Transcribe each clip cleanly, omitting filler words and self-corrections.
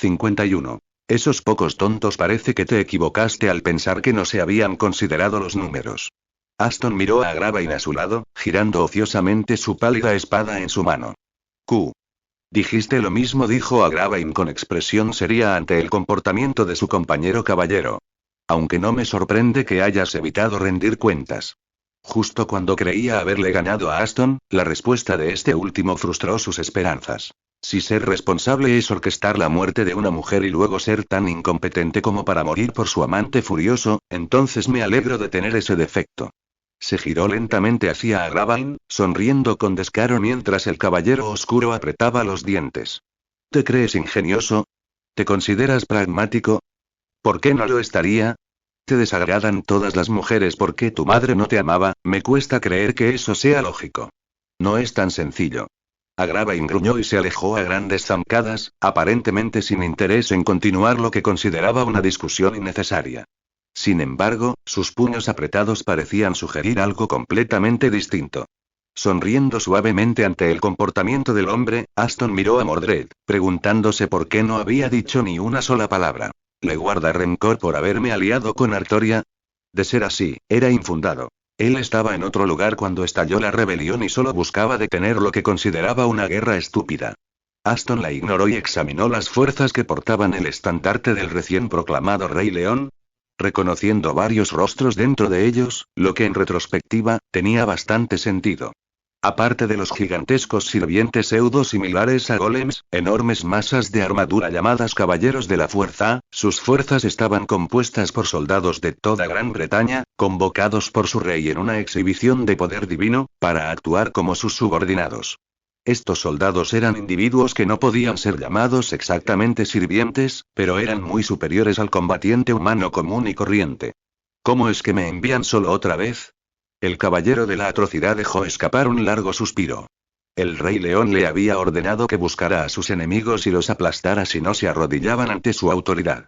51. Esos pocos tontos parece que te equivocaste al pensar que no se habían considerado los números. Aston miró a Agravain a su lado, girando ociosamente su pálida espada en su mano. Q. Dijiste lo mismo, dijo Agravain con expresión seria ante el comportamiento de su compañero caballero. Aunque no me sorprende que hayas evitado rendir cuentas. Justo cuando creía haberle ganado a Aston, la respuesta de este último frustró sus esperanzas. Si ser responsable es orquestar la muerte de una mujer y luego ser tan incompetente como para morir por su amante furioso, entonces me alegro de tener ese defecto. Se giró lentamente hacia Agravain, sonriendo con descaro mientras el caballero oscuro apretaba los dientes. ¿Te crees ingenioso? ¿Te consideras pragmático? ¿Por qué no lo estaría? ¿Te desagradan todas las mujeres porque tu madre no te amaba? Me cuesta creer que eso sea lógico. No es tan sencillo. Agravain gruñó y se alejó a grandes zancadas, aparentemente sin interés en continuar lo que consideraba una discusión innecesaria. Sin embargo, sus puños apretados parecían sugerir algo completamente distinto. Sonriendo suavemente ante el comportamiento del hombre, Aston miró a Mordred, preguntándose por qué no había dicho ni una sola palabra. ¿Le guarda rencor por haberme aliado con Artoria? De ser así, era infundado. Él estaba en otro lugar cuando estalló la rebelión y solo buscaba detener lo que consideraba una guerra estúpida. Aston la ignoró y examinó las fuerzas que portaban el estandarte del recién proclamado Rey León, reconociendo varios rostros dentro de ellos, lo que en retrospectiva, tenía bastante sentido. Aparte de los gigantescos sirvientes pseudo-similares a golems, enormes masas de armadura llamadas Caballeros de la Fuerza, sus fuerzas estaban compuestas por soldados de toda Gran Bretaña, convocados por su rey en una exhibición de poder divino, para actuar como sus subordinados. Estos soldados eran individuos que no podían ser llamados exactamente sirvientes, pero eran muy superiores al combatiente humano común y corriente. ¿Cómo es que me envían solo otra vez? El caballero de la atrocidad dejó escapar un largo suspiro. El Rey León le había ordenado que buscara a sus enemigos y los aplastara si no se arrodillaban ante su autoridad.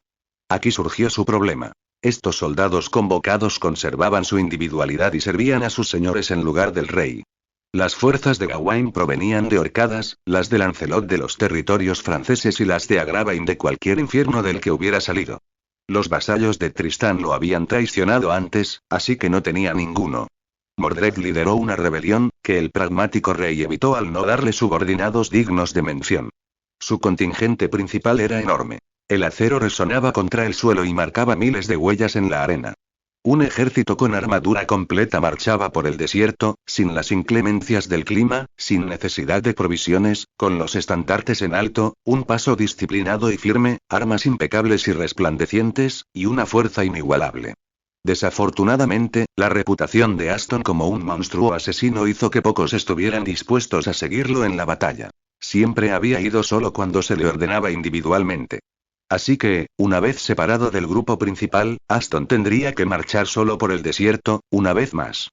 Aquí surgió su problema. Estos soldados convocados conservaban su individualidad y servían a sus señores en lugar del rey. Las fuerzas de Gawain provenían de Orcadas, las de Lancelot de los territorios franceses y las de Agravain de cualquier infierno del que hubiera salido. Los vasallos de Tristán lo habían traicionado antes, así que no tenía ninguno. Mordred lideró una rebelión, que el pragmático rey evitó al no darle subordinados dignos de mención. Su contingente principal era enorme. El acero resonaba contra el suelo y marcaba miles de huellas en la arena. Un ejército con armadura completa marchaba por el desierto, sin las inclemencias del clima, sin necesidad de provisiones, con los estandartes en alto, un paso disciplinado y firme, armas impecables y resplandecientes, y una fuerza inigualable. Desafortunadamente, la reputación de Aston como un monstruo asesino hizo que pocos estuvieran dispuestos a seguirlo en la batalla. Siempre había ido solo cuando se le ordenaba individualmente. Así que, una vez separado del grupo principal, Aston tendría que marchar solo por el desierto, una vez más.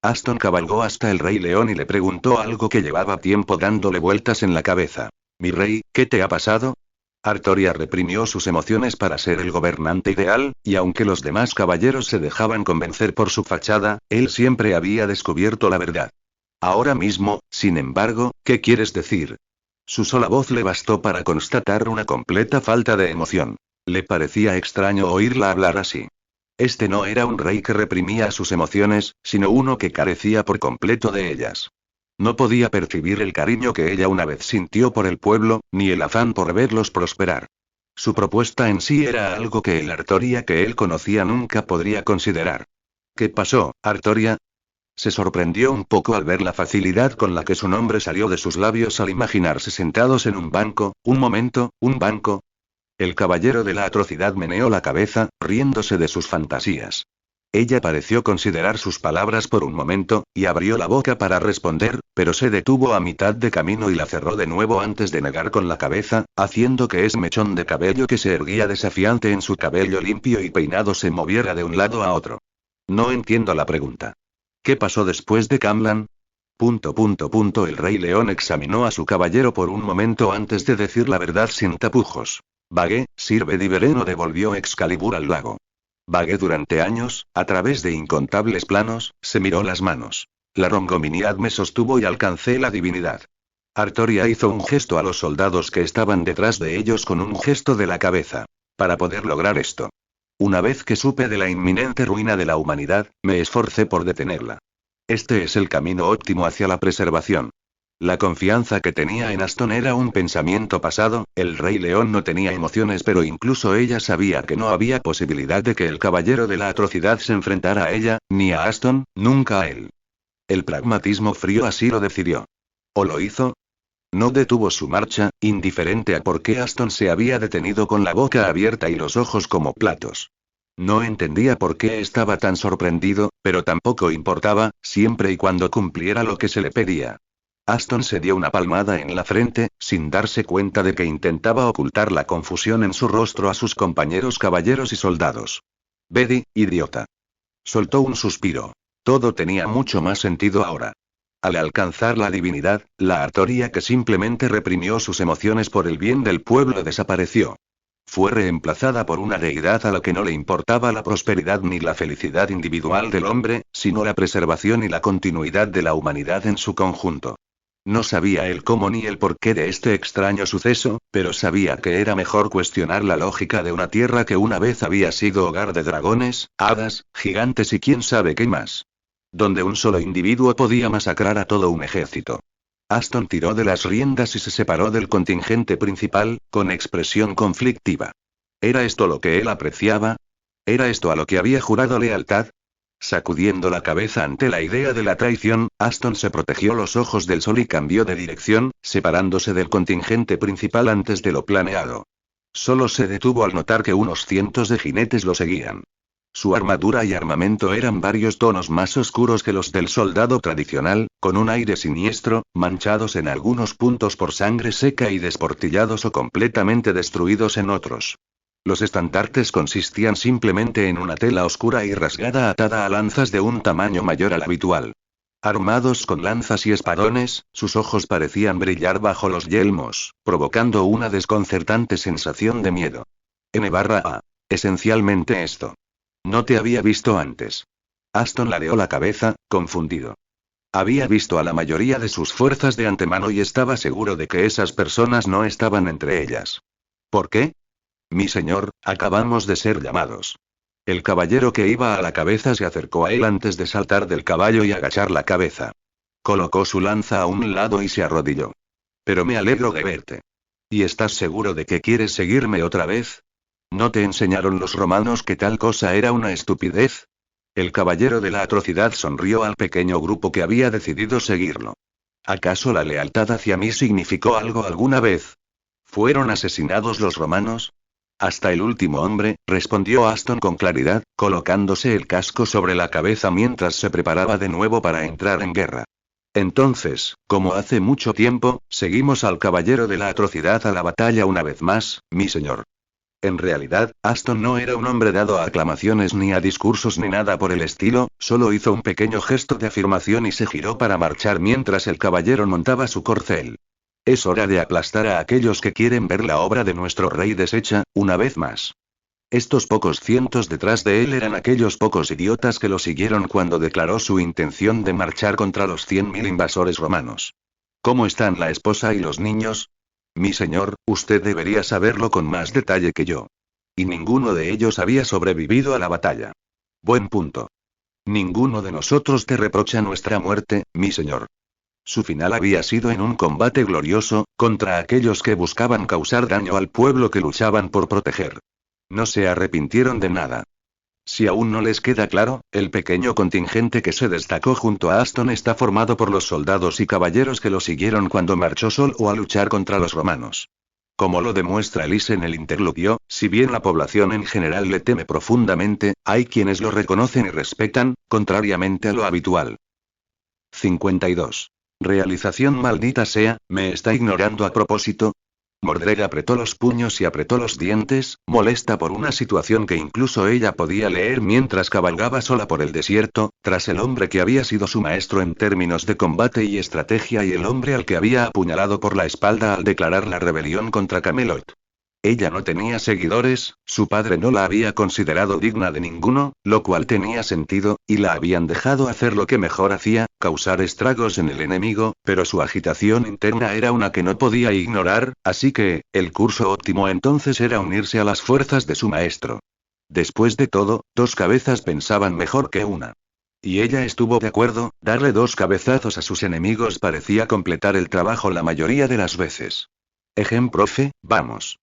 Aston cabalgó hasta el Rey León y le preguntó algo que llevaba tiempo dándole vueltas en la cabeza. «Mi rey, ¿qué te ha pasado?» Artoria reprimió sus emociones para ser el gobernante ideal, y aunque los demás caballeros se dejaban convencer por su fachada, él siempre había descubierto la verdad. Ahora mismo, sin embargo, ¿qué quieres decir? Su sola voz le bastó para constatar una completa falta de emoción. Le parecía extraño oírla hablar así. Este no era un rey que reprimía sus emociones, sino uno que carecía por completo de ellas. No podía percibir el cariño que ella una vez sintió por el pueblo, ni el afán por verlos prosperar. Su propuesta en sí era algo que el Artoria que él conocía nunca podría considerar. ¿Qué pasó, Artoria? Se sorprendió un poco al ver la facilidad con la que su nombre salió de sus labios al imaginarse sentados en un banco. Un momento, ¿un banco? El caballero de la atrocidad meneó la cabeza, riéndose de sus fantasías. Ella pareció considerar sus palabras por un momento, y abrió la boca para responder, pero se detuvo a mitad de camino y la cerró de nuevo antes de negar con la cabeza, haciendo que ese mechón de cabello que se erguía desafiante en su cabello limpio y peinado se moviera de un lado a otro. No entiendo la pregunta. ¿Qué pasó después de Camlan? El Rey León examinó a su caballero por un momento antes de decir la verdad sin tapujos. Vagué, sirve Divereno, devolvió Excalibur al lago. Vagué durante años, a través de incontables planos, se miró las manos. La Rongominiad me sostuvo y alcancé la divinidad. Artoria hizo un gesto a los soldados que estaban detrás de ellos con un gesto de la cabeza. Para poder lograr esto. Una vez que supe de la inminente ruina de la humanidad, me esforcé por detenerla. Este es el camino óptimo hacia la preservación. La confianza que tenía en Aston era un pensamiento pasado, el Rey León no tenía emociones, pero incluso ella sabía que no había posibilidad de que el Caballero de la Atrocidad se enfrentara a ella, ni a Aston, nunca a él. El pragmatismo frío así lo decidió. ¿O lo hizo? No detuvo su marcha, indiferente a por qué Aston se había detenido con la boca abierta y los ojos como platos. No entendía por qué estaba tan sorprendido, pero tampoco importaba, siempre y cuando cumpliera lo que se le pedía. Aston se dio una palmada en la frente, sin darse cuenta de que intentaba ocultar la confusión en su rostro a sus compañeros caballeros y soldados. Betty, idiota. Soltó un suspiro. Todo tenía mucho más sentido ahora. Al alcanzar la divinidad, la Artoria que simplemente reprimió sus emociones por el bien del pueblo desapareció. Fue reemplazada por una deidad a la que no le importaba la prosperidad ni la felicidad individual del hombre, sino la preservación y la continuidad de la humanidad en su conjunto. No sabía el cómo ni el porqué de este extraño suceso, pero sabía que era mejor cuestionar la lógica de una tierra que una vez había sido hogar de dragones, hadas, gigantes y quién sabe qué más. Donde un solo individuo podía masacrar a todo un ejército. Aston tiró de las riendas y se separó del contingente principal, con expresión conflictiva. ¿Era esto lo que él apreciaba? ¿Era esto a lo que había jurado lealtad? Sacudiendo la cabeza ante la idea de la traición, Aston se protegió los ojos del sol y cambió de dirección, separándose del contingente principal antes de lo planeado. Solo se detuvo al notar que unos cientos de jinetes lo seguían. Su armadura y armamento eran varios tonos más oscuros que los del soldado tradicional, con un aire siniestro, manchados en algunos puntos por sangre seca y desportillados o completamente destruidos en otros. Los estandartes consistían simplemente en una tela oscura y rasgada atada a lanzas de un tamaño mayor al habitual. Armados con lanzas y espadones, sus ojos parecían brillar bajo los yelmos, provocando una desconcertante sensación de miedo. N/A. Esencialmente esto. No te había visto antes. Aston ladeó la cabeza, confundido. Había visto a la mayoría de sus fuerzas de antemano y estaba seguro de que esas personas no estaban entre ellas. ¿Por qué? Mi señor, acabamos de ser llamados. El caballero que iba a la cabeza se acercó a él antes de saltar del caballo y agachar la cabeza. Colocó su lanza a un lado y se arrodilló. Pero me alegro de verte. ¿Y estás seguro de que quieres seguirme otra vez? ¿No te enseñaron los romanos que tal cosa era una estupidez? El caballero de la atrocidad sonrió al pequeño grupo que había decidido seguirlo. ¿Acaso la lealtad hacia mí significó algo alguna vez? ¿Fueron asesinados los romanos? Hasta el último hombre, respondió Aston con claridad, colocándose el casco sobre la cabeza mientras se preparaba de nuevo para entrar en guerra. Entonces, como hace mucho tiempo, seguimos al caballero de la atrocidad a la batalla una vez más, mi señor. En realidad, Aston no era un hombre dado a aclamaciones ni a discursos ni nada por el estilo, solo hizo un pequeño gesto de afirmación y se giró para marchar mientras el caballero montaba su corcel. Es hora de aplastar a aquellos que quieren ver la obra de nuestro rey deshecha, una vez más. Estos pocos cientos detrás de él eran aquellos pocos idiotas que lo siguieron cuando declaró su intención de marchar contra los 100.000 invasores romanos. ¿Cómo están la esposa y los niños? Mi señor, usted debería saberlo con más detalle que yo. Y ninguno de ellos había sobrevivido a la batalla. Buen punto. Ninguno de nosotros te reprocha nuestra muerte, mi señor. Su final había sido en un combate glorioso, contra aquellos que buscaban causar daño al pueblo que luchaban por proteger. No se arrepintieron de nada. Si aún no les queda claro, el pequeño contingente que se destacó junto a Aston está formado por los soldados y caballeros que lo siguieron cuando marchó solo a luchar contra los romanos. Como lo demuestra Elise en el interludio, si bien la población en general le teme profundamente, hay quienes lo reconocen y respetan, contrariamente a lo habitual. 52. Realización maldita sea, ¿me está ignorando a propósito? Mordred apretó los puños y apretó los dientes, molesta por una situación que incluso ella podía leer mientras cabalgaba sola por el desierto, tras el hombre que había sido su maestro en términos de combate y estrategia y el hombre al que había apuñalado por la espalda al declarar la rebelión contra Camelot. Ella no tenía seguidores, su padre no la había considerado digna de ninguno, lo cual tenía sentido, y la habían dejado hacer lo que mejor hacía, causar estragos en el enemigo, pero su agitación interna era una que no podía ignorar, así que, el curso óptimo entonces era unirse a las fuerzas de su maestro. Después de todo, dos cabezas pensaban mejor que una. Y ella estuvo de acuerdo, darle dos cabezazos a sus enemigos parecía completar el trabajo la mayoría de las veces. Profe, vamos.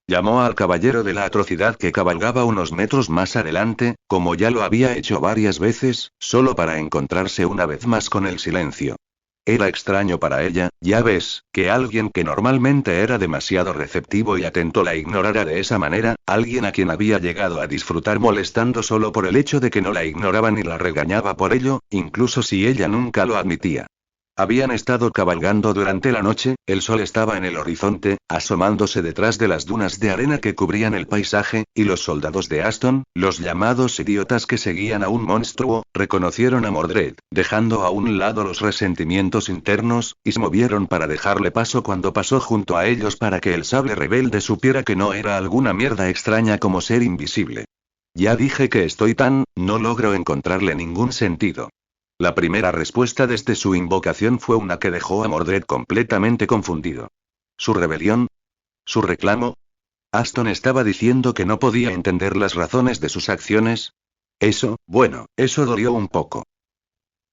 Llamó al caballero de la atrocidad que cabalgaba unos metros más adelante, como ya lo había hecho varias veces, solo para encontrarse una vez más con el silencio. Era extraño para ella, ya ves, que alguien que normalmente era demasiado receptivo y atento la ignorara de esa manera, alguien a quien había llegado a disfrutar molestando solo por el hecho de que no la ignoraba ni la regañaba por ello, incluso si ella nunca lo admitía. Habían estado cabalgando durante la noche, el sol estaba en el horizonte, asomándose detrás de las dunas de arena que cubrían el paisaje, y los soldados de Aston, los llamados idiotas que seguían a un monstruo, reconocieron a Mordred, dejando a un lado los resentimientos internos, y se movieron para dejarle paso cuando pasó junto a ellos para que el sable rebelde supiera que no era alguna mierda extraña como ser invisible. Ya dije que no logro encontrarle ningún sentido. La primera respuesta desde su invocación fue una que dejó a Mordred completamente confundido. ¿Su rebelión? ¿Su reclamo? ¿Aston estaba diciendo que no podía entender las razones de sus acciones? Eso dolió un poco.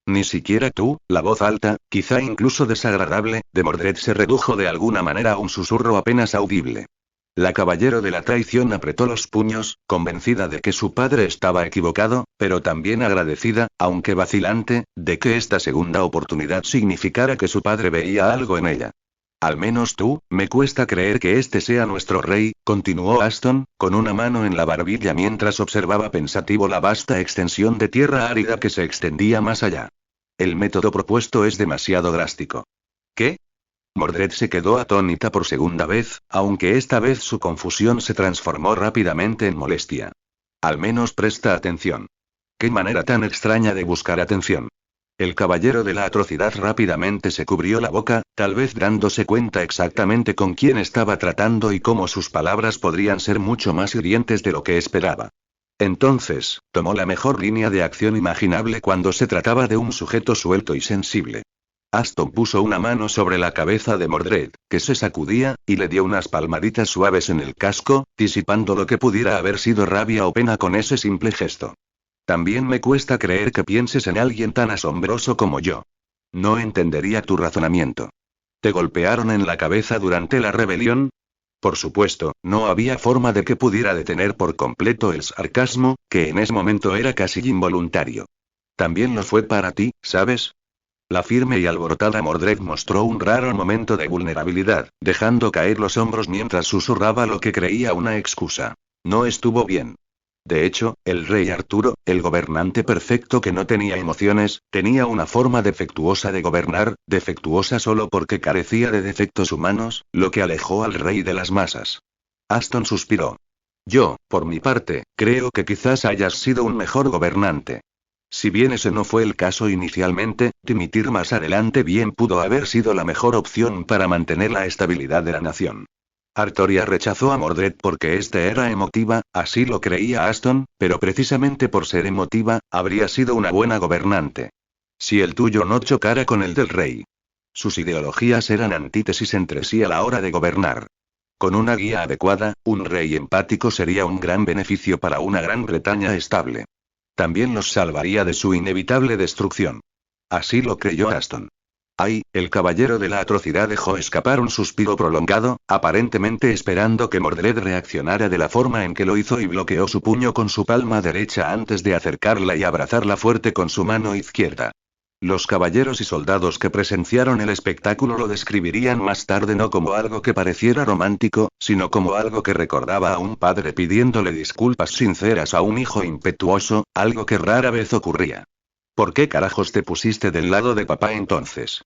Ni siquiera tú, la voz alta, quizá incluso desagradable, de Mordred se redujo de alguna manera a un susurro apenas audible. La caballero de la traición apretó los puños, convencida de que su padre estaba equivocado, pero también agradecida, aunque vacilante, de que esta segunda oportunidad significara que su padre veía algo en ella. Al menos tú, me cuesta creer que este sea nuestro rey, continuó Aston, con una mano en la barbilla mientras observaba pensativo la vasta extensión de tierra árida que se extendía más allá. El método propuesto es demasiado drástico. ¿Qué? Mordred se quedó atónita por segunda vez, aunque esta vez su confusión se transformó rápidamente en molestia. Al menos presta atención. Qué manera tan extraña de buscar atención. El caballero de la atrocidad rápidamente se cubrió la boca, tal vez dándose cuenta exactamente con quién estaba tratando y cómo sus palabras podrían ser mucho más hirientes de lo que esperaba. Entonces, tomó la mejor línea de acción imaginable cuando se trataba de un sujeto suelto y sensible. Aston puso una mano sobre la cabeza de Mordred, que se sacudía, y le dio unas palmaditas suaves en el casco, disipando lo que pudiera haber sido rabia o pena con ese simple gesto. También me cuesta creer que pienses en alguien tan asombroso como yo. No entendería tu razonamiento. ¿Te golpearon en la cabeza durante la rebelión? Por supuesto, no había forma de que pudiera detener por completo el sarcasmo, que en ese momento era casi involuntario. También lo fue para ti, ¿sabes? La firme y alborotada Mordred mostró un raro momento de vulnerabilidad, dejando caer los hombros mientras susurraba lo que creía una excusa. No estuvo bien. De hecho, el rey Arturo, el gobernante perfecto que no tenía emociones, tenía una forma defectuosa de gobernar, defectuosa solo porque carecía de defectos humanos, lo que alejó al rey de las masas. Aston suspiró. Yo, por mi parte, creo que quizás hayas sido un mejor gobernante. Si bien ese no fue el caso inicialmente, dimitir más adelante bien pudo haber sido la mejor opción para mantener la estabilidad de la nación. Artoria rechazó a Mordred porque éste era emotiva, así lo creía Aston, pero precisamente por ser emotiva, habría sido una buena gobernante. Si el tuyo no chocara con el del rey. Sus ideologías eran antítesis entre sí a la hora de gobernar. Con una guía adecuada, un rey empático sería un gran beneficio para una Gran Bretaña estable. También los salvaría de su inevitable destrucción. Así lo creyó Aston. Ay, el caballero de la atrocidad dejó escapar un suspiro prolongado, aparentemente esperando que Mordred reaccionara de la forma en que lo hizo y bloqueó su puño con su palma derecha antes de acercarla y abrazarla fuerte con su mano izquierda. Los caballeros y soldados que presenciaron el espectáculo lo describirían más tarde no como algo que pareciera romántico, sino como algo que recordaba a un padre pidiéndole disculpas sinceras a un hijo impetuoso, algo que rara vez ocurría. ¿Por qué carajos te pusiste del lado de papá entonces?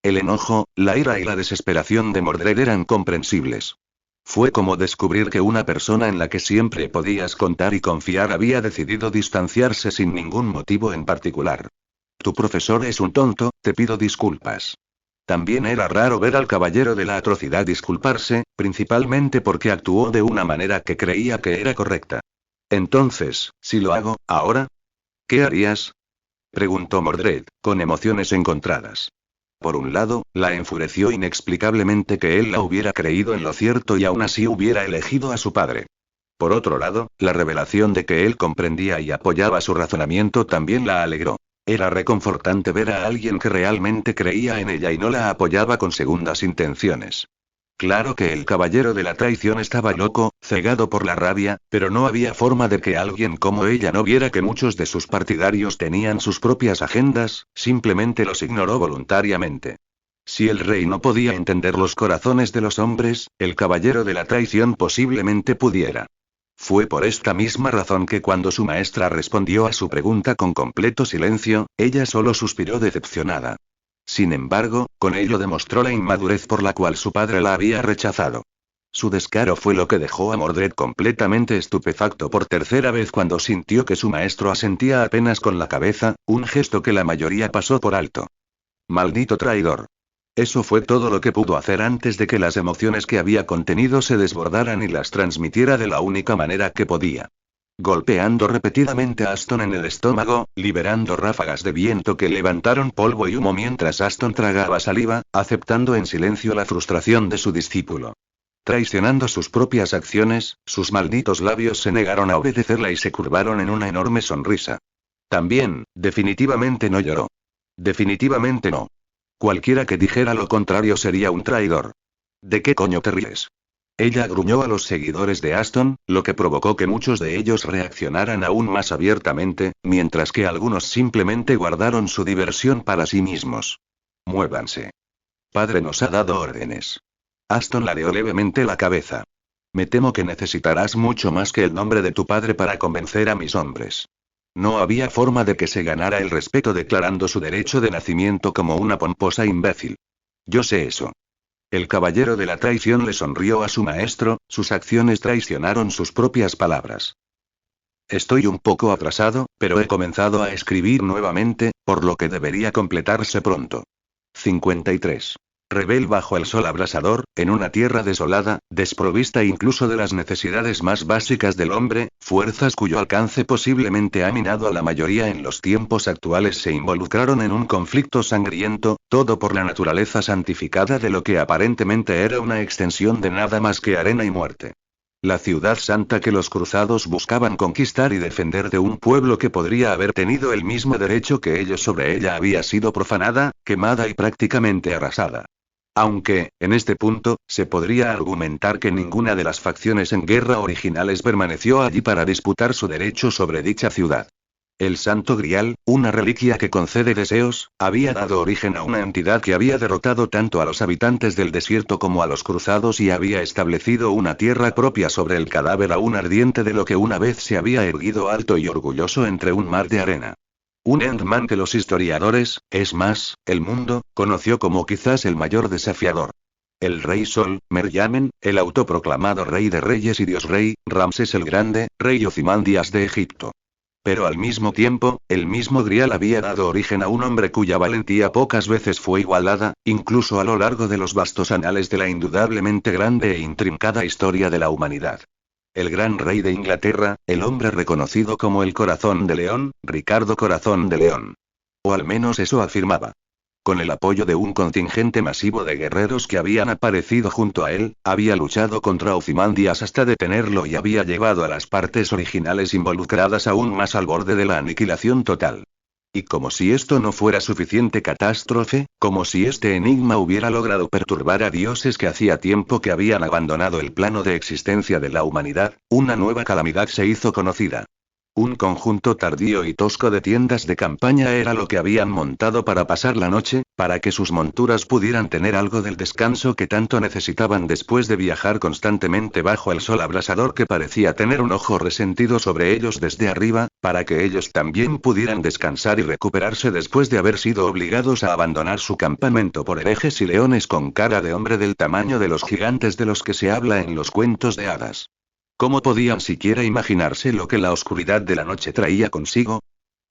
El enojo, la ira y la desesperación de Mordred eran comprensibles. Fue como descubrir que una persona en la que siempre podías contar y confiar había decidido distanciarse sin ningún motivo en particular. Tu profesor es un tonto, te pido disculpas. También era raro ver al caballero de la atrocidad disculparse, principalmente porque actuó de una manera que creía que era correcta. Entonces, si lo hago, ¿ahora? ¿Qué harías? Preguntó Mordred, con emociones encontradas. Por un lado, la enfureció inexplicablemente que él la hubiera creído en lo cierto y aún así hubiera elegido a su padre. Por otro lado, la revelación de que él comprendía y apoyaba su razonamiento también la alegró. Era reconfortante ver a alguien que realmente creía en ella y no la apoyaba con segundas intenciones. Claro que el caballero de la traición estaba loco, cegado por la rabia, pero no había forma de que alguien como ella no viera que muchos de sus partidarios tenían sus propias agendas, simplemente los ignoró voluntariamente. Si el rey no podía entender los corazones de los hombres, el caballero de la traición posiblemente pudiera. Fue por esta misma razón que cuando su maestra respondió a su pregunta con completo silencio, ella solo suspiró decepcionada. Sin embargo, con ello demostró la inmadurez por la cual su padre la había rechazado. Su descaro fue lo que dejó a Mordred completamente estupefacto por tercera vez cuando sintió que su maestro asentía apenas con la cabeza, un gesto que la mayoría pasó por alto. Maldito traidor. Eso fue todo lo que pudo hacer antes de que las emociones que había contenido se desbordaran y las transmitiera de la única manera que podía. Golpeando repetidamente a Aston en el estómago, liberando ráfagas de viento que levantaron polvo y humo mientras Aston tragaba saliva, aceptando en silencio la frustración de su discípulo. Traicionando sus propias acciones, sus malditos labios se negaron a obedecerla y se curvaron en una enorme sonrisa. También, definitivamente no lloró. Definitivamente no. Cualquiera que dijera lo contrario sería un traidor. ¿De qué coño te ríes? Ella gruñó a los seguidores de Aston, lo que provocó que muchos de ellos reaccionaran aún más abiertamente, mientras que algunos simplemente guardaron su diversión para sí mismos. Muévanse. Padre nos ha dado órdenes. Aston ladeó levemente la cabeza. Me temo que necesitarás mucho más que el nombre de tu padre para convencer a mis hombres. No había forma de que se ganara el respeto declarando su derecho de nacimiento como una pomposa imbécil. Yo sé eso. El caballero de la traición le sonrió a su maestro, sus acciones traicionaron sus propias palabras. Estoy un poco atrasado, pero he comenzado a escribir nuevamente, por lo que debería completarse pronto. 53. Rebel bajo el sol abrasador, en una tierra desolada, desprovista incluso de las necesidades más básicas del hombre, fuerzas cuyo alcance posiblemente ha minado a la mayoría en los tiempos actuales se involucraron en un conflicto sangriento, todo por la naturaleza santificada de lo que aparentemente era una extensión de nada más que arena y muerte. La ciudad santa que los cruzados buscaban conquistar y defender de un pueblo que podría haber tenido el mismo derecho que ellos sobre ella había sido profanada, quemada y prácticamente arrasada. Aunque, en este punto, se podría argumentar que ninguna de las facciones en guerra originales permaneció allí para disputar su derecho sobre dicha ciudad. El Santo Grial, una reliquia que concede deseos, había dado origen a una entidad que había derrotado tanto a los habitantes del desierto como a los cruzados y había establecido una tierra propia sobre el cadáver aún ardiente de lo que una vez se había erguido alto y orgulloso entre un mar de arena. Un Endman que los historiadores, es más, el mundo, conoció como quizás el mayor desafiador. El Rey Sol, Meryamen, el autoproclamado Rey de Reyes y Dios Rey, Ramsés el Grande, Rey Ozymandias de Egipto. Pero al mismo tiempo, el mismo Grial había dado origen a un hombre cuya valentía pocas veces fue igualada, incluso a lo largo de los vastos anales de la indudablemente grande e intrincada historia de la humanidad. El gran rey de Inglaterra, el hombre reconocido como el Corazón de León, Ricardo Corazón de León. O al menos eso afirmaba. Con el apoyo de un contingente masivo de guerreros que habían aparecido junto a él, había luchado contra Ozymandias hasta detenerlo y había llevado a las partes originales involucradas aún más al borde de la aniquilación total. Y como si esto no fuera suficiente catástrofe, como si este enigma hubiera logrado perturbar a dioses que hacía tiempo que habían abandonado el plano de existencia de la humanidad, una nueva calamidad se hizo conocida. Un conjunto tardío y tosco de tiendas de campaña era lo que habían montado para pasar la noche, para que sus monturas pudieran tener algo del descanso que tanto necesitaban después de viajar constantemente bajo el sol abrasador que parecía tener un ojo resentido sobre ellos desde arriba, para que ellos también pudieran descansar y recuperarse después de haber sido obligados a abandonar su campamento por herejes y leones con cara de hombre del tamaño de los gigantes de los que se habla en los cuentos de hadas. ¿Cómo podían siquiera imaginarse lo que la oscuridad de la noche traía consigo?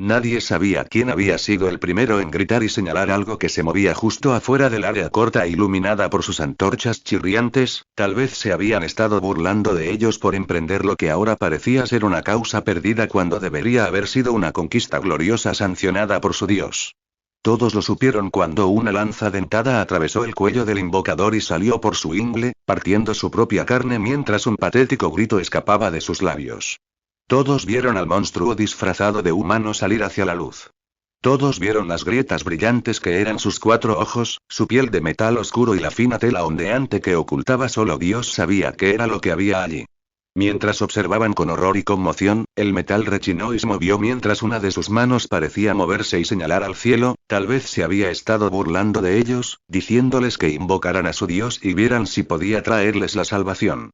Nadie sabía quién había sido el primero en gritar y señalar algo que se movía justo afuera del área corta iluminada por sus antorchas chirriantes. Tal vez se habían estado burlando de ellos por emprender lo que ahora parecía ser una causa perdida cuando debería haber sido una conquista gloriosa sancionada por su dios. Todos lo supieron cuando una lanza dentada atravesó el cuello del invocador y salió por su ingle, partiendo su propia carne mientras un patético grito escapaba de sus labios. Todos vieron al monstruo disfrazado de humano salir hacia la luz. Todos vieron las grietas brillantes que eran sus 4 ojos, su piel de metal oscuro y la fina tela ondeante que ocultaba. Solo Dios sabía qué era lo que había allí. Mientras observaban con horror y conmoción, el metal rechinó y se movió mientras una de sus manos parecía moverse y señalar al cielo. Tal vez se había estado burlando de ellos, diciéndoles que invocaran a su Dios y vieran si podía traerles la salvación.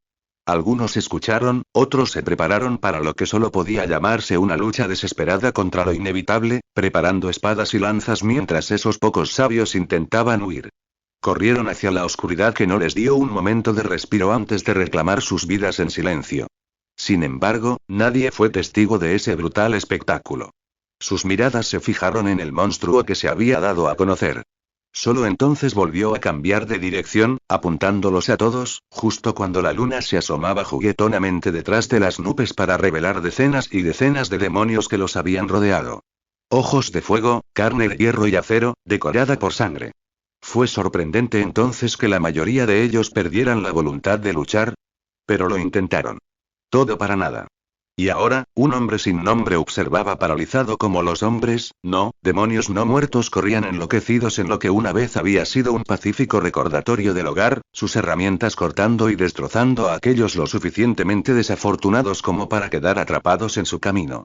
Algunos escucharon, otros se prepararon para lo que solo podía llamarse una lucha desesperada contra lo inevitable, preparando espadas y lanzas mientras esos pocos sabios intentaban huir. Corrieron hacia la oscuridad que no les dio un momento de respiro antes de reclamar sus vidas en silencio. Sin embargo, nadie fue testigo de ese brutal espectáculo. Sus miradas se fijaron en el monstruo que se había dado a conocer. Solo entonces volvió a cambiar de dirección, apuntándolos a todos, justo cuando la luna se asomaba juguetonamente detrás de las nubes para revelar decenas y decenas de demonios que los habían rodeado. Ojos de fuego, carne de hierro y acero, decorada por sangre. Fue sorprendente entonces que la mayoría de ellos perdieran la voluntad de luchar. Pero lo intentaron. Todo para nada. Y ahora, un hombre sin nombre observaba paralizado como los hombres, no, demonios no muertos corrían enloquecidos en lo que una vez había sido un pacífico recordatorio del hogar, sus herramientas cortando y destrozando a aquellos lo suficientemente desafortunados como para quedar atrapados en su camino.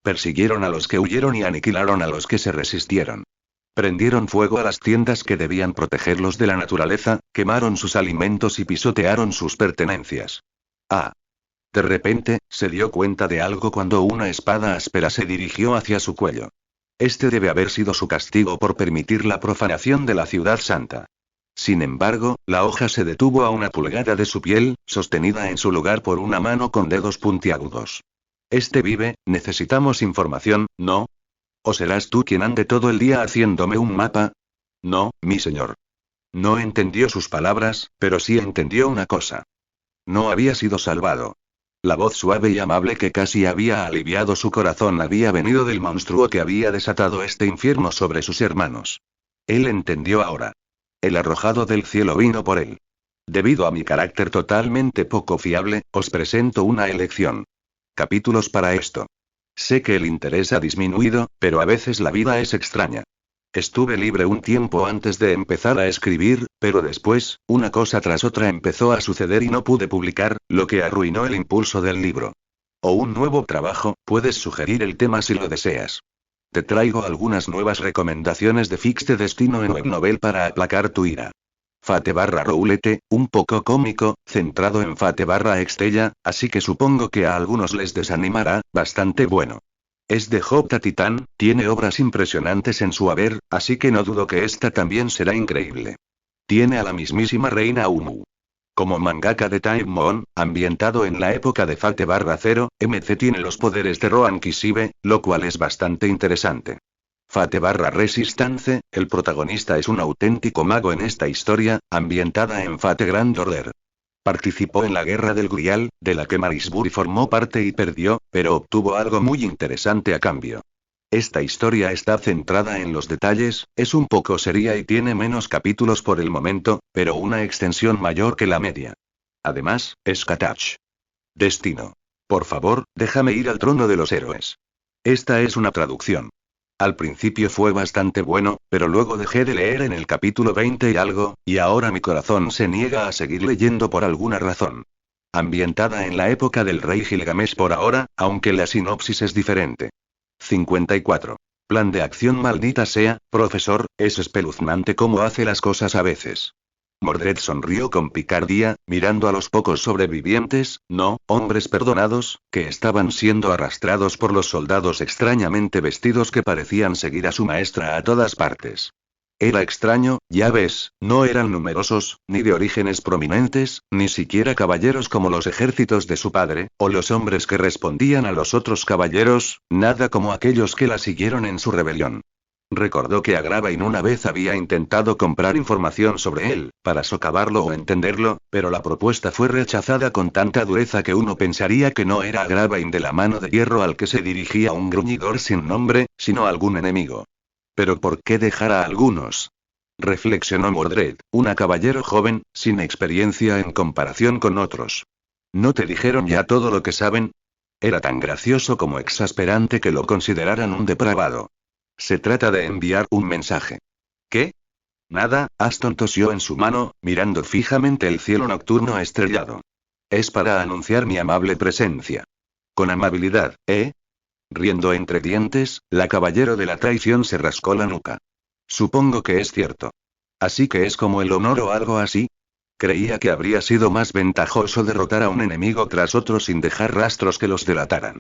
Persiguieron a los que huyeron y aniquilaron a los que se resistieron. Prendieron fuego a las tiendas que debían protegerlos de la naturaleza, quemaron sus alimentos y pisotearon sus pertenencias. Ah. De repente, se dio cuenta de algo cuando una espada áspera se dirigió hacia su cuello. Este debe haber sido su castigo por permitir la profanación de la ciudad santa. Sin embargo, la hoja se detuvo a una pulgada de su piel, sostenida en su lugar por una mano con dedos puntiagudos. Este vive, necesitamos información, ¿no? ¿O serás tú quien ande todo el día haciéndome un mapa? No, mi señor. No entendió sus palabras, pero sí entendió una cosa. No había sido salvado. La voz suave y amable que casi había aliviado su corazón había venido del monstruo que había desatado este infierno sobre sus hermanos. Él entendió ahora. El arrojado del cielo vino por él. Debido a mi carácter totalmente poco fiable, os presento una elección. Capítulos para esto. Sé que el interés ha disminuido, pero a veces la vida es extraña. Estuve libre un tiempo antes de empezar a escribir, pero después, una cosa tras otra empezó a suceder y no pude publicar, lo que arruinó el impulso del libro. O un nuevo trabajo, puedes sugerir el tema si lo deseas. Te traigo algunas nuevas recomendaciones de Fix de Destino en Webnovel para aplacar tu ira. Fate/Roulette, un poco cómico, centrado en Fate/Extella, así que supongo que a algunos les desanimará, bastante bueno. Es de J. Titán, tiene obras impresionantes en su haber, así que no dudo que esta también será increíble. Tiene a la mismísima Reina Umu. Como mangaka de Time Moon, ambientado en la época de Fate/0, MC tiene los poderes de Rohan Kishibe, lo cual es bastante interesante. Fate/Resistance, el protagonista es un auténtico mago en esta historia, ambientada en Fate Grand Order. Participó en la Guerra del Grial, de la que Marisbury formó parte y perdió, pero obtuvo algo muy interesante a cambio. Esta historia está centrada en los detalles, es un poco seria y tiene menos capítulos por el momento, pero una extensión mayor que la media. Además, es Katach. Destino. Por favor, déjame ir al trono de los héroes. Esta es una traducción. Al principio fue bastante bueno, pero luego dejé de leer en el capítulo 20 y algo, y ahora mi corazón se niega a seguir leyendo por alguna razón. Ambientada en la época del rey Gilgamesh por ahora, aunque la sinopsis es diferente. 54. Plan de acción. Maldita sea, profesor, es espeluznante cómo hace las cosas a veces. Mordred sonrió con picardía, mirando a los pocos sobrevivientes, no, hombres perdonados, que estaban siendo arrastrados por los soldados extrañamente vestidos que parecían seguir a su maestra a todas partes. Era extraño, ya ves, no eran numerosos, ni de orígenes prominentes, ni siquiera caballeros como los ejércitos de su padre, o los hombres que respondían a los otros caballeros, nada como aquellos que la siguieron en su rebelión. Recordó que Agravain una vez había intentado comprar información sobre él, para socavarlo o entenderlo, pero la propuesta fue rechazada con tanta dureza que uno pensaría que no era Agravain de la mano de hierro al que se dirigía un gruñidor sin nombre, sino algún enemigo. ¿Pero por qué dejar a algunos? Reflexionó Mordred, una caballero joven, sin experiencia en comparación con otros. ¿No te dijeron ya todo lo que saben? Era tan gracioso como exasperante que lo consideraran un depravado. Se trata de enviar un mensaje. ¿Qué? Nada, Aston tosió en su mano, mirando fijamente el cielo nocturno estrellado. Es para anunciar mi amable presencia. Con amabilidad, ¿eh? Riendo entre dientes, la caballero de la traición se rascó la nuca. Supongo que es cierto. Así que es como el honor o algo así. Creía que habría sido más ventajoso derrotar a un enemigo tras otro sin dejar rastros que los delataran.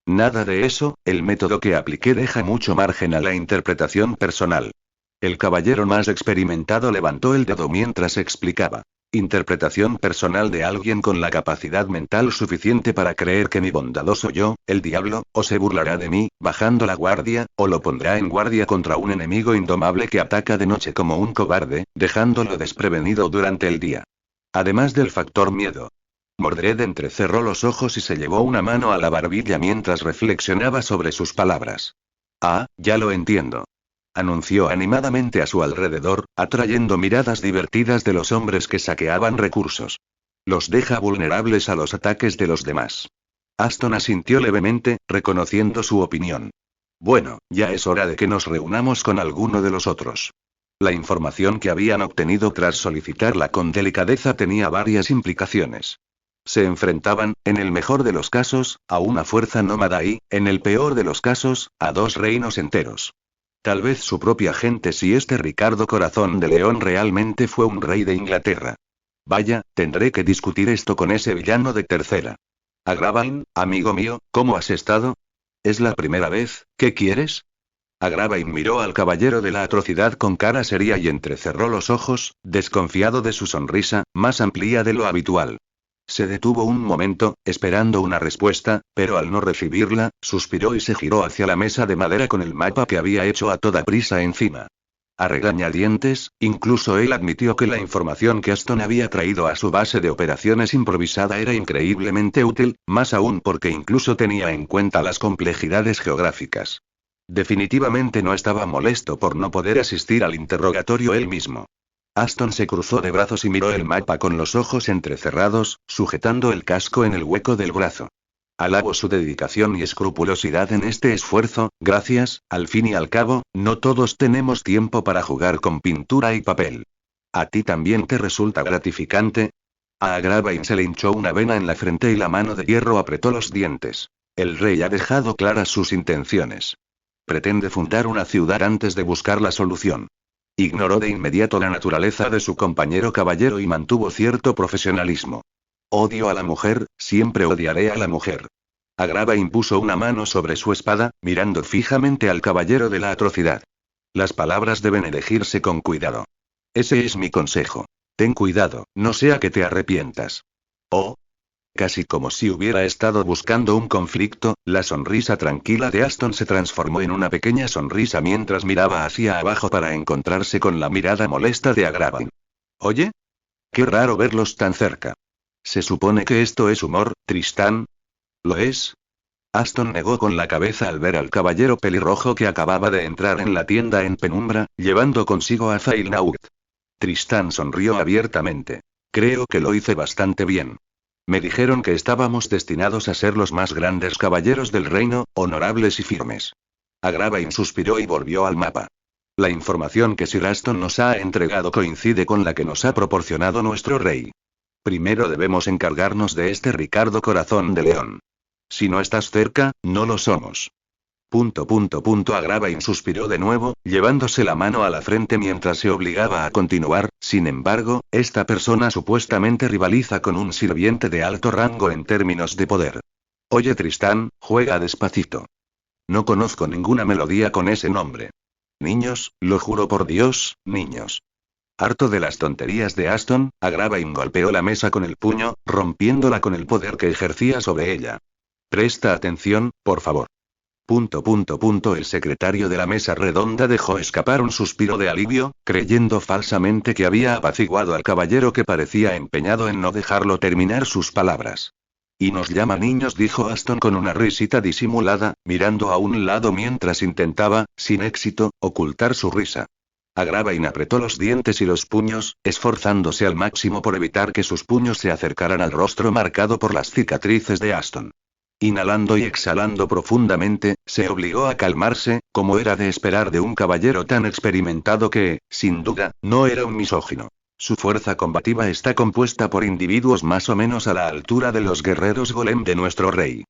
Nada de eso, el método que apliqué deja mucho margen a la interpretación personal. El caballero más experimentado levantó el dedo mientras explicaba. Interpretación personal de alguien con la capacidad mental suficiente para creer que mi bondadoso yo, el diablo, o se burlará de mí, bajando la guardia, o lo pondrá en guardia contra un enemigo indomable que ataca de noche como un cobarde, dejándolo desprevenido durante el día. Además del factor miedo. Mordred entrecerró los ojos y se llevó una mano a la barbilla mientras reflexionaba sobre sus palabras. Ah, ya lo entiendo. Anunció animadamente a su alrededor, atrayendo miradas divertidas de los hombres que saqueaban recursos. Los deja vulnerables a los ataques de los demás. Aston asintió levemente, reconociendo su opinión. Bueno, ya es hora de que nos reunamos con alguno de los otros. La información que habían obtenido tras solicitarla con delicadeza tenía varias implicaciones. Se enfrentaban, en el mejor de los casos, a una fuerza nómada y, en el peor de los casos, a dos reinos enteros. Tal vez su propia gente si este Ricardo Corazón de León realmente fue un rey de Inglaterra. Vaya, tendré que discutir esto con ese villano de tercera. Agravain, amigo mío, ¿cómo has estado? ¿Es la primera vez? ¿Qué quieres? Agravain miró al caballero de la atrocidad con cara seria y entrecerró los ojos, desconfiado de su sonrisa, más amplia de lo habitual. Se detuvo un momento, esperando una respuesta, pero al no recibirla, suspiró y se giró hacia la mesa de madera con el mapa que había hecho a toda prisa encima. A regañadientes, incluso él admitió que la información que Aston había traído a su base de operaciones improvisada era increíblemente útil, más aún porque incluso tenía en cuenta las complejidades geográficas. Definitivamente no estaba molesto por no poder asistir al interrogatorio él mismo. Aston se cruzó de brazos y miró el mapa con los ojos entrecerrados, sujetando el casco en el hueco del brazo. Alabo su dedicación y escrupulosidad en este esfuerzo, gracias, al fin y al cabo, no todos tenemos tiempo para jugar con pintura y papel. ¿A ti también te resulta gratificante? A Agravain se le hinchó una vena en la frente y la mano de hierro apretó los dientes. El rey ha dejado claras sus intenciones. Pretende fundar una ciudad antes de buscar la solución. Ignoró de inmediato la naturaleza de su compañero caballero y mantuvo cierto profesionalismo. Odio a la mujer, siempre odiaré a la mujer. Agravain puso una mano sobre su espada, mirando fijamente al caballero de la atrocidad. Las palabras deben elegirse con cuidado. Ese es mi consejo. Ten cuidado, no sea que te arrepientas. Oh. Casi como si hubiera estado buscando un conflicto, la sonrisa tranquila de Aston se transformó en una pequeña sonrisa mientras miraba hacia abajo para encontrarse con la mirada molesta de Agravain. ¿Oye? Qué raro verlos tan cerca. ¿Se supone que esto es humor, Tristán? ¿Lo es? Aston negó con la cabeza al ver al caballero pelirrojo que acababa de entrar en la tienda en penumbra, llevando consigo a Zailnaut. Tristán sonrió abiertamente. Creo que lo hice bastante bien. Me dijeron que estábamos destinados a ser los más grandes caballeros del reino, honorables y firmes. Agravain suspiró y volvió al mapa. La información que Sir Aston nos ha entregado coincide con la que nos ha proporcionado nuestro rey. Primero debemos encargarnos de este Ricardo Corazón de León. Si no estás cerca, no lo somos. Agravain suspiró de nuevo, llevándose la mano a la frente mientras se obligaba a continuar. Sin embargo, esta persona supuestamente rivaliza con un sirviente de alto rango en términos de poder. Oye Tristán, juega despacito. No conozco ninguna melodía con ese nombre. Niños, lo juro por Dios, niños. Harto de las tonterías de Aston, Agravain golpeó la mesa con el puño, rompiéndola con el poder que ejercía sobre ella. Presta atención, por favor. El secretario de la mesa redonda dejó escapar un suspiro de alivio, creyendo falsamente que había apaciguado al caballero que parecía empeñado en no dejarlo terminar sus palabras. Y nos llama niños, dijo Aston con una risita disimulada, mirando a un lado mientras intentaba, sin éxito, ocultar su risa. Agravain apretó los dientes y los puños, esforzándose al máximo por evitar que sus puños se acercaran al rostro marcado por las cicatrices de Aston. Inhalando y exhalando profundamente, se obligó a calmarse, como era de esperar de un caballero tan experimentado que, sin duda, no era un misógino. Su fuerza combativa está compuesta por individuos más o menos a la altura de los guerreros golem de nuestro rey.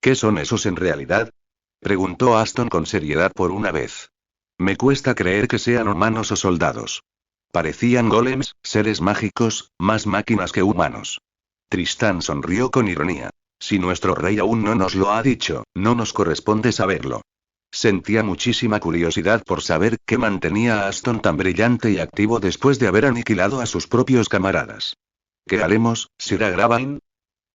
¿Qué son esos en realidad? Preguntó Aston con seriedad por una vez. Me cuesta creer que sean humanos o soldados. Parecían golems, seres mágicos, más máquinas que humanos. Tristán sonrió con ironía. Si nuestro rey aún no nos lo ha dicho, no nos corresponde saberlo. Sentía muchísima curiosidad por saber qué mantenía a Aston tan brillante y activo después de haber aniquilado a sus propios camaradas. ¿Qué haremos, Sir Agravain?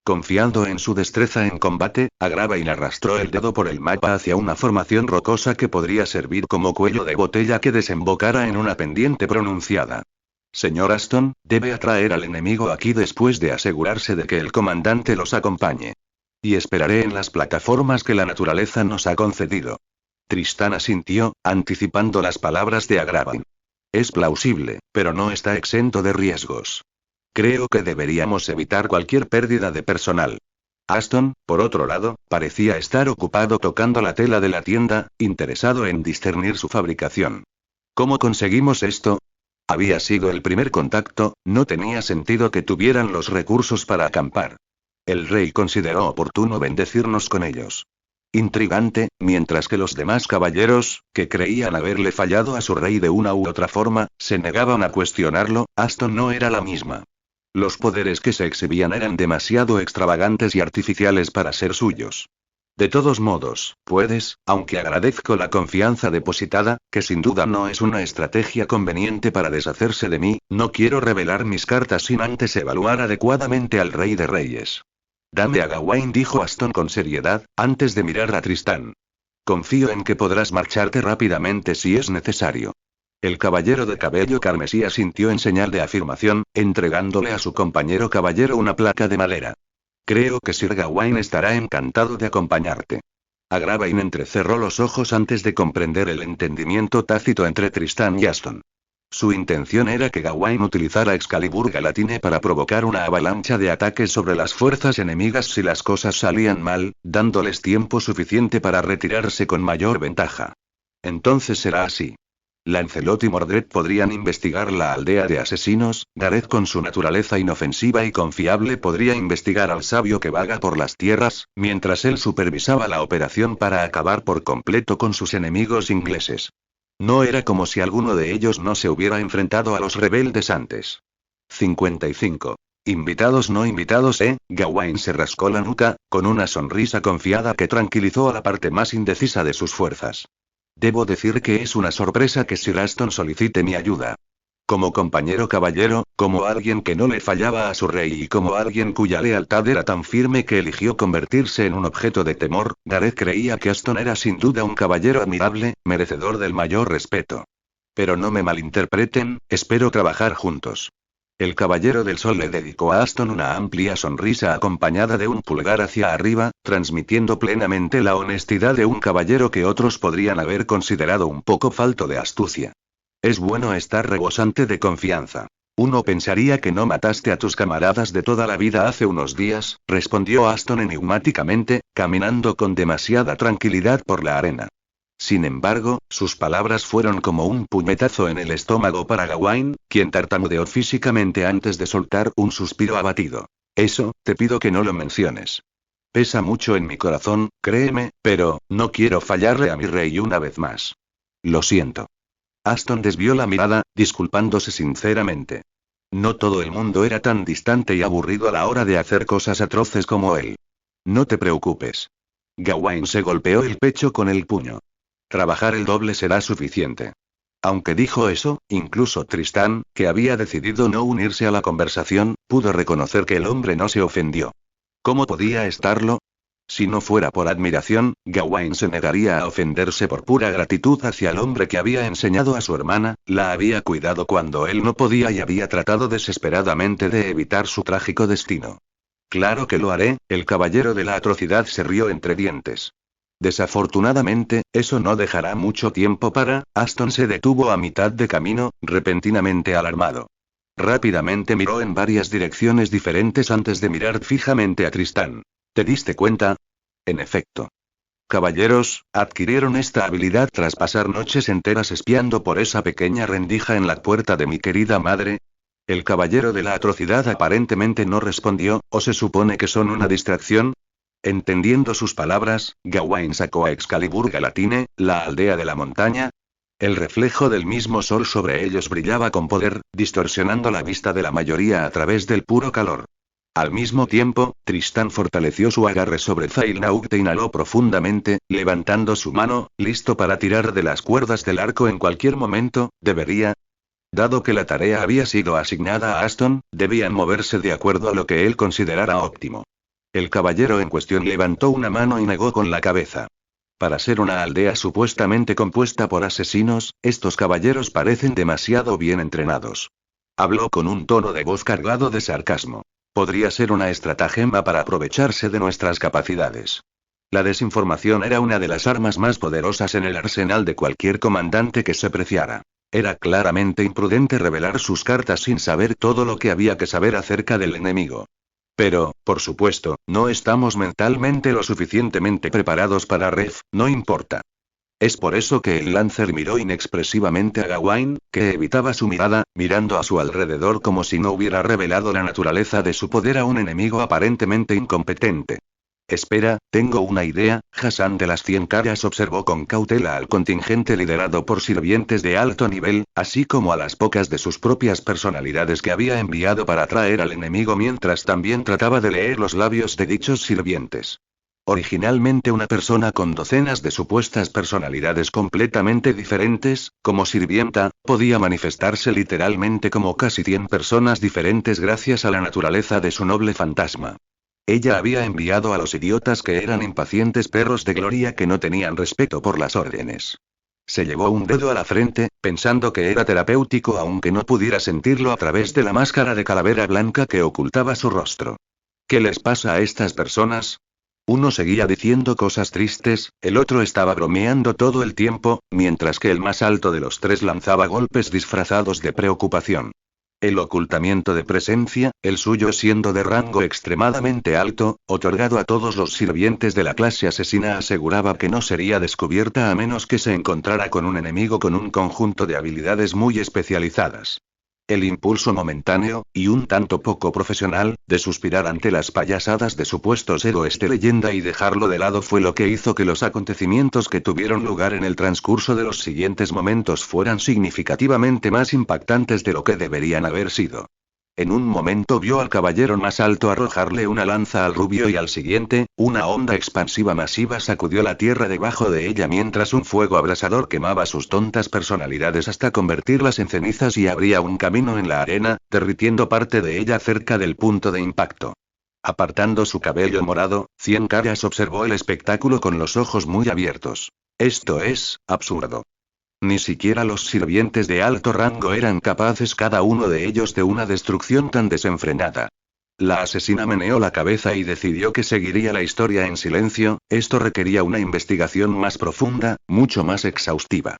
Confiando en su destreza en combate, Agravain arrastró el dedo por el mapa hacia una formación rocosa que podría servir como cuello de botella que desembocara en una pendiente pronunciada. Señor Aston, debe atraer al enemigo aquí después de asegurarse de que el comandante los acompañe. Y esperaré en las plataformas que la naturaleza nos ha concedido. Tristán asintió, anticipando las palabras de Agravain. Es plausible, pero no está exento de riesgos. Creo que deberíamos evitar cualquier pérdida de personal. Aston, por otro lado, parecía estar ocupado tocando la tela de la tienda, interesado en discernir su fabricación. ¿Cómo conseguimos esto? Había sido el primer contacto, no tenía sentido que tuvieran los recursos para acampar. El rey consideró oportuno bendecirnos con ellos. Intrigante, mientras que los demás caballeros, que creían haberle fallado a su rey de una u otra forma, se negaban a cuestionarlo, Aston no era la misma. Los poderes que se exhibían eran demasiado extravagantes y artificiales para ser suyos. De todos modos, puedes, aunque agradezco la confianza depositada, que sin duda no es una estrategia conveniente para deshacerse de mí, no quiero revelar mis cartas sin antes evaluar adecuadamente al rey de reyes. Dame a Gawain, dijo Aston con seriedad, antes de mirar a Tristán. Confío en que podrás marcharte rápidamente si es necesario. El caballero de cabello carmesí asintió en señal de afirmación, entregándole a su compañero caballero una placa de madera. Creo que Sir Gawain estará encantado de acompañarte. Agravain entrecerró los ojos antes de comprender el entendimiento tácito entre Tristán y Aston. Su intención era que Gawain utilizara Excalibur Galatine para provocar una avalancha de ataques sobre las fuerzas enemigas si las cosas salían mal, dándoles tiempo suficiente para retirarse con mayor ventaja. Entonces será así. Lancelot y Mordred podrían investigar la aldea de asesinos, Gareth con su naturaleza inofensiva y confiable podría investigar al sabio que vaga por las tierras, mientras él supervisaba la operación para acabar por completo con sus enemigos ingleses. No era como si alguno de ellos no se hubiera enfrentado a los rebeldes antes. 55. Invitados no invitados, Gawain se rascó la nuca, con una sonrisa confiada que tranquilizó a la parte más indecisa de sus fuerzas. Debo decir que es una sorpresa que Sir Aston solicite mi ayuda. Como compañero caballero, como alguien que no le fallaba a su rey y como alguien cuya lealtad era tan firme que eligió convertirse en un objeto de temor, Gareth creía que Aston era sin duda un caballero admirable, merecedor del mayor respeto. Pero no me malinterpreten, espero trabajar juntos. El caballero del sol le dedicó a Aston una amplia sonrisa acompañada de un pulgar hacia arriba, transmitiendo plenamente la honestidad de un caballero que otros podrían haber considerado un poco falto de astucia. Es bueno estar rebosante de confianza. Uno pensaría que no mataste a tus camaradas de toda la vida hace unos días, respondió Aston enigmáticamente, caminando con demasiada tranquilidad por la arena. Sin embargo, sus palabras fueron como un puñetazo en el estómago para Gawain, quien tartamudeó físicamente antes de soltar un suspiro abatido. Eso, te pido que no lo menciones. Pesa mucho en mi corazón, créeme, pero, no quiero fallarle a mi rey una vez más. Lo siento. Aston desvió la mirada, disculpándose sinceramente. No todo el mundo era tan distante y aburrido a la hora de hacer cosas atroces como él. No te preocupes. Gawain se golpeó el pecho con el puño. Trabajar el doble será suficiente. Aunque dijo eso, incluso Tristán, que había decidido no unirse a la conversación, pudo reconocer que el hombre no se ofendió. ¿Cómo podía estarlo? Si no fuera por admiración, Gawain se negaría a ofenderse por pura gratitud hacia el hombre que había enseñado a su hermana, la había cuidado cuando él no podía y había tratado desesperadamente de evitar su trágico destino. Claro que lo haré, el caballero de la atrocidad se rió entre dientes. Desafortunadamente, eso no dejará mucho tiempo para. Aston se detuvo a mitad de camino, repentinamente alarmado. Rápidamente miró en varias direcciones diferentes antes de mirar fijamente a Tristán. ¿Te diste cuenta? En efecto. Caballeros, adquirieron esta habilidad tras pasar noches enteras espiando por esa pequeña rendija en la puerta de mi querida madre. El caballero de la atrocidad aparentemente no respondió, ¿o se supone que son una distracción? Entendiendo sus palabras, Gawain sacó a Excalibur Galatine, la aldea de la montaña. El reflejo del mismo sol sobre ellos brillaba con poder, distorsionando la vista de la mayoría a través del puro calor. Al mismo tiempo, Tristán fortaleció su agarre sobre Zailnauk e inhaló profundamente, levantando su mano, listo para tirar de las cuerdas del arco en cualquier momento. Dado que la tarea había sido asignada a Aston, debían moverse de acuerdo a lo que él considerara óptimo. El caballero en cuestión levantó una mano y negó con la cabeza. Para ser una aldea supuestamente compuesta por asesinos, estos caballeros parecen demasiado bien entrenados. Habló con un tono de voz cargado de sarcasmo. Podría ser una estratagema para aprovecharse de nuestras capacidades. La desinformación era una de las armas más poderosas en el arsenal de cualquier comandante que se preciara. Era claramente imprudente revelar sus cartas sin saber todo lo que había que saber acerca del enemigo. Pero, por supuesto, no estamos mentalmente lo suficientemente preparados para no importa. Es por eso que el Lancer miró inexpresivamente a Gawain, que evitaba su mirada, mirando a su alrededor como si no hubiera revelado la naturaleza de su poder a un enemigo aparentemente incompetente. Espera, tengo una idea. Hassan de las 100 caras observó con cautela al contingente liderado por sirvientes de alto nivel, así como a las pocas de sus propias personalidades que había enviado para atraer al enemigo mientras también trataba de leer los labios de dichos sirvientes. Originalmente una persona con docenas de supuestas personalidades completamente diferentes, como sirvienta, podía manifestarse literalmente como casi 100 personas diferentes gracias a la naturaleza de su noble fantasma. Ella había enviado a los idiotas que eran impacientes perros de gloria que no tenían respeto por las órdenes. Se llevó un dedo a la frente, pensando que era terapéutico aunque no pudiera sentirlo a través de la máscara de calavera blanca que ocultaba su rostro. ¿Qué les pasa a estas personas? Uno seguía diciendo cosas tristes, el otro estaba bromeando todo el tiempo, mientras que el más alto de los tres lanzaba golpes disfrazados de preocupación. El ocultamiento de presencia, el suyo siendo de rango extremadamente alto, otorgado a todos los sirvientes de la clase asesina, aseguraba que no sería descubierta a menos que se encontrara con un enemigo con un conjunto de habilidades muy especializadas. El impulso momentáneo, y un tanto poco profesional, de suspirar ante las payasadas de supuestos héroes de leyenda y dejarlo de lado fue lo que hizo que los acontecimientos que tuvieron lugar en el transcurso de los siguientes momentos fueran significativamente más impactantes de lo que deberían haber sido. En un momento vio al caballero más alto arrojarle una lanza al rubio y al siguiente, una onda expansiva masiva sacudió la tierra debajo de ella mientras un fuego abrasador quemaba sus tontas personalidades hasta convertirlas en cenizas y abría un camino en la arena, derritiendo parte de ella cerca del punto de impacto. Apartando su cabello morado, Cien Caras observó el espectáculo con los ojos muy abiertos. Esto es absurdo. Ni siquiera los sirvientes de alto rango eran capaces cada uno de ellos de una destrucción tan desenfrenada. La asesina meneó la cabeza y decidió que seguiría la historia en silencio. Esto requería una investigación más profunda, mucho más exhaustiva.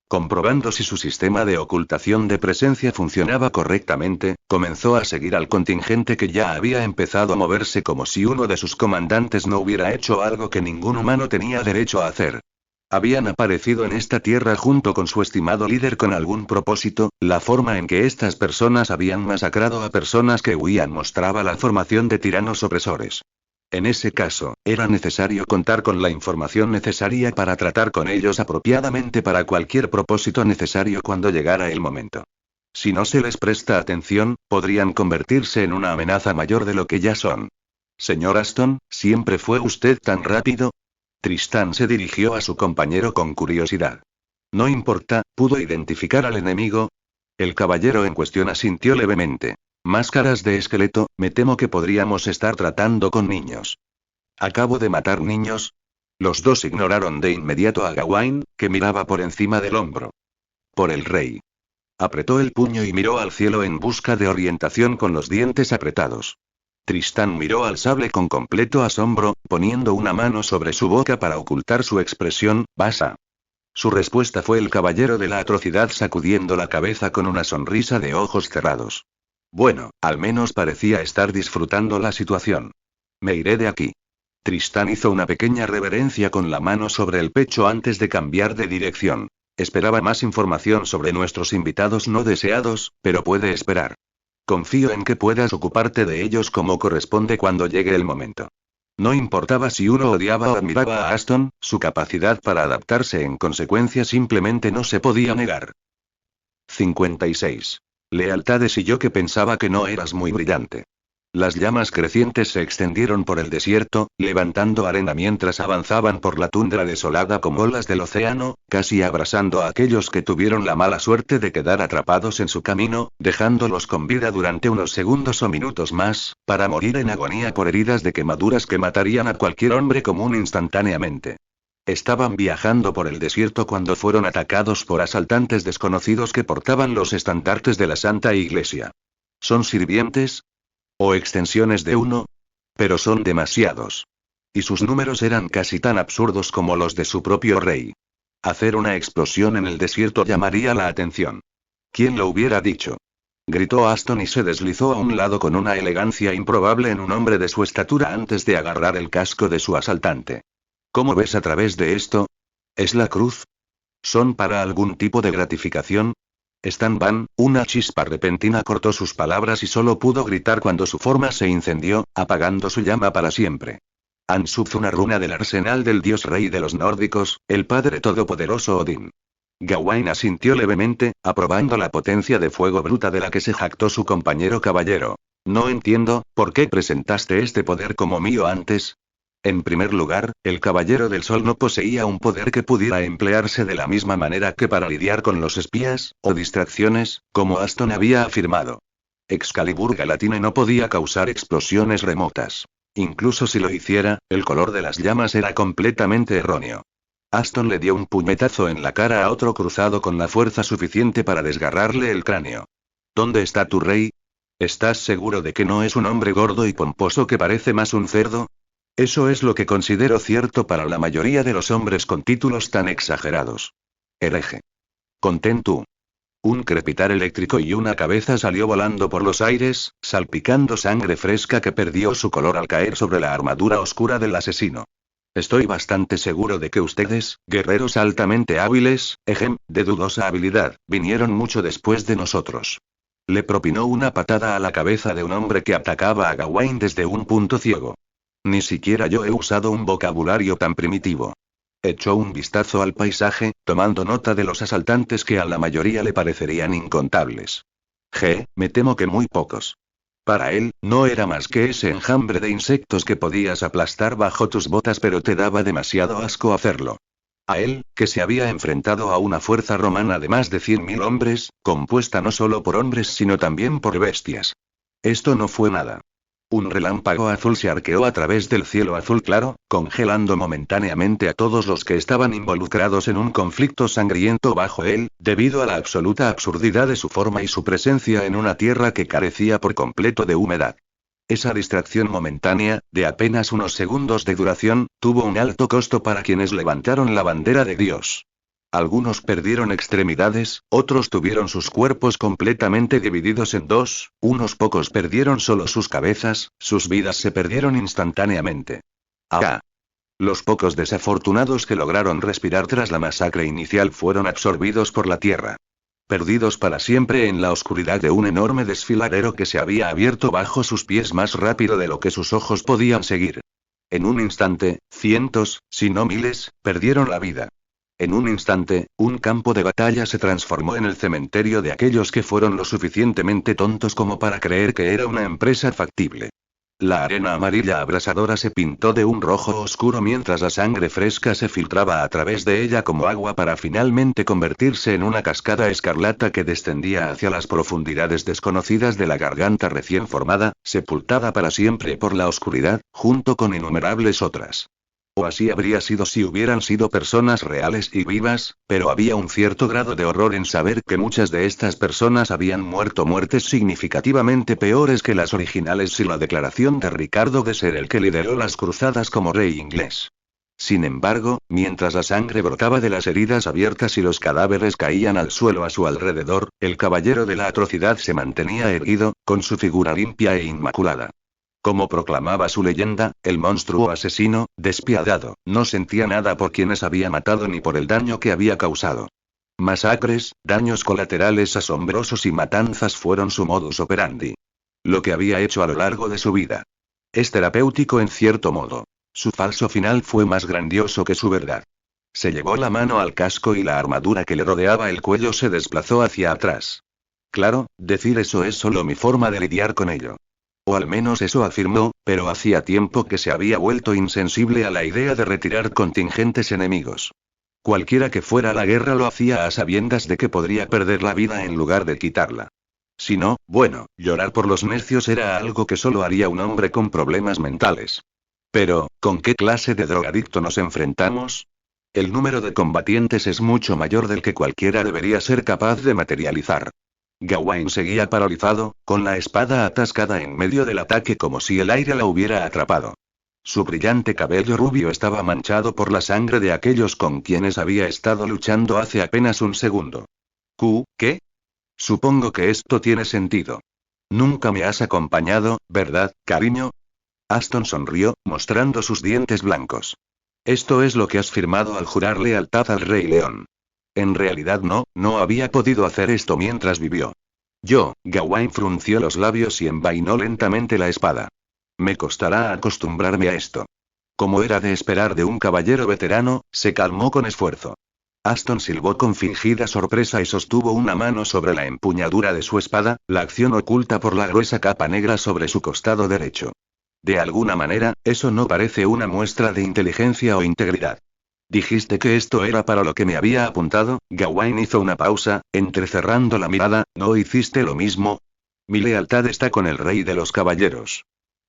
Comprobando si su sistema de ocultación de presencia funcionaba correctamente, comenzó a seguir al contingente que ya había empezado a moverse como si uno de sus comandantes no hubiera hecho algo que ningún humano tenía derecho a hacer. Habían aparecido en esta tierra junto con su estimado líder con algún propósito. La forma en que estas personas habían masacrado a personas que huían mostraba la formación de tiranos opresores. En ese caso, era necesario contar con la información necesaria para tratar con ellos apropiadamente para cualquier propósito necesario cuando llegara el momento. Si no se les presta atención, podrían convertirse en una amenaza mayor de lo que ya son. Señor Aston, ¿siempre fue usted tan rápido? Tristán se dirigió a su compañero con curiosidad. No importa, ¿pudo identificar al enemigo? El caballero en cuestión asintió levemente. Máscaras de esqueleto, me temo que podríamos estar tratando con niños. ¿Acabo de matar niños? Los dos ignoraron de inmediato a Gawain, que miraba por encima del hombro. Por el rey. Apretó el puño y miró al cielo en busca de orientación con los dientes apretados. Tristán miró al sable con completo asombro, poniendo una mano sobre su boca para ocultar su expresión. ¿Basa? Su respuesta fue el caballero de la atrocidad sacudiendo la cabeza con una sonrisa de ojos cerrados. Bueno, al menos parecía estar disfrutando la situación. Me iré de aquí. Tristán hizo una pequeña reverencia con la mano sobre el pecho antes de cambiar de dirección. Esperaba más información sobre nuestros invitados no deseados, pero puede esperar. Confío en que puedas ocuparte de ellos como corresponde cuando llegue el momento. No importaba si uno odiaba o admiraba a Aston, su capacidad para adaptarse en consecuencia simplemente no se podía negar. 56. Lealtades y yo que pensaba que no eras muy brillante. Las llamas crecientes se extendieron por el desierto, levantando arena mientras avanzaban por la tundra desolada como olas del océano, casi abrasando a aquellos que tuvieron la mala suerte de quedar atrapados en su camino, dejándolos con vida durante unos segundos o minutos más, para morir en agonía por heridas de quemaduras que matarían a cualquier hombre común instantáneamente. Estaban viajando por el desierto cuando fueron atacados por asaltantes desconocidos que portaban los estandartes de la Santa Iglesia. ¿Son sirvientes? ¿O extensiones de uno? Pero son demasiados. Y sus números eran casi tan absurdos como los de su propio rey. Hacer una explosión en el desierto llamaría la atención. ¿Quién lo hubiera dicho? Gritó Aston y se deslizó a un lado con una elegancia improbable en un hombre de su estatura antes de agarrar el casco de su asaltante. ¿Cómo ves a través de esto? ¿Es la cruz? ¿Son para algún tipo de gratificación? Stan Van, una chispa repentina cortó sus palabras y solo pudo gritar cuando su forma se incendió, apagando su llama para siempre. Ansuf, una runa del arsenal del dios rey de los nórdicos, el padre todopoderoso Odín. Gawain asintió levemente, aprobando la potencia de fuego bruta de la que se jactó su compañero caballero. No entiendo, ¿por qué presentaste este poder como mío antes? En primer lugar, el Caballero del Sol no poseía un poder que pudiera emplearse de la misma manera que para lidiar con los espías, o distracciones, como Aston había afirmado. Excalibur Galatine no podía causar explosiones remotas. Incluso si lo hiciera, el color de las llamas era completamente erróneo. Aston le dio un puñetazo en la cara a otro cruzado con la fuerza suficiente para desgarrarle el cráneo. ¿Dónde está tu rey? ¿Estás seguro de que no es un hombre gordo y pomposo que parece más un cerdo? Eso es lo que considero cierto para la mayoría de los hombres con títulos tan exagerados. Hereje. Contén tú. Un crepitar eléctrico y una cabeza salió volando por los aires, salpicando sangre fresca que perdió su color al caer sobre la armadura oscura del asesino. Estoy bastante seguro de que ustedes, guerreros altamente hábiles, de dudosa habilidad, vinieron mucho después de nosotros. Le propinó una patada a la cabeza de un hombre que atacaba a Gawain desde un punto ciego. Ni siquiera yo he usado un vocabulario tan primitivo. Echó un vistazo al paisaje, tomando nota de los asaltantes que a la mayoría le parecerían incontables. Me temo que muy pocos. Para él, no era más que ese enjambre de insectos que podías aplastar bajo tus botas, pero te daba demasiado asco hacerlo. A él, que se había enfrentado a una fuerza romana de más de 100.000 hombres, compuesta no solo por hombres sino también por bestias. Esto no fue nada. Un relámpago azul se arqueó a través del cielo azul claro, congelando momentáneamente a todos los que estaban involucrados en un conflicto sangriento bajo él, debido a la absoluta absurdidad de su forma y su presencia en una tierra que carecía por completo de humedad. Esa distracción momentánea, de apenas unos segundos de duración, tuvo un alto costo para quienes levantaron la bandera de Dios. Algunos perdieron extremidades, otros tuvieron sus cuerpos completamente divididos en dos, unos pocos perdieron solo sus cabezas, sus vidas se perdieron instantáneamente. Los pocos desafortunados que lograron respirar tras la masacre inicial fueron absorbidos por la tierra. Perdidos para siempre en la oscuridad de un enorme desfiladero que se había abierto bajo sus pies más rápido de lo que sus ojos podían seguir. En un instante, cientos, si no miles, perdieron la vida. En un instante, un campo de batalla se transformó en el cementerio de aquellos que fueron lo suficientemente tontos como para creer que era una empresa factible. La arena amarilla abrasadora se pintó de un rojo oscuro mientras la sangre fresca se filtraba a través de ella como agua para finalmente convertirse en una cascada escarlata que descendía hacia las profundidades desconocidas de la garganta recién formada, sepultada para siempre por la oscuridad, junto con innumerables otras. O así habría sido si hubieran sido personas reales y vivas, pero había un cierto grado de horror en saber que muchas de estas personas habían muerto muertes significativamente peores que las originales sin la declaración de Ricardo de ser el que lideró las cruzadas como rey inglés. Sin embargo, mientras la sangre brotaba de las heridas abiertas y los cadáveres caían al suelo a su alrededor, el caballero de la atrocidad se mantenía erguido, con su figura limpia e inmaculada. Como proclamaba su leyenda, el monstruo asesino, despiadado, no sentía nada por quienes había matado ni por el daño que había causado. Masacres, daños colaterales asombrosos y matanzas fueron su modus operandi. Lo que había hecho a lo largo de su vida. Es terapéutico en cierto modo. Su falso final fue más grandioso que su verdad. Se llevó la mano al casco y la armadura que le rodeaba el cuello se desplazó hacia atrás. Claro, decir eso es solo mi forma de lidiar con ello. O al menos eso afirmó, pero hacía tiempo que se había vuelto insensible a la idea de retirar contingentes enemigos. Cualquiera que fuera la guerra lo hacía a sabiendas de que podría perder la vida en lugar de quitarla. Si no, bueno, llorar por los necios era algo que solo haría un hombre con problemas mentales. Pero, ¿con qué clase de drogadicto nos enfrentamos? El número de combatientes es mucho mayor del que cualquiera debería ser capaz de materializar. Gawain seguía paralizado, con la espada atascada en medio del ataque como si el aire la hubiera atrapado. Su brillante cabello rubio estaba manchado por la sangre de aquellos con quienes había estado luchando hace apenas un segundo. ¿Qué? Supongo que esto tiene sentido. Nunca me has acompañado, ¿verdad, cariño? Aston sonrió, mostrando sus dientes blancos. Esto es lo que has firmado al jurar lealtad al Rey León. En realidad no había podido hacer esto mientras vivió. Gawain frunció los labios y envainó lentamente la espada. Me costará acostumbrarme a esto. Como era de esperar de un caballero veterano, se calmó con esfuerzo. Aston silbó con fingida sorpresa y sostuvo una mano sobre la empuñadura de su espada, la acción oculta por la gruesa capa negra sobre su costado derecho. De alguna manera, eso no parece una muestra de inteligencia o integridad. Dijiste que esto era para lo que me había apuntado. Gawain hizo una pausa, entrecerrando la mirada. ¿No hiciste lo mismo? Mi lealtad está con el rey de los caballeros.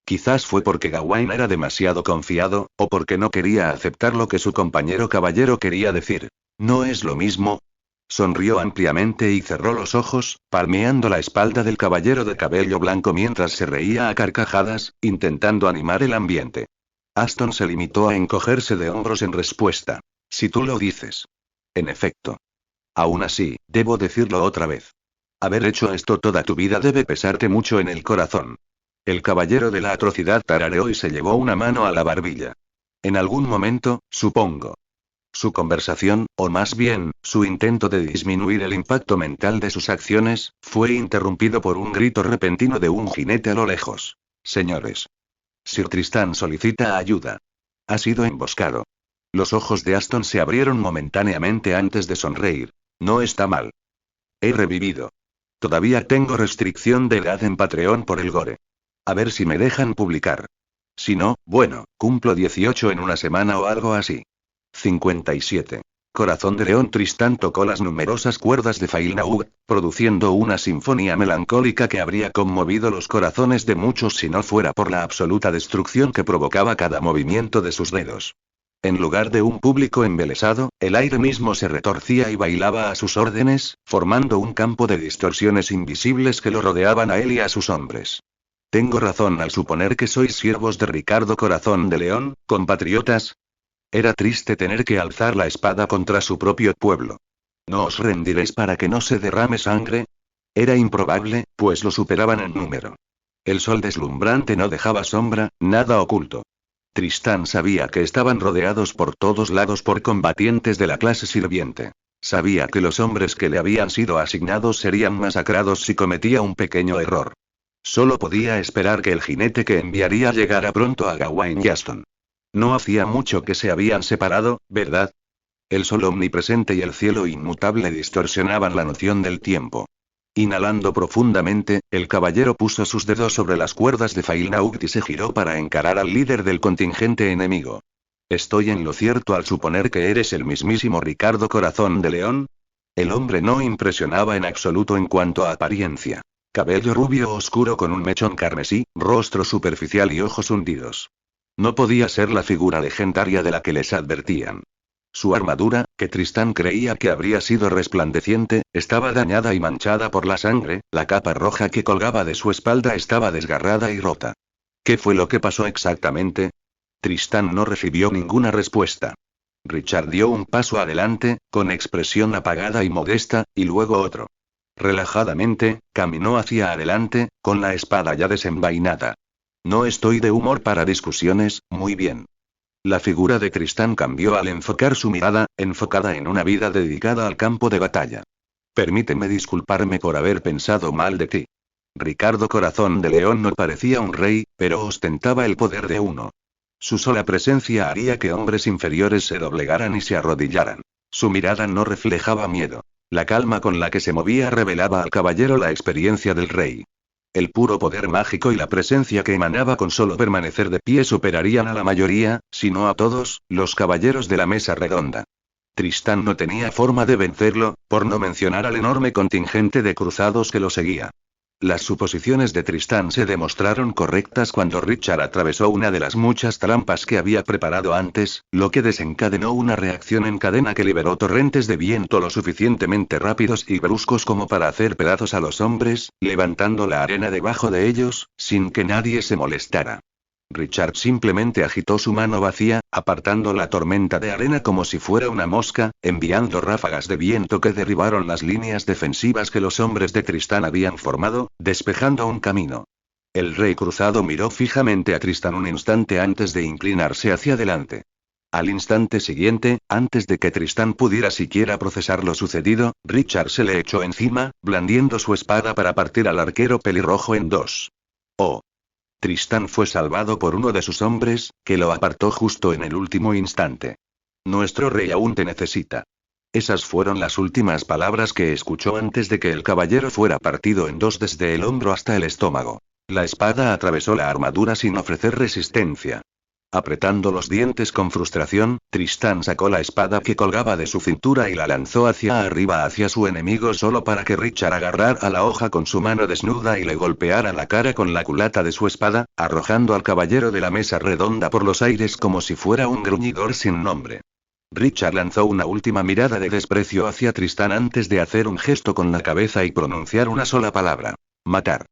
Quizás fue porque Gawain era demasiado confiado, o porque no quería aceptar lo que su compañero caballero quería decir. ¿No es lo mismo? Sonrió ampliamente y cerró los ojos, palmeando la espalda del caballero de cabello blanco mientras se reía a carcajadas, intentando animar el ambiente. Aston se limitó a encogerse de hombros en respuesta. Si tú lo dices. En efecto. Aún así, debo decirlo otra vez. Haber hecho esto toda tu vida debe pesarte mucho en el corazón. El caballero de la atrocidad tarareó y se llevó una mano a la barbilla. En algún momento, supongo. Su conversación, o más bien, su intento de disminuir el impacto mental de sus acciones, fue interrumpido por un grito repentino de un jinete a lo lejos. Señores. Sir Tristán solicita ayuda. Ha sido emboscado. Los ojos de Aston se abrieron momentáneamente antes de sonreír. No está mal. He revivido. Todavía tengo restricción de edad en Patreon por el gore. A ver si me dejan publicar. Si no, bueno, cumplo 18 en una semana o algo así. 57. Corazón de León. Tristán tocó las numerosas cuerdas de Failnaug, produciendo una sinfonía melancólica que habría conmovido los corazones de muchos si no fuera por la absoluta destrucción que provocaba cada movimiento de sus dedos. En lugar de un público embelesado, el aire mismo se retorcía y bailaba a sus órdenes, formando un campo de distorsiones invisibles que lo rodeaban a él y a sus hombres. ¿Tengo razón al suponer que sois siervos de Ricardo Corazón de León, compatriotas? Era triste tener que alzar la espada contra su propio pueblo. ¿No os rendiréis para que no se derrame sangre? Era improbable, pues lo superaban en número. El sol deslumbrante no dejaba sombra, nada oculto. Tristán sabía que estaban rodeados por todos lados por combatientes de la clase sirviente. Sabía que los hombres que le habían sido asignados serían masacrados si cometía un pequeño error. Solo podía esperar que el jinete que enviaría llegara pronto a Gawain y Aston. No hacía mucho que se habían separado, ¿verdad? El sol omnipresente y el cielo inmutable distorsionaban la noción del tiempo. Inhalando profundamente, el caballero puso sus dedos sobre las cuerdas de Failnaut y se giró para encarar al líder del contingente enemigo. ¿Estoy en lo cierto al suponer que eres el mismísimo Ricardo Corazón de León? El hombre no impresionaba en absoluto en cuanto a apariencia. Cabello rubio oscuro con un mechón carmesí, rostro superficial y ojos hundidos. No podía ser la figura legendaria de la que les advertían. Su armadura, que Tristán creía que habría sido resplandeciente, estaba dañada y manchada por la sangre, la capa roja que colgaba de su espalda estaba desgarrada y rota. ¿Qué fue lo que pasó exactamente? Tristán no recibió ninguna respuesta. Richard dio un paso adelante, con expresión apagada y modesta, y luego otro. Relajadamente, caminó hacia adelante, con la espada ya desenvainada. No estoy de humor para discusiones, muy bien. La figura de Tristán cambió al enfocar su mirada, enfocada en una vida dedicada al campo de batalla. Permíteme disculparme por haber pensado mal de ti. Ricardo Corazón de León no parecía un rey, pero ostentaba el poder de uno. Su sola presencia haría que hombres inferiores se doblegaran y se arrodillaran. Su mirada no reflejaba miedo. La calma con la que se movía revelaba al caballero la experiencia del rey. El puro poder mágico y la presencia que emanaba con solo permanecer de pie superarían a la mayoría, si no a todos, los caballeros de la mesa redonda. Tristán no tenía forma de vencerlo, por no mencionar al enorme contingente de cruzados que lo seguía. Las suposiciones de Tristán se demostraron correctas cuando Richard atravesó una de las muchas trampas que había preparado antes, lo que desencadenó una reacción en cadena que liberó torrentes de viento lo suficientemente rápidos y bruscos como para hacer pedazos a los hombres, levantando la arena debajo de ellos, sin que nadie se molestara. Richard simplemente agitó su mano vacía, apartando la tormenta de arena como si fuera una mosca, enviando ráfagas de viento que derribaron las líneas defensivas que los hombres de Tristán habían formado, despejando un camino. El rey cruzado miró fijamente a Tristán un instante antes de inclinarse hacia adelante. Al instante siguiente, antes de que Tristán pudiera siquiera procesar lo sucedido, Richard se le echó encima, blandiendo su espada para partir al arquero pelirrojo en dos. ¡Oh! Tristán fue salvado por uno de sus hombres, que lo apartó justo en el último instante. Nuestro rey aún te necesita. Esas fueron las últimas palabras que escuchó antes de que el caballero fuera partido en dos desde el hombro hasta el estómago. La espada atravesó la armadura sin ofrecer resistencia. Apretando los dientes con frustración, Tristán sacó la espada que colgaba de su cintura y la lanzó hacia arriba hacia su enemigo solo para que Richard agarrara la hoja con su mano desnuda y le golpeara la cara con la culata de su espada, arrojando al caballero de la mesa redonda por los aires como si fuera un gruñidor sin nombre. Richard lanzó una última mirada de desprecio hacia Tristán antes de hacer un gesto con la cabeza y pronunciar una sola palabra: matar.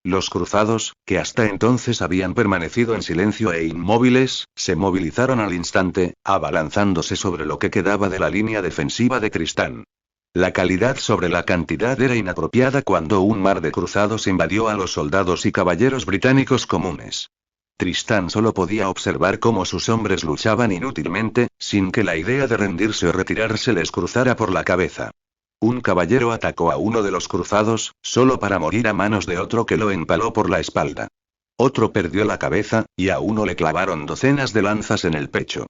Los cruzados, que hasta entonces habían permanecido en silencio e inmóviles, se movilizaron al instante, abalanzándose sobre lo que quedaba de la línea defensiva de Tristán. La calidad sobre la cantidad era inapropiada cuando un mar de cruzados invadió a los soldados y caballeros británicos comunes. Tristán solo podía observar cómo sus hombres luchaban inútilmente, sin que la idea de rendirse o retirarse les cruzara por la cabeza. Un caballero atacó a uno de los cruzados, solo para morir a manos de otro que lo empaló por la espalda. Otro perdió la cabeza, y a uno le clavaron docenas de lanzas en el pecho.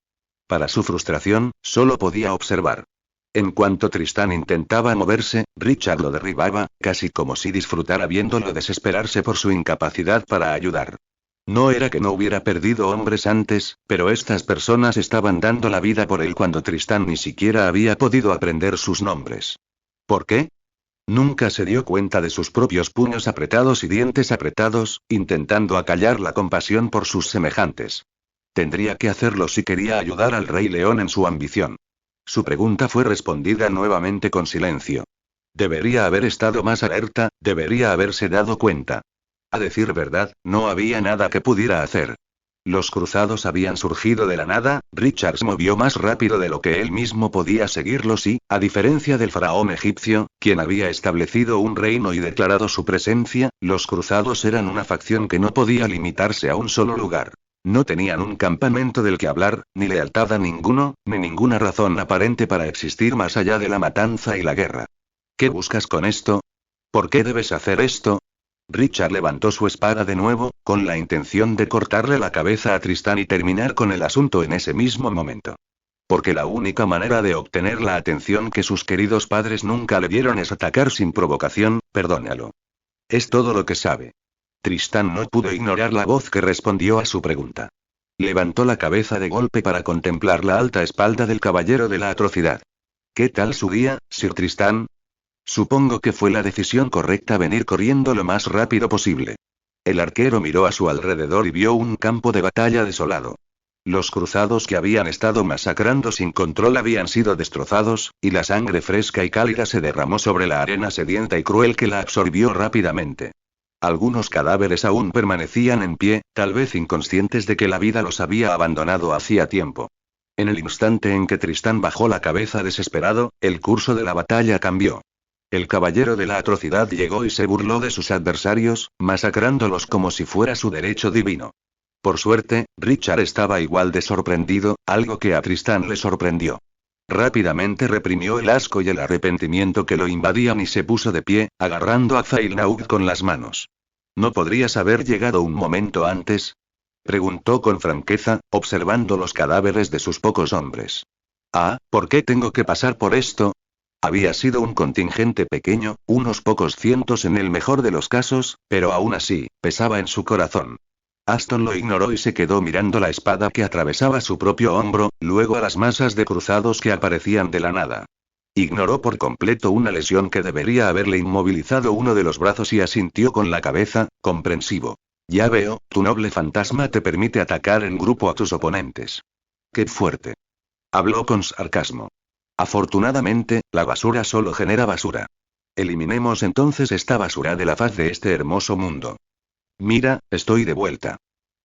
Para su frustración, solo podía observar. En cuanto Tristán intentaba moverse, Richard lo derribaba, casi como si disfrutara viéndolo desesperarse por su incapacidad para ayudar. No era que no hubiera perdido hombres antes, pero estas personas estaban dando la vida por él cuando Tristán ni siquiera había podido aprender sus nombres. ¿Por qué? Nunca se dio cuenta de sus propios puños apretados y dientes apretados, intentando acallar la compasión por sus semejantes. Tendría que hacerlo si quería ayudar al Rey León en su ambición. Su pregunta fue respondida nuevamente con silencio. Debería haber estado más alerta, debería haberse dado cuenta. A decir verdad, no había nada que pudiera hacer. Los cruzados habían surgido de la nada, Richard se movió más rápido de lo que él mismo podía seguirlos y, a diferencia del faraón egipcio, quien había establecido un reino y declarado su presencia, los cruzados eran una facción que no podía limitarse a un solo lugar. No tenían un campamento del que hablar, ni lealtad a ninguno, ni ninguna razón aparente para existir más allá de la matanza y la guerra. ¿Qué buscas con esto? ¿Por qué debes hacer esto? Richard levantó su espada de nuevo, con la intención de cortarle la cabeza a Tristán y terminar con el asunto en ese mismo momento. Porque la única manera de obtener la atención que sus queridos padres nunca le dieron es atacar sin provocación, perdónalo. Es todo lo que sabe. Tristán no pudo ignorar la voz que respondió a su pregunta. Levantó la cabeza de golpe para contemplar la alta espalda del caballero de la atrocidad. ¿Qué tal su día, Sir Tristán? Supongo que fue la decisión correcta venir corriendo lo más rápido posible. El arquero miró a su alrededor y vio un campo de batalla desolado. Los cruzados que habían estado masacrando sin control habían sido destrozados, y la sangre fresca y cálida se derramó sobre la arena sedienta y cruel que la absorbió rápidamente. Algunos cadáveres aún permanecían en pie, tal vez inconscientes de que la vida los había abandonado hacía tiempo. En el instante en que Tristán bajó la cabeza desesperado, el curso de la batalla cambió. El caballero de la atrocidad llegó y se burló de sus adversarios, masacrándolos como si fuera su derecho divino. Por suerte, Richard estaba igual de sorprendido, algo que a Tristán le sorprendió. Rápidamente reprimió el asco y el arrepentimiento que lo invadían y se puso de pie, agarrando a Zailnaug con las manos. ¿No podrías haber llegado un momento antes? Preguntó con franqueza, observando los cadáveres de sus pocos hombres. Ah, ¿por qué tengo que pasar por esto? Había sido un contingente pequeño, unos pocos cientos en el mejor de los casos, pero aún así, pesaba en su corazón. Aston lo ignoró y se quedó mirando la espada que atravesaba su propio hombro, luego a las masas de cruzados que aparecían de la nada. Ignoró por completo una lesión que debería haberle inmovilizado uno de los brazos y asintió con la cabeza, comprensivo. Ya veo, tu noble fantasma te permite atacar en grupo a tus oponentes. ¡Qué fuerte! Habló con sarcasmo. Afortunadamente, la basura solo genera basura. Eliminemos entonces esta basura de la faz de este hermoso mundo. Mira, estoy de vuelta.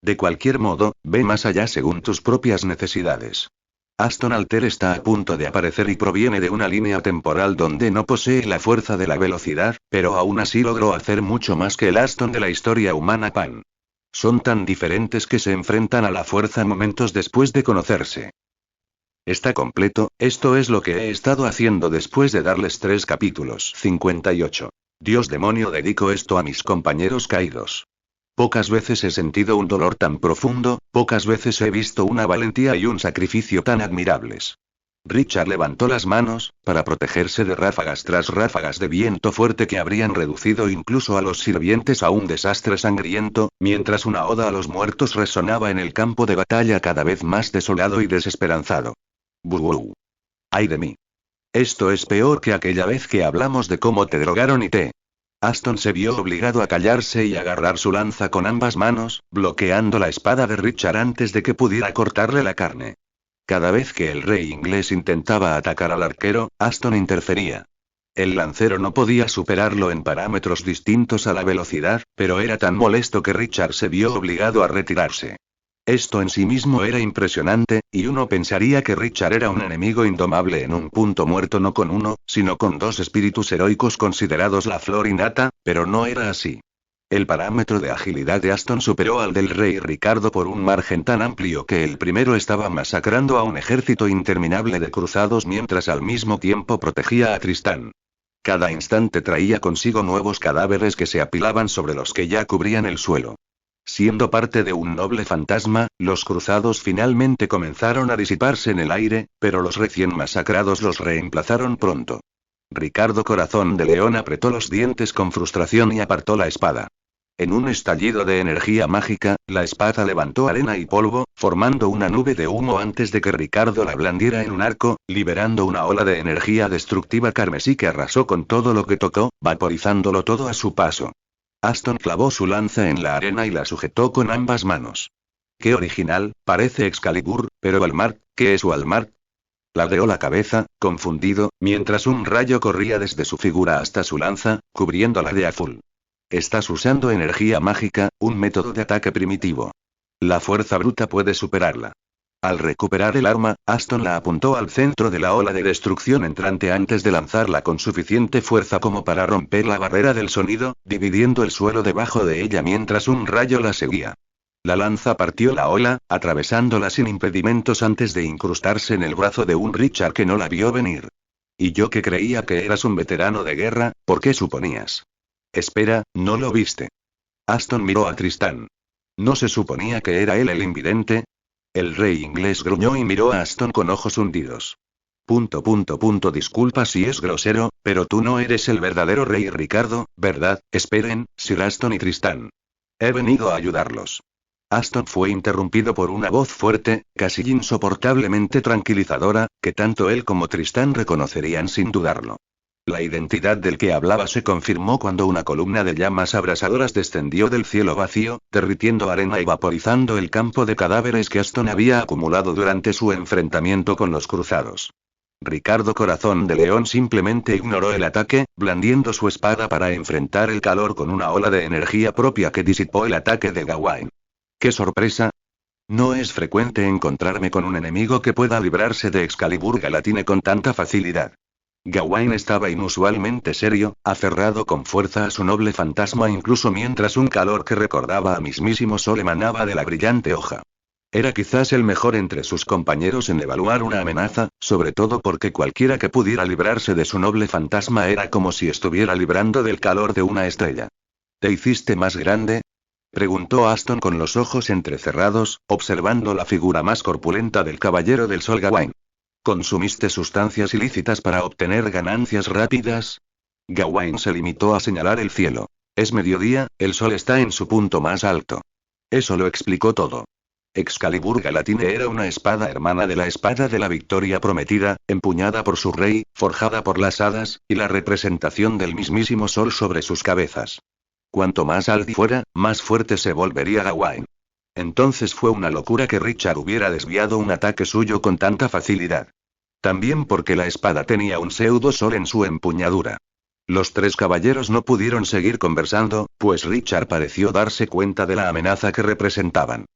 De cualquier modo, ve más allá según tus propias necesidades. Aston Alter está a punto de aparecer y proviene de una línea temporal donde no posee la fuerza de la velocidad, pero aún así logró hacer mucho más que el Aston de la historia humana Pan. Son tan diferentes que se enfrentan a la fuerza momentos después de conocerse. Está completo, esto es lo que he estado haciendo después de darles 3 capítulos. 58. Dios demonio, dedico esto a mis compañeros caídos. Pocas veces he sentido un dolor tan profundo, pocas veces he visto una valentía y un sacrificio tan admirables. Richard levantó las manos, para protegerse de ráfagas tras ráfagas de viento fuerte que habrían reducido incluso a los sirvientes a un desastre sangriento, mientras una oda a los muertos resonaba en el campo de batalla cada vez más desolado y desesperanzado. Buh. ¡Ay de mí! Esto es peor que aquella vez que hablamos de cómo te drogaron y te... Aston se vio obligado a callarse y agarrar su lanza con ambas manos, bloqueando la espada de Richard antes de que pudiera cortarle la carne. Cada vez que el rey inglés intentaba atacar al arquero, Aston interfería. El lancero no podía superarlo en parámetros distintos a la velocidad, pero era tan molesto que Richard se vio obligado a retirarse. Esto en sí mismo era impresionante, y uno pensaría que Richard era un enemigo indomable en un punto muerto no con uno, sino con 2 espíritus heroicos considerados la flor innata, pero no era así. El parámetro de agilidad de Aston superó al del rey Ricardo por un margen tan amplio que el primero estaba masacrando a un ejército interminable de cruzados mientras al mismo tiempo protegía a Tristán. Cada instante traía consigo nuevos cadáveres que se apilaban sobre los que ya cubrían el suelo. Siendo parte de un noble fantasma, los cruzados finalmente comenzaron a disiparse en el aire, pero los recién masacrados los reemplazaron pronto. Ricardo Corazón de León apretó los dientes con frustración y apartó la espada. En un estallido de energía mágica, la espada levantó arena y polvo, formando una nube de humo antes de que Ricardo la blandiera en un arco, liberando una ola de energía destructiva carmesí que arrasó con todo lo que tocó, vaporizándolo todo a su paso. Aston clavó su lanza en la arena y la sujetó con ambas manos. ¡Qué original! Parece Excalibur, pero Walmart, ¿qué es Walmart? Ladeó la cabeza, confundido, mientras un rayo corría desde su figura hasta su lanza, cubriéndola de azul. Estás usando energía mágica, un método de ataque primitivo. La fuerza bruta puede superarla. Al recuperar el arma, Aston la apuntó al centro de la ola de destrucción entrante antes de lanzarla con suficiente fuerza como para romper la barrera del sonido, dividiendo el suelo debajo de ella mientras un rayo la seguía. La lanza partió la ola, atravesándola sin impedimentos antes de incrustarse en el brazo de un Richard que no la vio venir. Y yo que creía que eras un veterano de guerra, ¿por qué suponías? Espera, ¿no lo viste? Aston miró a Tristán. ¿No se suponía que era él el invidente? El rey inglés gruñó y miró a Aston con ojos hundidos. Disculpa si es grosero, pero tú no eres el verdadero rey Ricardo, ¿verdad? Esperen, Sir Aston y Tristán. He venido a ayudarlos. Aston fue interrumpido por una voz fuerte, casi insoportablemente tranquilizadora, que tanto él como Tristán reconocerían sin dudarlo. La identidad del que hablaba se confirmó cuando una columna de llamas abrasadoras descendió del cielo vacío, derritiendo arena y vaporizando el campo de cadáveres que Aston había acumulado durante su enfrentamiento con los cruzados. Ricardo Corazón de León simplemente ignoró el ataque, blandiendo su espada para enfrentar el calor con una ola de energía propia que disipó el ataque de Gawain. ¡Qué sorpresa! No es frecuente encontrarme con un enemigo que pueda librarse de Excalibur Galatine con tanta facilidad. Gawain estaba inusualmente serio, aferrado con fuerza a su noble fantasma incluso mientras un calor que recordaba a mismísimo sol emanaba de la brillante hoja. Era quizás el mejor entre sus compañeros en evaluar una amenaza, sobre todo porque cualquiera que pudiera librarse de su noble fantasma era como si estuviera librando del calor de una estrella. ¿Te hiciste más grande?, preguntó Aston con los ojos entrecerrados, observando la figura más corpulenta del caballero del sol Gawain. ¿Consumiste sustancias ilícitas para obtener ganancias rápidas? Gawain se limitó a señalar el cielo. Es mediodía, el sol está en su punto más alto. Eso lo explicó todo. Excalibur Galatine era una espada hermana de la espada de la victoria prometida, empuñada por su rey, forjada por las hadas, y la representación del mismísimo sol sobre sus cabezas. Cuanto más alto fuera, más fuerte se volvería Gawain. Entonces fue una locura que Richard hubiera desviado un ataque suyo con tanta facilidad. También porque la espada tenía un pseudo sol en su empuñadura. Los tres caballeros no pudieron seguir conversando, pues Richard pareció darse cuenta de la amenaza que representaban.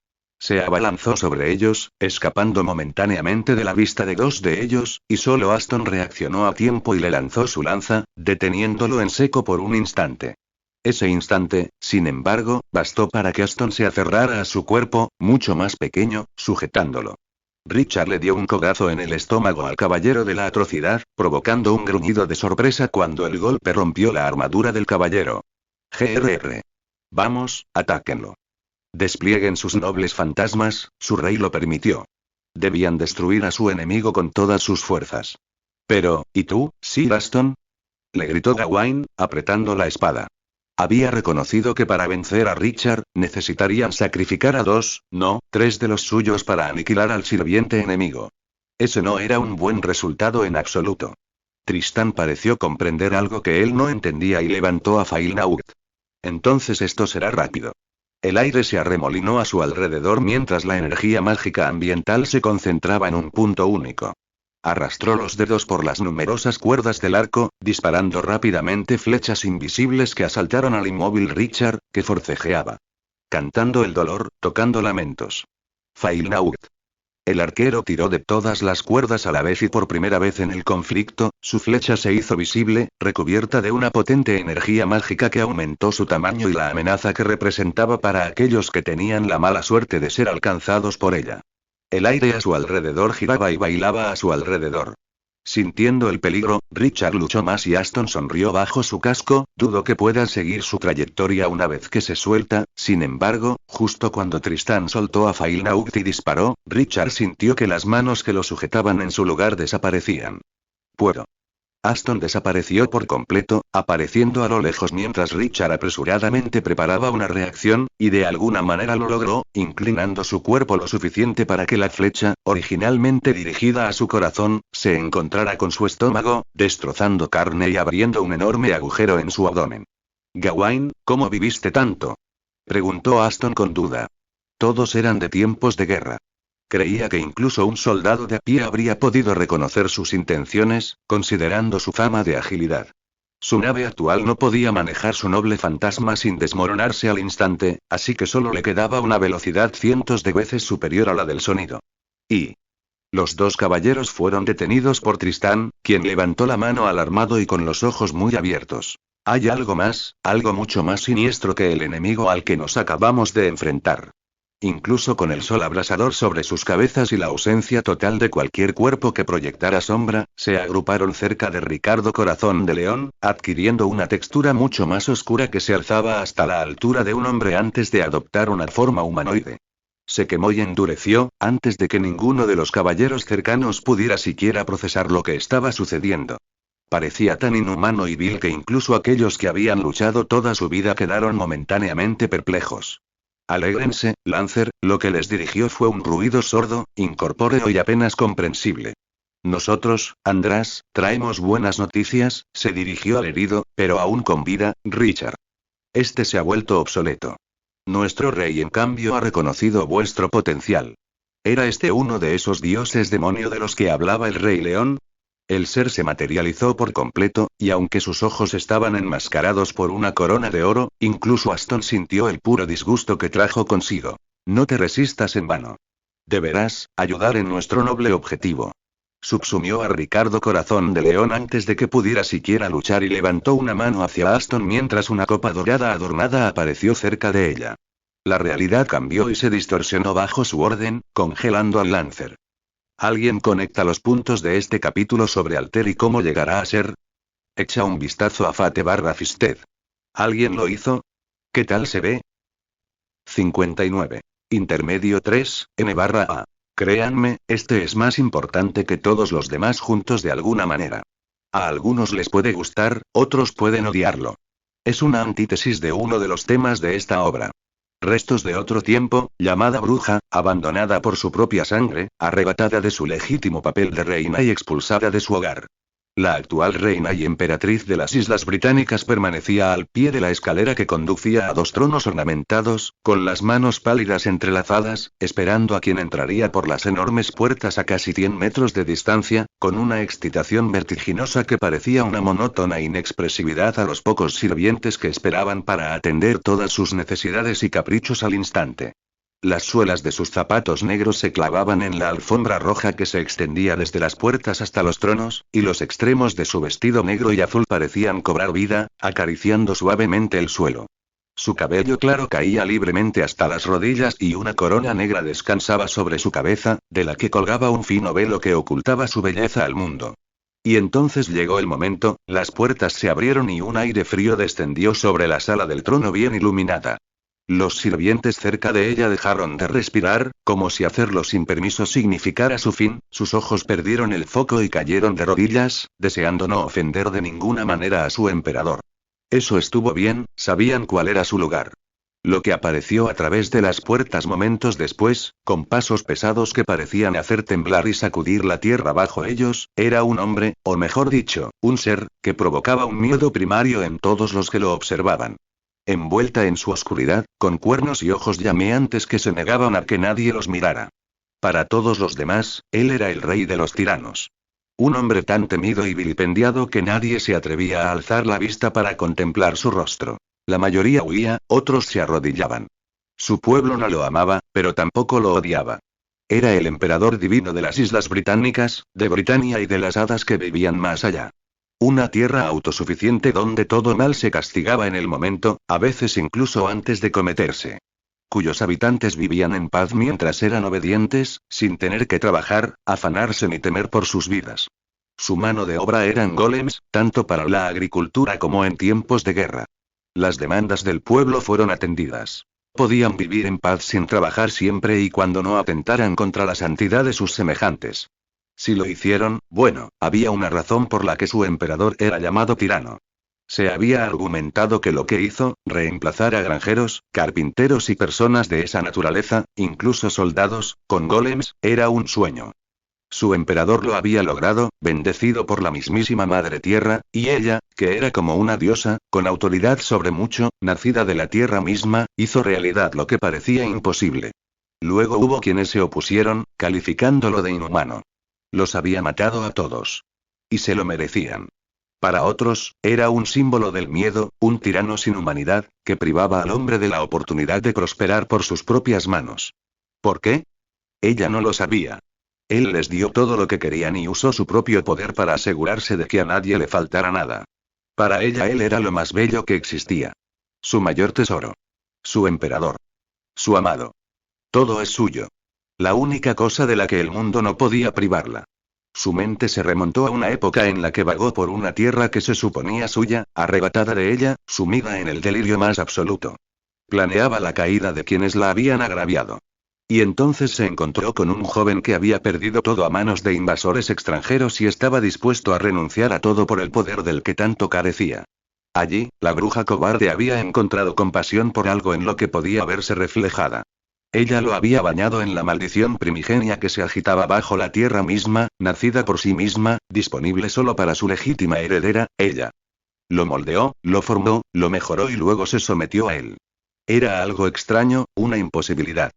Se abalanzó sobre ellos, escapando momentáneamente de la vista de dos de ellos, y solo Aston reaccionó a tiempo y le lanzó su lanza, deteniéndolo en seco por un instante. Ese instante, sin embargo, bastó para que Aston se aferrara a su cuerpo, mucho más pequeño, sujetándolo. Richard le dio un codazo en el estómago al caballero de la atrocidad, provocando un gruñido de sorpresa cuando el golpe rompió la armadura del caballero. Grr. Vamos, atáquenlo. Desplieguen sus nobles fantasmas, su rey lo permitió. Debían destruir a su enemigo con todas sus fuerzas. Pero, ¿y tú, Sir Aston?, le gritó Gawain, apretando la espada. Había reconocido que para vencer a Richard, necesitarían sacrificar a 2, no, 3 de los suyos para aniquilar al sirviente enemigo. Ese no era un buen resultado en absoluto. Tristán pareció comprender algo que él no entendía y levantó a Failnaut. Entonces esto será rápido. El aire se arremolinó a su alrededor mientras la energía mágica ambiental se concentraba en un punto único. Arrastró los dedos por las numerosas cuerdas del arco, disparando rápidamente flechas invisibles que asaltaron al inmóvil Richard, que forcejeaba. Cantando el dolor, tocando lamentos. Failnaut. El arquero tiró de todas las cuerdas a la vez y por primera vez en el conflicto, su flecha se hizo visible, recubierta de una potente energía mágica que aumentó su tamaño y la amenaza que representaba para aquellos que tenían la mala suerte de ser alcanzados por ella. El aire a su alrededor giraba y bailaba a su alrededor. Sintiendo el peligro, Richard luchó más y Aston sonrió bajo su casco. Dudo que pueda seguir su trayectoria una vez que se suelta. Sin embargo, justo cuando Tristán soltó a Failnaut y disparó, Richard sintió que las manos que lo sujetaban en su lugar desaparecían. «Puedo». Aston desapareció por completo, apareciendo a lo lejos mientras Richard apresuradamente preparaba una reacción, y de alguna manera lo logró, inclinando su cuerpo lo suficiente para que la flecha, originalmente dirigida a su corazón, se encontrara con su estómago, destrozando carne y abriendo un enorme agujero en su abdomen. «Gawain, ¿cómo viviste tanto?», preguntó Aston con duda. Todos eran de tiempos de guerra. Creía que incluso un soldado de a pie habría podido reconocer sus intenciones, considerando su fama de agilidad. Su nave actual no podía manejar su noble fantasma sin desmoronarse al instante, así que solo le quedaba una velocidad cientos de veces superior a la del sonido. Y los dos caballeros fueron detenidos por Tristán, quien levantó la mano alarmado y con los ojos muy abiertos. Hay algo más, algo mucho más siniestro que el enemigo al que nos acabamos de enfrentar. Incluso con el sol abrasador sobre sus cabezas y la ausencia total de cualquier cuerpo que proyectara sombra, se agruparon cerca de Ricardo Corazón de León, adquiriendo una textura mucho más oscura que se alzaba hasta la altura de un hombre antes de adoptar una forma humanoide. Se quemó y endureció, antes de que ninguno de los caballeros cercanos pudiera siquiera procesar lo que estaba sucediendo. Parecía tan inhumano y vil que incluso aquellos que habían luchado toda su vida quedaron momentáneamente perplejos. Alégrense, Lancer, lo que les dirigió fue un ruido sordo, incorpóreo y apenas comprensible. Nosotros, András, traemos buenas noticias, se dirigió al herido, pero aún con vida, Richard. Este se ha vuelto obsoleto. Nuestro rey en cambio ha reconocido vuestro potencial. ¿Era este uno de esos dioses demonio de los que hablaba el rey león? El ser se materializó por completo, y aunque sus ojos estaban enmascarados por una corona de oro, incluso Aston sintió el puro disgusto que trajo consigo. No te resistas en vano. Deberás ayudar en nuestro noble objetivo. Subsumió a Ricardo Corazón de León antes de que pudiera siquiera luchar y levantó una mano hacia Aston mientras una copa dorada adornada apareció cerca de ella. La realidad cambió y se distorsionó bajo su orden, congelando al Lancer. ¿Alguien conecta los puntos de este capítulo sobre Alter y cómo llegará a ser? Echa un vistazo a Fate/Fisted. ¿Alguien lo hizo? ¿Qué tal se ve? 59. Intermedio 3, N/A. Créanme, este es más importante que todos los demás juntos de alguna manera. A algunos les puede gustar, otros pueden odiarlo. Es una antítesis de uno de los temas de esta obra. Restos de otro tiempo, llamada bruja, abandonada por su propia sangre, arrebatada de su legítimo papel de reina y expulsada de su hogar. La actual reina y emperatriz de las Islas Británicas permanecía al pie de la escalera que conducía a dos tronos ornamentados, con las manos pálidas entrelazadas, esperando a quien entraría por las enormes puertas a casi 100 metros de distancia, con una excitación vertiginosa que parecía una monótona inexpresividad a los pocos sirvientes que esperaban para atender todas sus necesidades y caprichos al instante. Las suelas de sus zapatos negros se clavaban en la alfombra roja que se extendía desde las puertas hasta los tronos, y los extremos de su vestido negro y azul parecían cobrar vida, acariciando suavemente el suelo. Su cabello claro caía libremente hasta las rodillas y una corona negra descansaba sobre su cabeza, de la que colgaba un fino velo que ocultaba su belleza al mundo. Y entonces llegó el momento, las puertas se abrieron y un aire frío descendió sobre la sala del trono bien iluminada. Los sirvientes cerca de ella dejaron de respirar, como si hacerlo sin permiso significara su fin, sus ojos perdieron el foco y cayeron de rodillas, deseando no ofender de ninguna manera a su emperador. Eso estuvo bien, sabían cuál era su lugar. Lo que apareció a través de las puertas momentos después, con pasos pesados que parecían hacer temblar y sacudir la tierra bajo ellos, era un hombre, o mejor dicho, un ser, que provocaba un miedo primario en todos los que lo observaban. Envuelta en su oscuridad, con cuernos y ojos llameantes que se negaban a que nadie los mirara. Para todos los demás, él era el rey de los tiranos. Un hombre tan temido y vilipendiado que nadie se atrevía a alzar la vista para contemplar su rostro. La mayoría huía, otros se arrodillaban. Su pueblo no lo amaba, pero tampoco lo odiaba. Era el emperador divino de las Islas Británicas, de Britania y de las hadas que vivían más allá. Una tierra autosuficiente donde todo mal se castigaba en el momento, a veces incluso antes de cometerse. Cuyos habitantes vivían en paz mientras eran obedientes, sin tener que trabajar, afanarse ni temer por sus vidas. Su mano de obra eran golems, tanto para la agricultura como en tiempos de guerra. Las demandas del pueblo fueron atendidas. Podían vivir en paz sin trabajar siempre y cuando no atentaran contra la santidad de sus semejantes. Si lo hicieron, bueno, había una razón por la que su emperador era llamado tirano. Se había argumentado que lo que hizo, reemplazar a granjeros, carpinteros y personas de esa naturaleza, incluso soldados, con golems, era un sueño. Su emperador lo había logrado, bendecido por la mismísima Madre Tierra, y ella, que era como una diosa, con autoridad sobre mucho, nacida de la tierra misma, hizo realidad lo que parecía imposible. Luego hubo quienes se opusieron, calificándolo de inhumano. Los había matado a todos. Y se lo merecían. Para otros, era un símbolo del miedo, un tirano sin humanidad, que privaba al hombre de la oportunidad de prosperar por sus propias manos. ¿Por qué? Ella no lo sabía. Él les dio todo lo que querían y usó su propio poder para asegurarse de que a nadie le faltara nada. Para ella él era lo más bello que existía. Su mayor tesoro. Su emperador. Su amado. Todo es suyo. La única cosa de la que el mundo no podía privarla. Su mente se remontó a una época en la que vagó por una tierra que se suponía suya, arrebatada de ella, sumida en el delirio más absoluto. Planeaba la caída de quienes la habían agraviado. Y entonces se encontró con un joven que había perdido todo a manos de invasores extranjeros y estaba dispuesto a renunciar a todo por el poder del que tanto carecía. Allí, la bruja cobarde había encontrado compasión por algo en lo que podía verse reflejada. Ella lo había bañado en la maldición primigenia que se agitaba bajo la tierra misma, nacida por sí misma, disponible solo para su legítima heredera, ella. Lo moldeó, lo formó, lo mejoró y luego se sometió a él. Era algo extraño, una imposibilidad.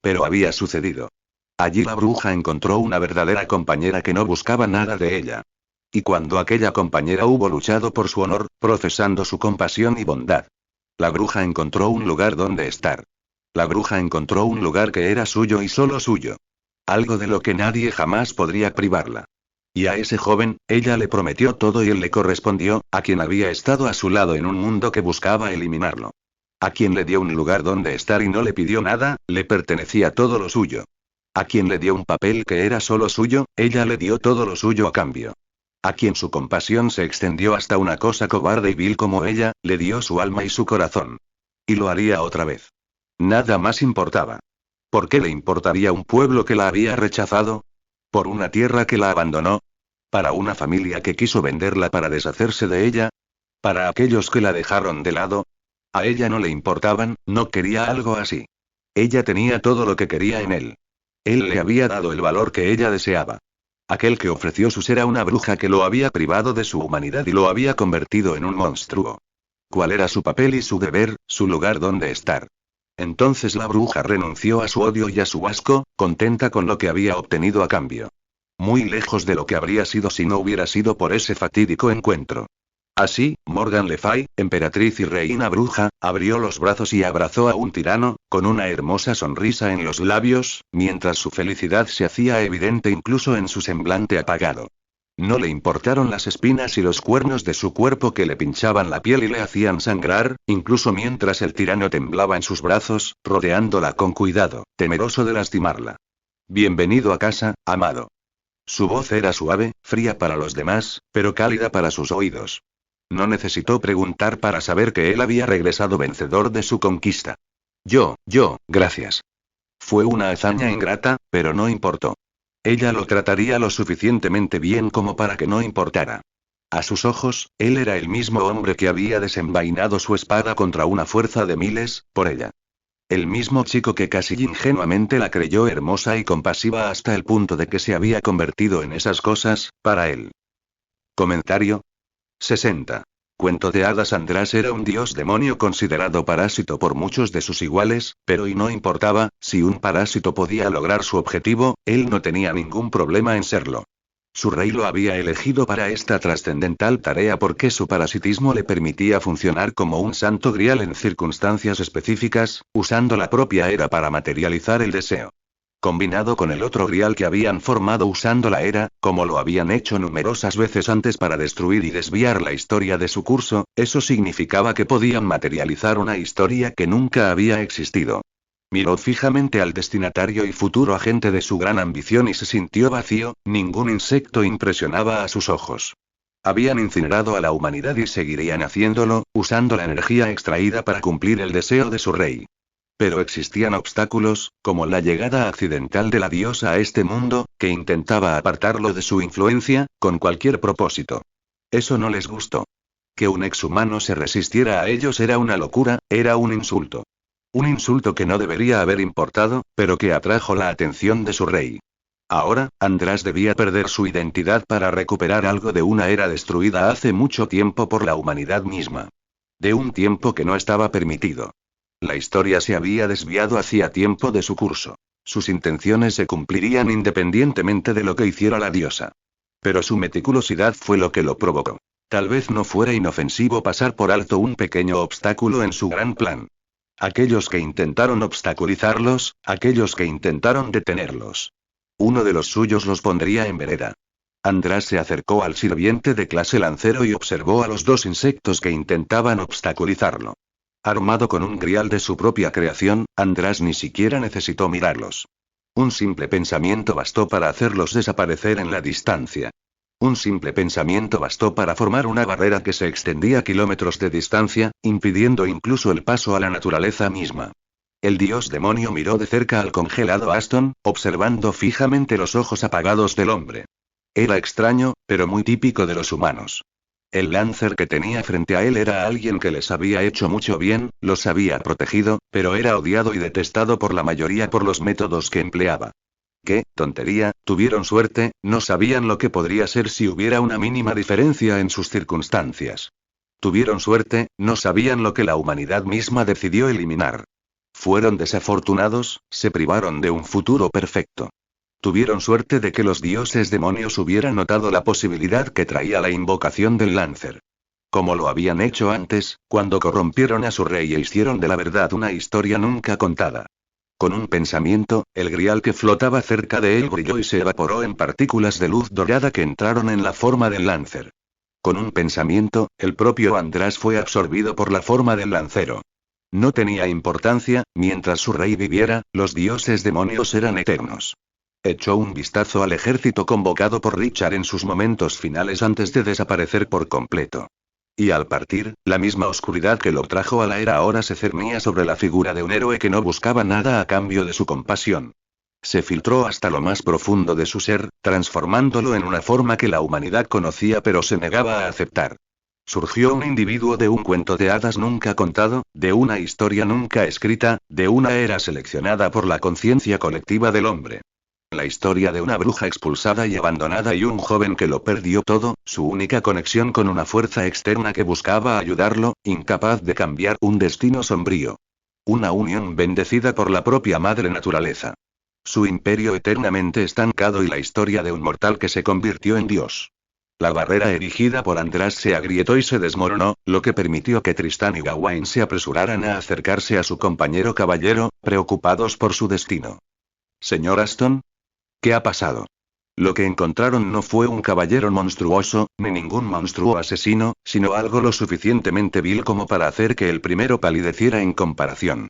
Pero había sucedido. Allí la bruja encontró una verdadera compañera que no buscaba nada de ella. Y cuando aquella compañera hubo luchado por su honor, profesando su compasión y bondad, la bruja encontró un lugar donde estar. La bruja encontró un lugar que era suyo y solo suyo. Algo de lo que nadie jamás podría privarla. Y a ese joven, ella le prometió todo y él le correspondió, a quien había estado a su lado en un mundo que buscaba eliminarlo. A quien le dio un lugar donde estar y no le pidió nada, le pertenecía todo lo suyo. A quien le dio un papel que era solo suyo, ella le dio todo lo suyo a cambio. A quien su compasión se extendió hasta una cosa cobarde y vil como ella, le dio su alma y su corazón. Y lo haría otra vez. Nada más importaba. ¿Por qué le importaría un pueblo que la había rechazado? ¿Por una tierra que la abandonó? ¿Para una familia que quiso venderla para deshacerse de ella? ¿Para aquellos que la dejaron de lado? A ella no le importaban, no quería algo así. Ella tenía todo lo que quería en él. Él le había dado el valor que ella deseaba. Aquel que ofreció su ser a una bruja que lo había privado de su humanidad y lo había convertido en un monstruo. ¿Cuál era su papel y su deber, su lugar donde estar? Entonces la bruja renunció a su odio y a su asco, contenta con lo que había obtenido a cambio. Muy lejos de lo que habría sido si no hubiera sido por ese fatídico encuentro. Así, Morgan Le Fay, emperatriz y reina bruja, abrió los brazos y abrazó a un tirano, con una hermosa sonrisa en los labios, mientras su felicidad se hacía evidente incluso en su semblante apagado. No le importaron las espinas y los cuernos de su cuerpo que le pinchaban la piel y le hacían sangrar, incluso mientras el tirano temblaba en sus brazos, rodeándola con cuidado, temeroso de lastimarla. Bienvenido a casa, amado. Su voz era suave, fría para los demás, pero cálida para sus oídos. No necesitó preguntar para saber que él había regresado vencedor de su conquista. Gracias. Fue una hazaña ingrata, pero no importó. Ella lo trataría lo suficientemente bien como para que no importara. A sus ojos, él era el mismo hombre que había desenvainado su espada contra una fuerza de miles, por ella. El mismo chico que casi ingenuamente la creyó hermosa y compasiva hasta el punto de que se había convertido en esas cosas, para él. Comentario. 60. Cuento de hadas. András era un dios demonio considerado parásito por muchos de sus iguales, pero y no importaba, si un parásito podía lograr su objetivo, él no tenía ningún problema en serlo. Su rey lo había elegido para esta trascendental tarea porque su parasitismo le permitía funcionar como un santo grial en circunstancias específicas, usando la propia era para materializar el deseo. Combinado con el otro grial que habían formado usando la era, como lo habían hecho numerosas veces antes para destruir y desviar la historia de su curso, eso significaba que podían materializar una historia que nunca había existido. Miró fijamente al destinatario y futuro agente de su gran ambición y se sintió vacío, ningún insecto impresionaba a sus ojos. Habían incinerado a la humanidad y seguirían haciéndolo, usando la energía extraída para cumplir el deseo de su rey. Pero existían obstáculos, como la llegada accidental de la diosa a este mundo, que intentaba apartarlo de su influencia, con cualquier propósito. Eso no les gustó. Que un exhumano se resistiera a ellos era una locura, era un insulto. Un insulto que no debería haber importado, pero que atrajo la atención de su rey. Ahora, András debía perder su identidad para recuperar algo de una era destruida hace mucho tiempo por la humanidad misma. De un tiempo que no estaba permitido. La historia se había desviado hacía tiempo de su curso. Sus intenciones se cumplirían independientemente de lo que hiciera la diosa. Pero su meticulosidad fue lo que lo provocó. Tal vez no fuera inofensivo pasar por alto un pequeño obstáculo en su gran plan. Aquellos que intentaron obstaculizarlos, aquellos que intentaron detenerlos. Uno de los suyos los pondría en vereda. András se acercó al sirviente de clase lancero y observó a los dos insectos que intentaban obstaculizarlo. Armado con un grial de su propia creación, András ni siquiera necesitó mirarlos. Un simple pensamiento bastó para hacerlos desaparecer en la distancia. Un simple pensamiento bastó para formar una barrera que se extendía kilómetros de distancia, impidiendo incluso el paso a la naturaleza misma. El dios demonio miró de cerca al congelado Aston, observando fijamente los ojos apagados del hombre. Era extraño, pero muy típico de los humanos. El Lancer que tenía frente a él era alguien que les había hecho mucho bien, los había protegido, pero era odiado y detestado por la mayoría por los métodos que empleaba. ¡Qué tontería! Tuvieron suerte, no sabían lo que podría ser si hubiera una mínima diferencia en sus circunstancias. Tuvieron suerte, no sabían lo que la humanidad misma decidió eliminar. Fueron desafortunados, se privaron de un futuro perfecto. Tuvieron suerte de que los dioses demonios hubieran notado la posibilidad que traía la invocación del Lancer. Como lo habían hecho antes, cuando corrompieron a su rey e hicieron de la verdad una historia nunca contada. Con un pensamiento, el grial que flotaba cerca de él brilló y se evaporó en partículas de luz dorada que entraron en la forma del Lancer. Con un pensamiento, el propio András fue absorbido por la forma del lancero. No tenía importancia, mientras su rey viviera, los dioses demonios eran eternos. Echó un vistazo al ejército convocado por Richard en sus momentos finales antes de desaparecer por completo. Y al partir, la misma oscuridad que lo trajo a la era ahora se cernía sobre la figura de un héroe que no buscaba nada a cambio de su compasión. Se filtró hasta lo más profundo de su ser, transformándolo en una forma que la humanidad conocía pero se negaba a aceptar. Surgió un individuo de un cuento de hadas nunca contado, de una historia nunca escrita, de una era seleccionada por la conciencia colectiva del hombre. La historia de una bruja expulsada y abandonada y un joven que lo perdió todo, su única conexión con una fuerza externa que buscaba ayudarlo, incapaz de cambiar un destino sombrío. Una unión bendecida por la propia madre naturaleza. Su imperio eternamente estancado y la historia de un mortal que se convirtió en dios. La barrera erigida por András se agrietó y se desmoronó, lo que permitió que Tristán y Gawain se apresuraran a acercarse a su compañero caballero, preocupados por su destino. «Señor Aston, ¿qué ha pasado?» Lo que encontraron no fue un caballero monstruoso, ni ningún monstruo asesino, sino algo lo suficientemente vil como para hacer que el primero palideciera en comparación.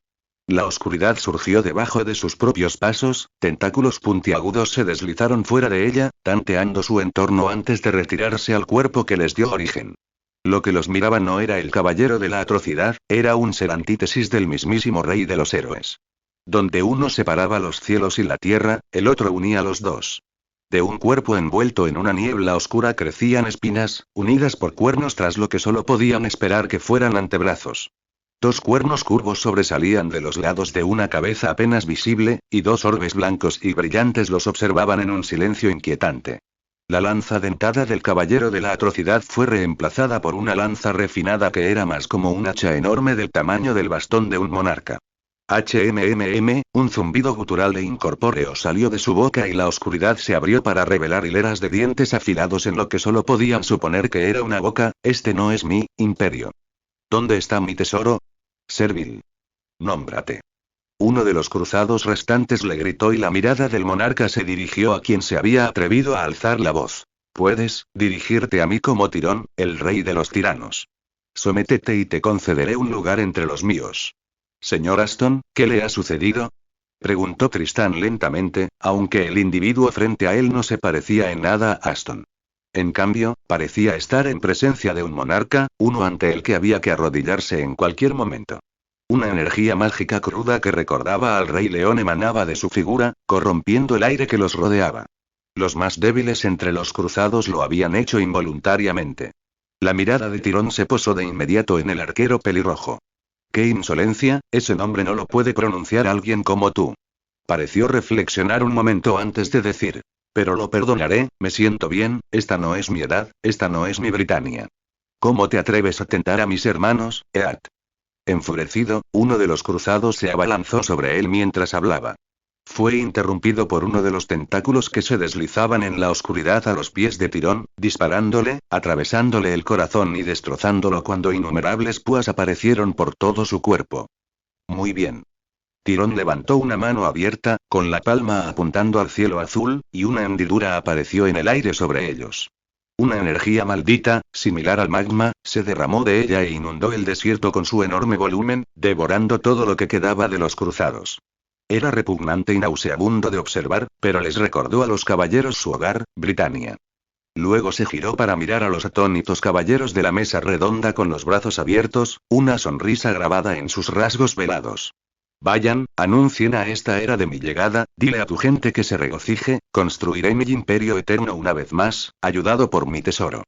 La oscuridad surgió debajo de sus propios pasos, tentáculos puntiagudos se deslizaron fuera de ella, tanteando su entorno antes de retirarse al cuerpo que les dio origen. Lo que los miraba no era el caballero de la atrocidad, era un ser antítesis del mismísimo rey de los héroes. Donde uno separaba los cielos y la tierra, el otro unía los dos. De un cuerpo envuelto en una niebla oscura crecían espinas, unidas por cuernos tras lo que solo podían esperar que fueran antebrazos. Dos cuernos curvos sobresalían de los lados de una cabeza apenas visible, y dos orbes blancos y brillantes los observaban en un silencio inquietante. La lanza dentada del caballero de la atrocidad fue reemplazada por una lanza refinada que era más como un hacha enorme del tamaño del bastón de un monarca. Un zumbido gutural e incorpóreo salió de su boca y la oscuridad se abrió para revelar hileras de dientes afilados en lo que solo podían suponer que era una boca. «Este no es mi imperio. ¿Dónde está mi tesoro? Servil. Nómbrate». Uno de los cruzados restantes le gritó y la mirada del monarca se dirigió a quien se había atrevido a alzar la voz. «Puedes dirigirte a mí como Tirón, el rey de los tiranos. Sométete y te concederé un lugar entre los míos». «Señor Aston, ¿qué le ha sucedido?», preguntó Tristán lentamente, aunque el individuo frente a él no se parecía en nada a Aston. En cambio, parecía estar en presencia de un monarca, uno ante el que había que arrodillarse en cualquier momento. Una energía mágica cruda que recordaba al rey león emanaba de su figura, corrompiendo el aire que los rodeaba. Los más débiles entre los cruzados lo habían hecho involuntariamente. La mirada de Tirón se posó de inmediato en el arquero pelirrojo. «¡Qué insolencia! Ese nombre no lo puede pronunciar alguien como tú». Pareció reflexionar un momento antes de decir: «Pero lo perdonaré, me siento bien, esta no es mi edad, esta no es mi Britania. ¿Cómo te atreves a tentar a mis hermanos, Eat?». Enfurecido, uno de los cruzados se abalanzó sobre él mientras hablaba. Fue interrumpido por uno de los tentáculos que se deslizaban en la oscuridad a los pies de Tirón, disparándole, atravesándole el corazón y destrozándolo cuando innumerables púas aparecieron por todo su cuerpo. «Muy bien». Tirón levantó una mano abierta, con la palma apuntando al cielo azul, y una hendidura apareció en el aire sobre ellos. Una energía maldita, similar al magma, se derramó de ella e inundó el desierto con su enorme volumen, devorando todo lo que quedaba de los cruzados. Era repugnante y nauseabundo de observar, pero les recordó a los caballeros su hogar, Britania. Luego se giró para mirar a los atónitos caballeros de la mesa redonda con los brazos abiertos, una sonrisa grabada en sus rasgos velados. Vayan, anuncien a esta era de mi llegada, dile a tu gente que se regocije, construiré mi imperio eterno una vez más, ayudado por mi tesoro.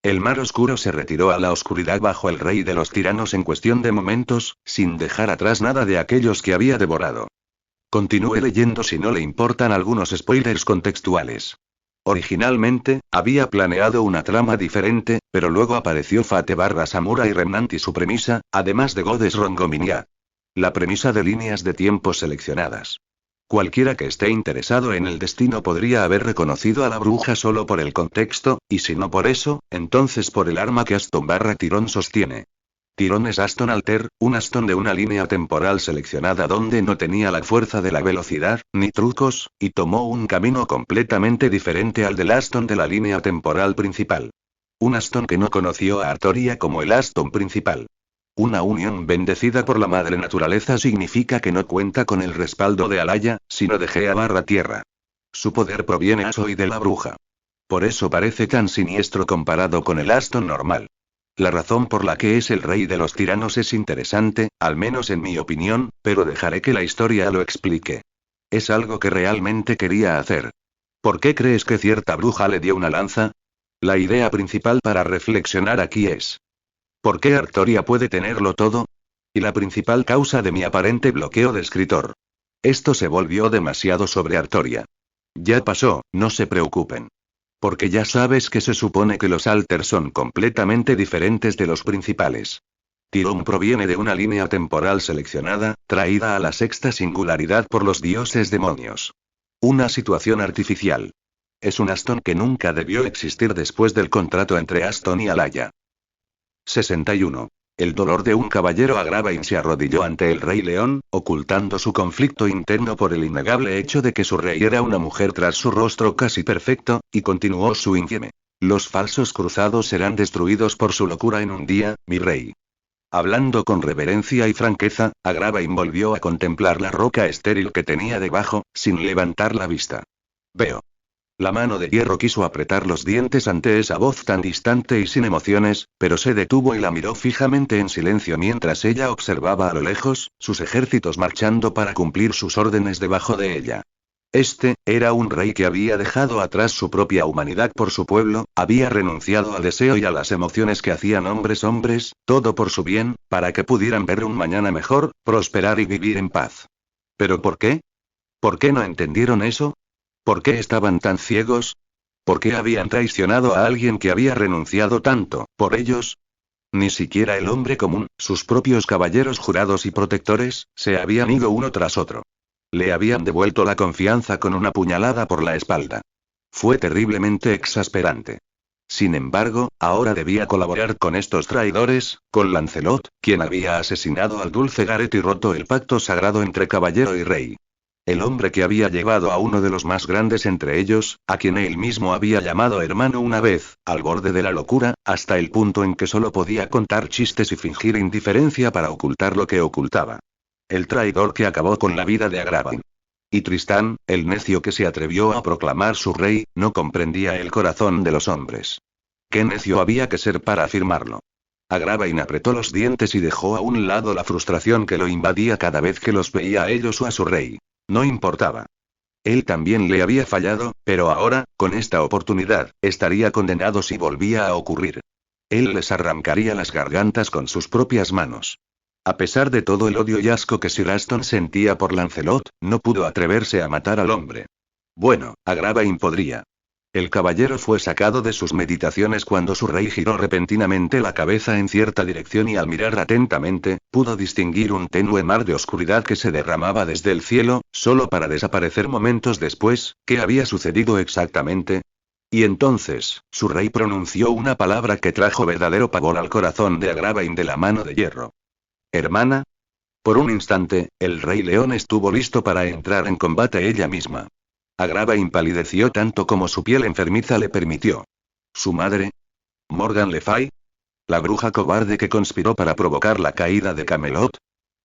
El mar oscuro se retiró a la oscuridad bajo el rey de los tiranos en cuestión de momentos, sin dejar atrás nada de aquellos que había devorado. Continúe leyendo si no le importan algunos spoilers contextuales. Originalmente, había planeado una trama diferente, pero luego apareció Fate barra Samurai Remnant y su premisa, además de Godes Rongominia. La premisa de líneas de tiempo seleccionadas. Cualquiera que esté interesado en el destino podría haber reconocido a la bruja solo por el contexto, y si no por eso, entonces por el arma que Aston barra Tirón sostiene. Tirón es Aston Alter, un Aston de una línea temporal seleccionada donde no tenía la fuerza de la velocidad, ni trucos, y tomó un camino completamente diferente al del Aston de la línea temporal principal. Un Aston que no conoció a Artoria como el Aston principal. Una unión bendecida por la madre naturaleza significa que no cuenta con el respaldo de Alaya, sino de Gea barra Tierra. Su poder proviene y de la bruja. Por eso parece tan siniestro comparado con el Aston normal. La razón por la que es el rey de los tiranos es interesante, al menos en mi opinión, pero dejaré que la historia lo explique. Es algo que realmente quería hacer. ¿Por qué crees que cierta bruja le dio una lanza? La idea principal para reflexionar aquí es: ¿por qué Artoria puede tenerlo todo? Y la principal causa de mi aparente bloqueo de escritor. Esto se volvió demasiado sobre Artoria. Ya pasó, no se preocupen. Porque ya sabes que se supone que los Alters son completamente diferentes de los principales. Tirón proviene de una línea temporal seleccionada, traída a la sexta singularidad por los dioses demonios. Una situación artificial. Es un Aston que nunca debió existir después del contrato entre Aston y Alaya. 61. El dolor de un caballero Agravain se arrodilló ante el Rey León, ocultando su conflicto interno por el innegable hecho de que su rey era una mujer tras su rostro casi perfecto, y continuó su infieme. Los falsos cruzados serán destruidos por su locura en un día, mi rey. Hablando con reverencia y franqueza, Agravain volvió a contemplar la roca estéril que tenía debajo, sin levantar la vista. Veo. La mano de hierro quiso apretar los dientes ante esa voz tan distante y sin emociones, pero se detuvo y la miró fijamente en silencio mientras ella observaba a lo lejos, sus ejércitos marchando para cumplir sus órdenes debajo de ella. Este, era un rey que había dejado atrás su propia humanidad por su pueblo, había renunciado al deseo y a las emociones que hacían hombres, todo por su bien, para que pudieran ver un mañana mejor, prosperar y vivir en paz. ¿Pero por qué? ¿Por qué no entendieron eso? ¿Por qué estaban tan ciegos? ¿Por qué habían traicionado a alguien que había renunciado tanto, por ellos? Ni siquiera el hombre común, sus propios caballeros jurados y protectores, se habían ido uno tras otro. Le habían devuelto la confianza con una puñalada por la espalda. Fue terriblemente exasperante. Sin embargo, ahora debía colaborar con estos traidores, con Lancelot, quien había asesinado al dulce Gareth y roto el pacto sagrado entre caballero y rey. El hombre que había llevado a uno de los más grandes entre ellos, a quien él mismo había llamado hermano una vez, al borde de la locura, hasta el punto en que solo podía contar chistes y fingir indiferencia para ocultar lo que ocultaba. El traidor que acabó con la vida de Agravain. Y Tristán, el necio que se atrevió a proclamar su rey, no comprendía el corazón de los hombres. ¿Qué necio había que ser para afirmarlo? Agravain apretó los dientes y dejó a un lado la frustración que lo invadía cada vez que los veía a ellos o a su rey. No importaba. Él también le había fallado, pero ahora, con esta oportunidad, estaría condenado si volvía a ocurrir. Él les arrancaría las gargantas con sus propias manos. A pesar de todo el odio y asco que Sir Aston sentía por Lancelot, no pudo atreverse a matar al hombre. Bueno, Agravain podría. El caballero fue sacado de sus meditaciones cuando su rey giró repentinamente la cabeza en cierta dirección y al mirar atentamente, pudo distinguir un tenue mar de oscuridad que se derramaba desde el cielo, solo para desaparecer momentos después. ¿Qué había sucedido exactamente? Y entonces, su rey pronunció una palabra que trajo verdadero pavor al corazón de Agravain de la mano de hierro. ¿Hermana? Por un instante, el rey león estuvo listo para entrar en combate ella misma. Agravain palideció tanto como su piel enfermiza le permitió. ¿Su madre? ¿Morgan Le Fay? ¿La bruja cobarde que conspiró para provocar la caída de Camelot?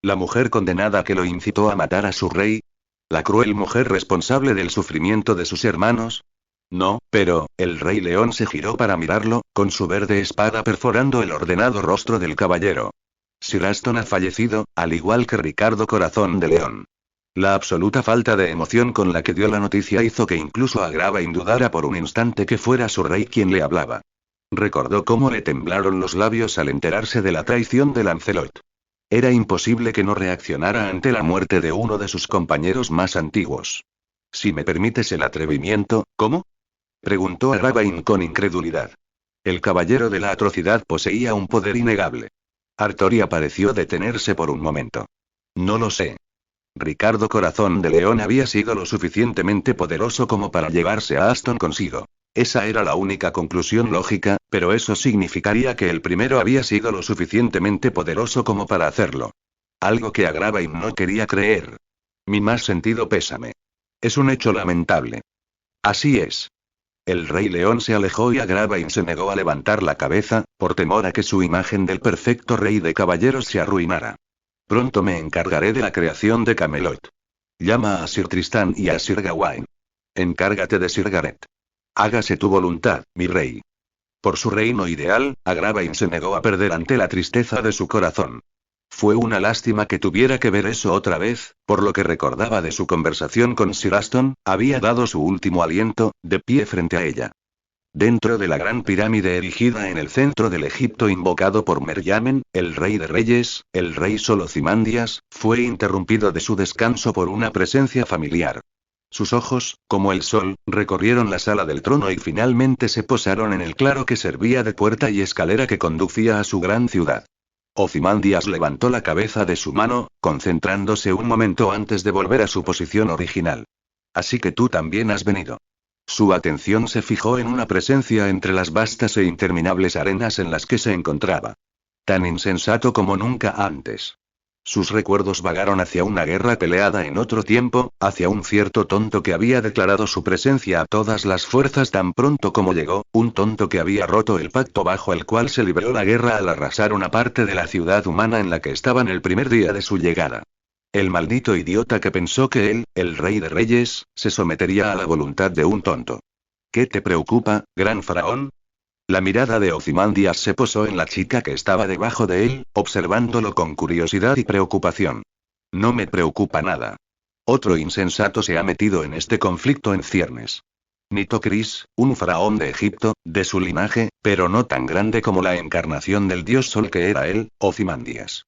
¿La mujer condenada que lo incitó a matar a su rey? ¿La cruel mujer responsable del sufrimiento de sus hermanos? No, pero, el rey león se giró para mirarlo, con su verde espada perforando el ordenado rostro del caballero. Sir Aston ha fallecido, al igual que Ricardo Corazón de León. La absoluta falta de emoción con la que dio la noticia hizo que incluso a Agravain dudara por un instante que fuera su rey quien le hablaba. Recordó cómo le temblaron los labios al enterarse de la traición de Lancelot. Era imposible que no reaccionara ante la muerte de uno de sus compañeros más antiguos. Si me permites el atrevimiento, ¿cómo? Preguntó Agravain con incredulidad. El caballero de la atrocidad poseía un poder innegable. Artoria pareció detenerse por un momento. No lo sé. Ricardo Corazón de León había sido lo suficientemente poderoso como para llevarse a Aston consigo. Esa era la única conclusión lógica, pero eso significaría que el primero había sido lo suficientemente poderoso como para hacerlo. Algo que Agravain no quería creer. Mi más sentido pésame. Es un hecho lamentable. Así es. El rey león se alejó y Agravain se negó a levantar la cabeza, por temor a que su imagen del perfecto rey de caballeros se arruinara. Pronto me encargaré de la creación de Camelot. Llama a Sir Tristán y a Sir Gawain. Encárgate de Sir Gareth. Hágase tu voluntad, mi rey. Por su reino ideal, Agravain se negó a perder ante la tristeza de su corazón. Fue una lástima que tuviera que ver eso otra vez, por lo que recordaba de su conversación con Sir Aston, había dado su último aliento, de pie frente a ella. Dentro de la gran pirámide erigida en el centro del Egipto invocado por Meryamen, el rey de reyes, el rey Solozimandias, fue interrumpido de su descanso por una presencia familiar. Sus ojos, como el sol, recorrieron la sala del trono y finalmente se posaron en el claro que servía de puerta y escalera que conducía a su gran ciudad. Ozymandias levantó la cabeza de su mano, concentrándose un momento antes de volver a su posición original. Así que tú también has venido. Su atención se fijó en una presencia entre las vastas e interminables arenas en las que se encontraba. Tan insensato como nunca antes. Sus recuerdos vagaron hacia una guerra peleada en otro tiempo, hacia un cierto tonto que había declarado su presencia a todas las fuerzas tan pronto como llegó, un tonto que había roto el pacto bajo el cual se libró la guerra al arrasar una parte de la ciudad humana en la que estaban el primer día de su llegada. El maldito idiota que pensó que él, el rey de reyes, se sometería a la voluntad de un tonto. ¿Qué te preocupa, gran faraón? La mirada de Ozymandias se posó en la chica que estaba debajo de él, observándolo con curiosidad y preocupación. No me preocupa nada. Otro insensato se ha metido en este conflicto en ciernes. Nitocris, un faraón de Egipto, de su linaje, pero no tan grande como la encarnación del dios Sol que era él, Ozymandias.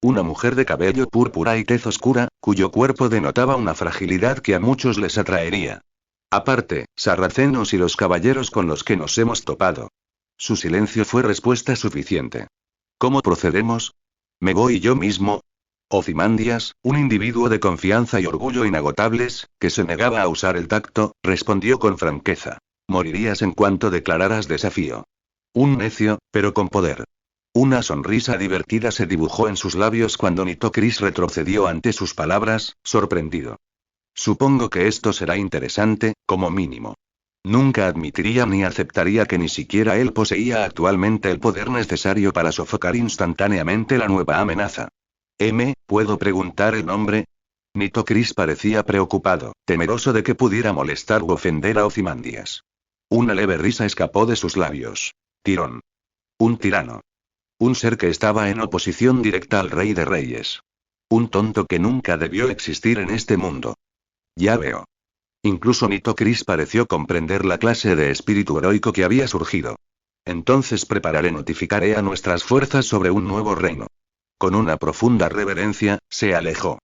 Una mujer de cabello púrpura y tez oscura, cuyo cuerpo denotaba una fragilidad que a muchos les atraería. Aparte, sarracenos y los caballeros con los que nos hemos topado. Su silencio fue respuesta suficiente. ¿Cómo procedemos? ¿Me voy yo mismo? Ozymandias, un individuo de confianza y orgullo inagotables, que se negaba a usar el tacto, respondió con franqueza. Morirías en cuanto declararas desafío. Un necio, pero con poder. Una sonrisa divertida se dibujó en sus labios cuando Nitocris retrocedió ante sus palabras, sorprendido. Supongo que esto será interesante, como mínimo. Nunca admitiría ni aceptaría que ni siquiera él poseía actualmente el poder necesario para sofocar instantáneamente la nueva amenaza. ¿Puedo preguntar el nombre? Nitocris parecía preocupado, temeroso de que pudiera molestar u ofender a Ozymandias. Una leve risa escapó de sus labios. Tirón. Un tirano. Un ser que estaba en oposición directa al rey de reyes. Un tonto que nunca debió existir en este mundo. Ya veo. Incluso Nitocris pareció comprender la clase de espíritu heroico que había surgido. Entonces notificaré a nuestras fuerzas sobre un nuevo reino. Con una profunda reverencia, se alejó.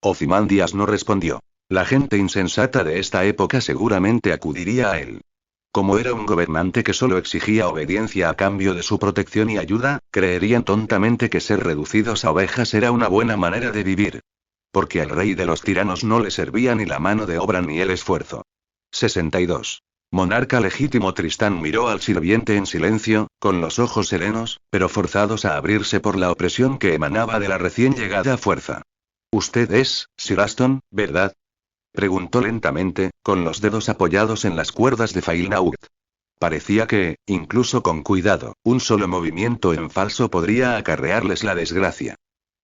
Ozymandias no respondió. La gente insensata de esta época seguramente acudiría a él. Como era un gobernante que solo exigía obediencia a cambio de su protección y ayuda, creerían tontamente que ser reducidos a ovejas era una buena manera de vivir. Porque al rey de los tiranos no le servía ni la mano de obra ni el esfuerzo. 62. Monarca legítimo. Tristán miró al sirviente en silencio, con los ojos serenos, pero forzados a abrirse por la opresión que emanaba de la recién llegada fuerza. Usted es, Sir Aston, ¿verdad? Preguntó lentamente, con los dedos apoyados en las cuerdas de Failnaut. Parecía que, incluso con cuidado, un solo movimiento en falso podría acarrearles la desgracia.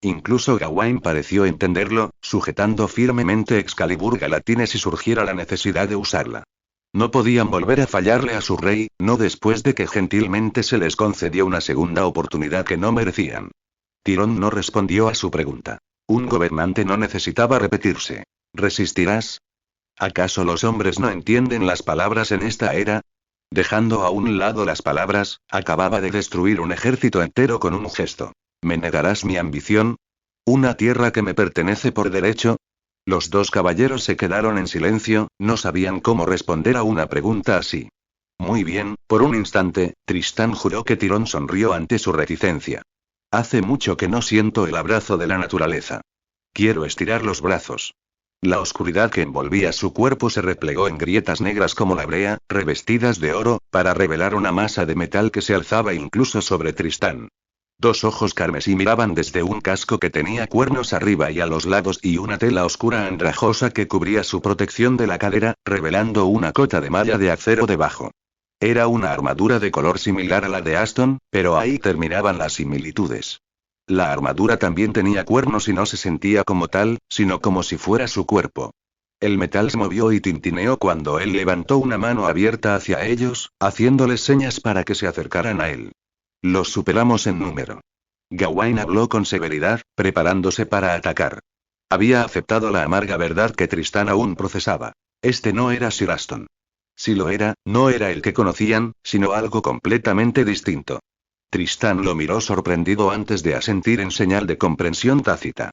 Incluso Gawain pareció entenderlo, sujetando firmemente Excalibur Galatina si surgiera la necesidad de usarla. No podían volver a fallarle a su rey, no después de que gentilmente se les concedió una segunda oportunidad que no merecían. Tirón no respondió a su pregunta. Un gobernante no necesitaba repetirse. ¿Resistirás? ¿Acaso los hombres no entienden las palabras en esta era? Dejando a un lado las palabras, acababa de destruir un ejército entero con un gesto. ¿Me negarás mi ambición? ¿Una tierra que me pertenece por derecho? Los dos caballeros se quedaron en silencio, no sabían cómo responder a una pregunta así. Muy bien, por un instante, Tristán juró que Tirón sonrió ante su reticencia. Hace mucho que no siento el abrazo de la naturaleza. Quiero estirar los brazos. La oscuridad que envolvía su cuerpo se replegó en grietas negras como la brea, revestidas de oro, para revelar una masa de metal que se alzaba incluso sobre Tristán. Dos ojos carmesí miraban desde un casco que tenía cuernos arriba y a los lados y una tela oscura andrajosa que cubría su protección de la cadera, revelando una cota de malla de acero debajo. Era una armadura de color similar a la de Aston, pero ahí terminaban las similitudes. La armadura también tenía cuernos y no se sentía como tal, sino como si fuera su cuerpo. El metal se movió y tintineó cuando él levantó una mano abierta hacia ellos, haciéndoles señas para que se acercaran a él. Los superamos en número. Gawain habló con severidad, preparándose para atacar. Había aceptado la amarga verdad que Tristán aún procesaba. Este no era Sir Aston. Si lo era, no era el que conocían, sino algo completamente distinto. Tristán lo miró sorprendido antes de asentir en señal de comprensión tácita.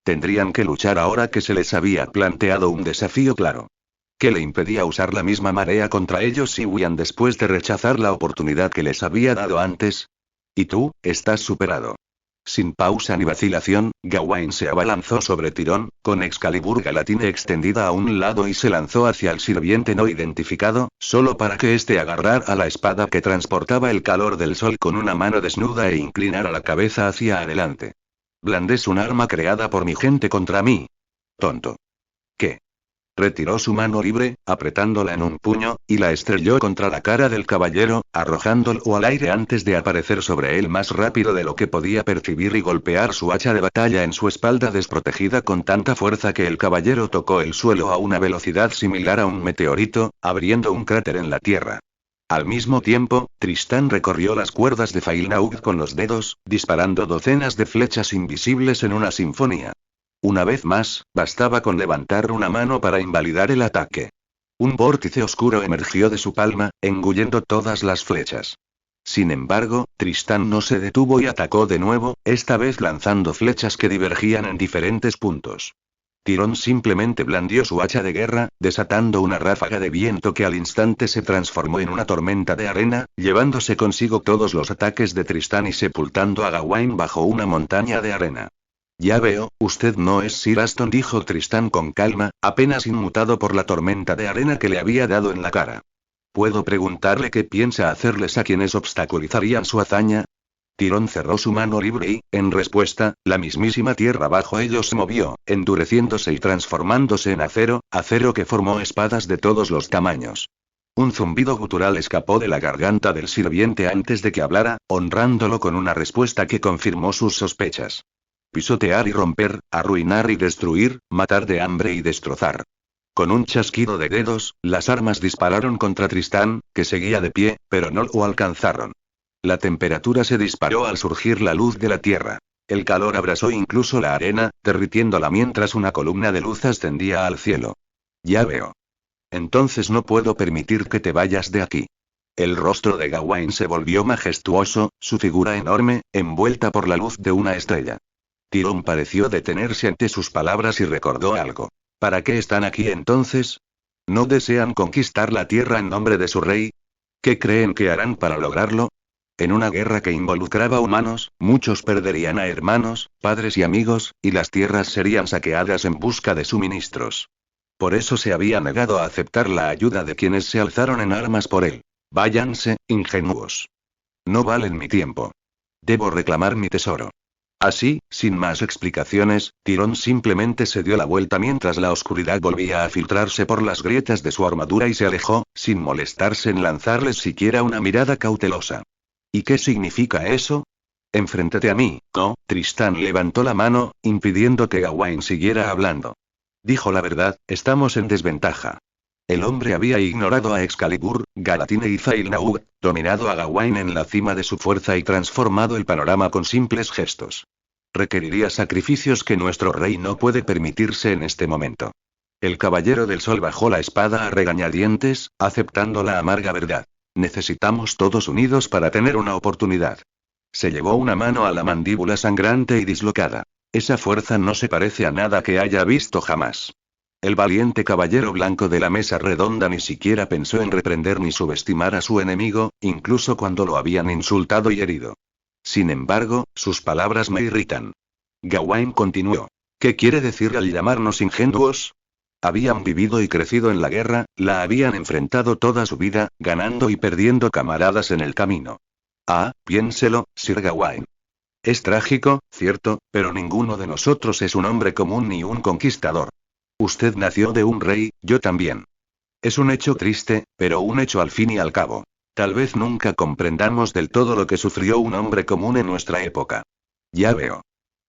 Tendrían que luchar ahora que se les había planteado un desafío claro. ¿Qué le impedía usar la misma marea contra ellos si huían después de rechazar la oportunidad que les había dado antes? Y tú, estás superado. Sin pausa ni vacilación, Gawain se abalanzó sobre Tirón, con Excalibur Galatine extendida a un lado y se lanzó hacia el sirviente no identificado, solo para que éste agarrara la espada que transportaba el calor del sol con una mano desnuda e inclinara la cabeza hacia adelante. Blandes un arma creada por mi gente contra mí. Tonto. ¿Qué? Retiró su mano libre, apretándola en un puño, y la estrelló contra la cara del caballero, arrojándolo al aire antes de aparecer sobre él más rápido de lo que podía percibir y golpear su hacha de batalla en su espalda desprotegida con tanta fuerza que el caballero tocó el suelo a una velocidad similar a un meteorito, abriendo un cráter en la tierra. Al mismo tiempo, Tristán recorrió las cuerdas de Failnaug con los dedos, disparando docenas de flechas invisibles en una sinfonía. Una vez más, bastaba con levantar una mano para invalidar el ataque. Un vórtice oscuro emergió de su palma, engullendo todas las flechas. Sin embargo, Tristán no se detuvo y atacó de nuevo, esta vez lanzando flechas que divergían en diferentes puntos. Tirón simplemente blandió su hacha de guerra, desatando una ráfaga de viento que al instante se transformó en una tormenta de arena, llevándose consigo todos los ataques de Tristán y sepultando a Gawain bajo una montaña de arena. Ya veo, usted no es Sir Aston, dijo Tristán con calma, apenas inmutado por la tormenta de arena que le había dado en la cara. ¿Puedo preguntarle qué piensa hacerles a quienes obstaculizarían su hazaña? Tirón cerró su mano libre y, en respuesta, la mismísima tierra bajo ellos se movió, endureciéndose y transformándose en acero, acero que formó espadas de todos los tamaños. Un zumbido gutural escapó de la garganta del sirviente antes de que hablara, honrándolo con una respuesta que confirmó sus sospechas. Pisotear y romper, arruinar y destruir, matar de hambre y destrozar. Con un chasquido de dedos, las armas dispararon contra Tristán, que seguía de pie, pero no lo alcanzaron. La temperatura se disparó al surgir la luz de la tierra. El calor abrasó incluso la arena, derritiéndola mientras una columna de luz ascendía al cielo. Ya veo. Entonces no puedo permitir que te vayas de aquí. El rostro de Gawain se volvió majestuoso, su figura enorme, envuelta por la luz de una estrella. Tirón pareció detenerse ante sus palabras y recordó algo. ¿Para qué están aquí entonces? ¿No desean conquistar la tierra en nombre de su rey? ¿Qué creen que harán para lograrlo? En una guerra que involucraba humanos, muchos perderían a hermanos, padres y amigos, y las tierras serían saqueadas en busca de suministros. Por eso se había negado a aceptar la ayuda de quienes se alzaron en armas por él. Váyanse, ingenuos. No valen mi tiempo. Debo reclamar mi tesoro. Así, sin más explicaciones, Tirón simplemente se dio la vuelta mientras la oscuridad volvía a filtrarse por las grietas de su armadura y se alejó, sin molestarse en lanzarles siquiera una mirada cautelosa. ¿Y qué significa eso? Enfréntate a mí, ¿no? Tristán levantó la mano, impidiendo que Gawain siguiera hablando. Dijo la verdad, estamos en desventaja. El hombre había ignorado a Excalibur, Galatine y Failnaug, dominado a Gawain en la cima de su fuerza y transformado el panorama con simples gestos. Requeriría sacrificios que nuestro rey no puede permitirse en este momento. El Caballero del Sol bajó la espada a regañadientes, aceptando la amarga verdad. Necesitamos todos unidos para tener una oportunidad. Se llevó una mano a la mandíbula sangrante y dislocada. Esa fuerza no se parece a nada que haya visto jamás. El valiente caballero blanco de la mesa redonda ni siquiera pensó en reprender ni subestimar a su enemigo, incluso cuando lo habían insultado y herido. Sin embargo, sus palabras me irritan. Gawain continuó. ¿Qué quiere decir al llamarnos ingenuos? Habían vivido y crecido en la guerra, la habían enfrentado toda su vida, ganando y perdiendo camaradas en el camino. Ah, piénselo, Sir Gawain. Es trágico, cierto, pero ninguno de nosotros es un hombre común ni un conquistador. Usted nació de un rey, yo también. Es un hecho triste, pero un hecho al fin y al cabo. Tal vez nunca comprendamos del todo lo que sufrió un hombre común en nuestra época. Ya veo.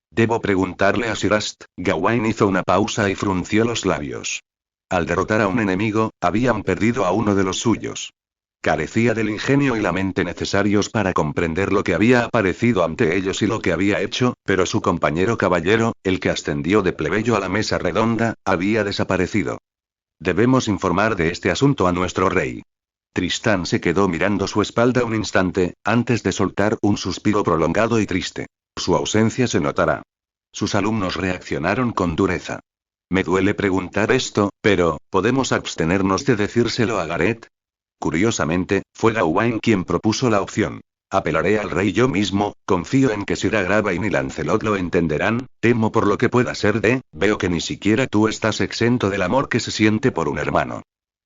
Debo preguntarle a Sir Ast. Gawain hizo una pausa y frunció los labios. Al derrotar a un enemigo, habían perdido a uno de los suyos. Carecía del ingenio y la mente necesarios para comprender lo que había aparecido ante ellos y lo que había hecho, pero su compañero caballero, el que ascendió de plebeyo a la mesa redonda, había desaparecido. Debemos informar de este asunto a nuestro rey. Tristán se quedó mirando su espalda un instante, antes de soltar un suspiro prolongado y triste. Su ausencia se notará. Sus alumnos reaccionaron con dureza. Me duele preguntar esto, pero, ¿podemos abstenernos de decírselo a Gareth? Curiosamente, fue Gawain quien propuso la opción. Apelaré al rey yo mismo, confío en que Sir Agravain y Lancelot lo entenderán, temo por lo que pueda ser veo que ni siquiera tú estás exento del amor que se siente por un hermano.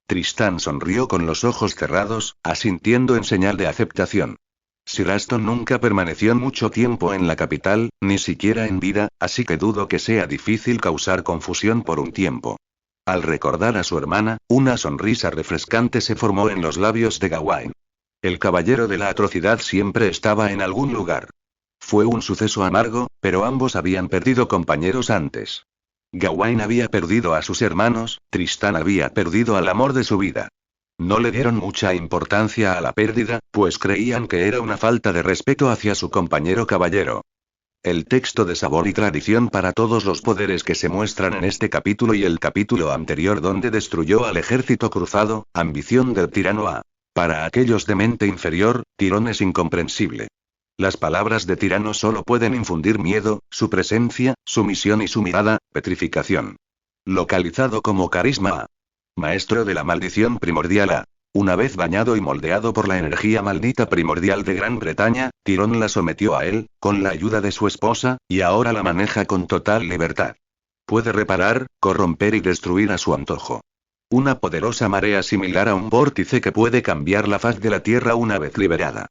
Tristán sonrió con los ojos cerrados, asintiendo en señal de aceptación. Sir Aston nunca permaneció mucho tiempo en la capital, ni siquiera en vida, así que dudo que sea difícil causar confusión por un tiempo. Al recordar a su hermana, una sonrisa refrescante se formó en los labios de Gawain. El caballero de la atrocidad siempre estaba en algún lugar. Fue un suceso amargo, pero ambos habían perdido compañeros antes. Gawain había perdido a sus hermanos, Tristán había perdido al amor de su vida. No le dieron mucha importancia a la pérdida, pues creían que era una falta de respeto hacia su compañero caballero. El texto de sabor y tradición para todos los poderes que se muestran en este capítulo y el capítulo anterior donde destruyó al ejército cruzado, ambición del tirano A. Para aquellos de mente inferior, Tirón es incomprensible. Las palabras de tirano solo pueden infundir miedo, su presencia, sumisión y su mirada, petrificación. Localizado como carisma A. Maestro de la maldición primordial A. Una vez bañado y moldeado por la energía maldita primordial de Gran Bretaña, Tirón la sometió a él, con la ayuda de su esposa, y ahora la maneja con total libertad. Puede reparar, corromper y destruir a su antojo. Una poderosa marea similar a un vórtice que puede cambiar la faz de la Tierra una vez liberada.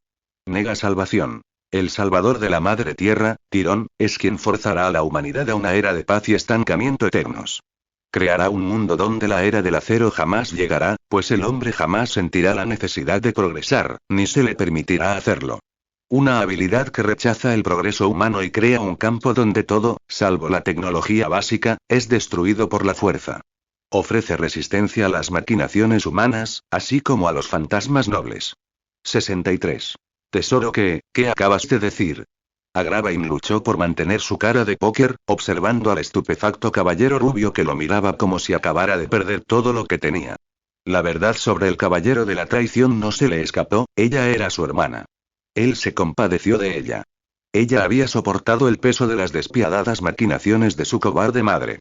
Nega salvación. El salvador de la Madre Tierra, Tirón, es quien forzará a la humanidad a una era de paz y estancamiento eternos. Creará un mundo donde la era del acero jamás llegará, pues el hombre jamás sentirá la necesidad de progresar, ni se le permitirá hacerlo. Una habilidad que rechaza el progreso humano y crea un campo donde todo, salvo la tecnología básica, es destruido por la fuerza. Ofrece resistencia a las maquinaciones humanas, así como a los fantasmas nobles. 63. Tesoro ¿qué acabas de decir? Agravain luchó por mantener su cara de póker, observando al estupefacto caballero rubio que lo miraba como si acabara de perder todo lo que tenía. La verdad sobre el caballero de la traición no se le escapó, ella era su hermana. Él se compadeció de ella. Ella había soportado el peso de las despiadadas maquinaciones de su cobarde madre.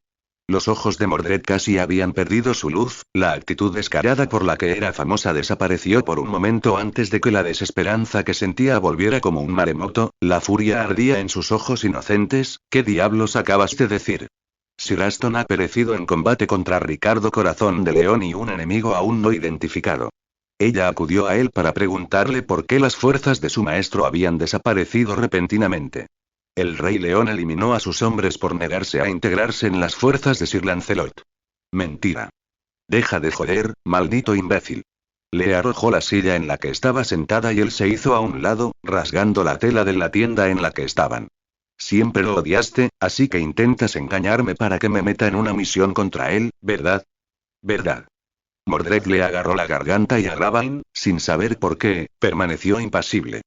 Los ojos de Mordred casi habían perdido su luz, la actitud descarada por la que era famosa desapareció por un momento antes de que la desesperanza que sentía volviera como un maremoto, la furia ardía en sus ojos inocentes. ¿Qué diablos acabas de decir? Sir Aston ha perecido en combate contra Ricardo Corazón de León y un enemigo aún no identificado. Ella acudió a él para preguntarle por qué las fuerzas de su maestro habían desaparecido repentinamente. El Rey León eliminó a sus hombres por negarse a integrarse en las fuerzas de Sir Lancelot. Mentira. Deja de joder, maldito imbécil. Le arrojó la silla en la que estaba sentada y él se hizo a un lado, rasgando la tela de la tienda en la que estaban. Siempre lo odiaste, así que intentas engañarme para que me meta en una misión contra él, ¿verdad? ¿Verdad? Mordred le agarró la garganta y Agravain, sin saber por qué, permaneció impasible.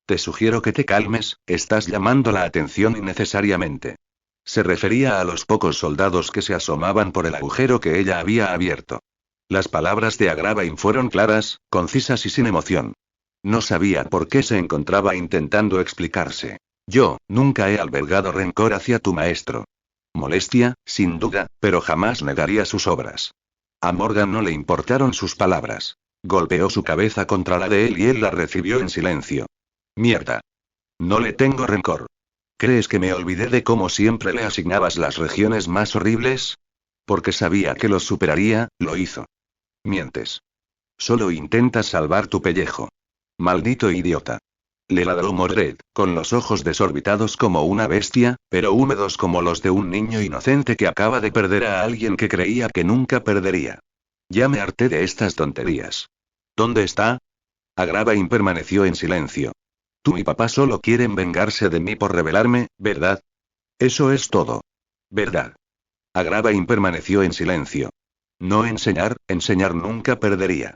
Te sugiero que te calmes, estás llamando la atención innecesariamente. Se refería a los pocos soldados que se asomaban por el agujero que ella había abierto. Las palabras de Agravain fueron claras, concisas y sin emoción. No sabía por qué se encontraba intentando explicarse. Yo, nunca he albergado rencor hacia tu maestro. Molestia, sin duda, pero jamás negaría sus obras. A Morgan no le importaron sus palabras. Golpeó su cabeza contra la de él y él la recibió en silencio. Mierda. No le tengo rencor. ¿Crees que me olvidé de cómo siempre le asignabas las regiones más horribles? Porque sabía que los superaría, lo hizo. Mientes. Solo intentas salvar tu pellejo. Maldito idiota. Le ladró Mordred, con los ojos desorbitados como una bestia, pero húmedos como los de un niño inocente que acaba de perder a alguien que creía que nunca perdería. Ya me harté de estas tonterías. ¿Dónde está? Agravain permaneció en silencio. Tú y papá solo quieren vengarse de mí por rebelarme, ¿verdad? Eso es todo. ¿Verdad? Agravain permaneció en silencio. No enseñar nunca perdería.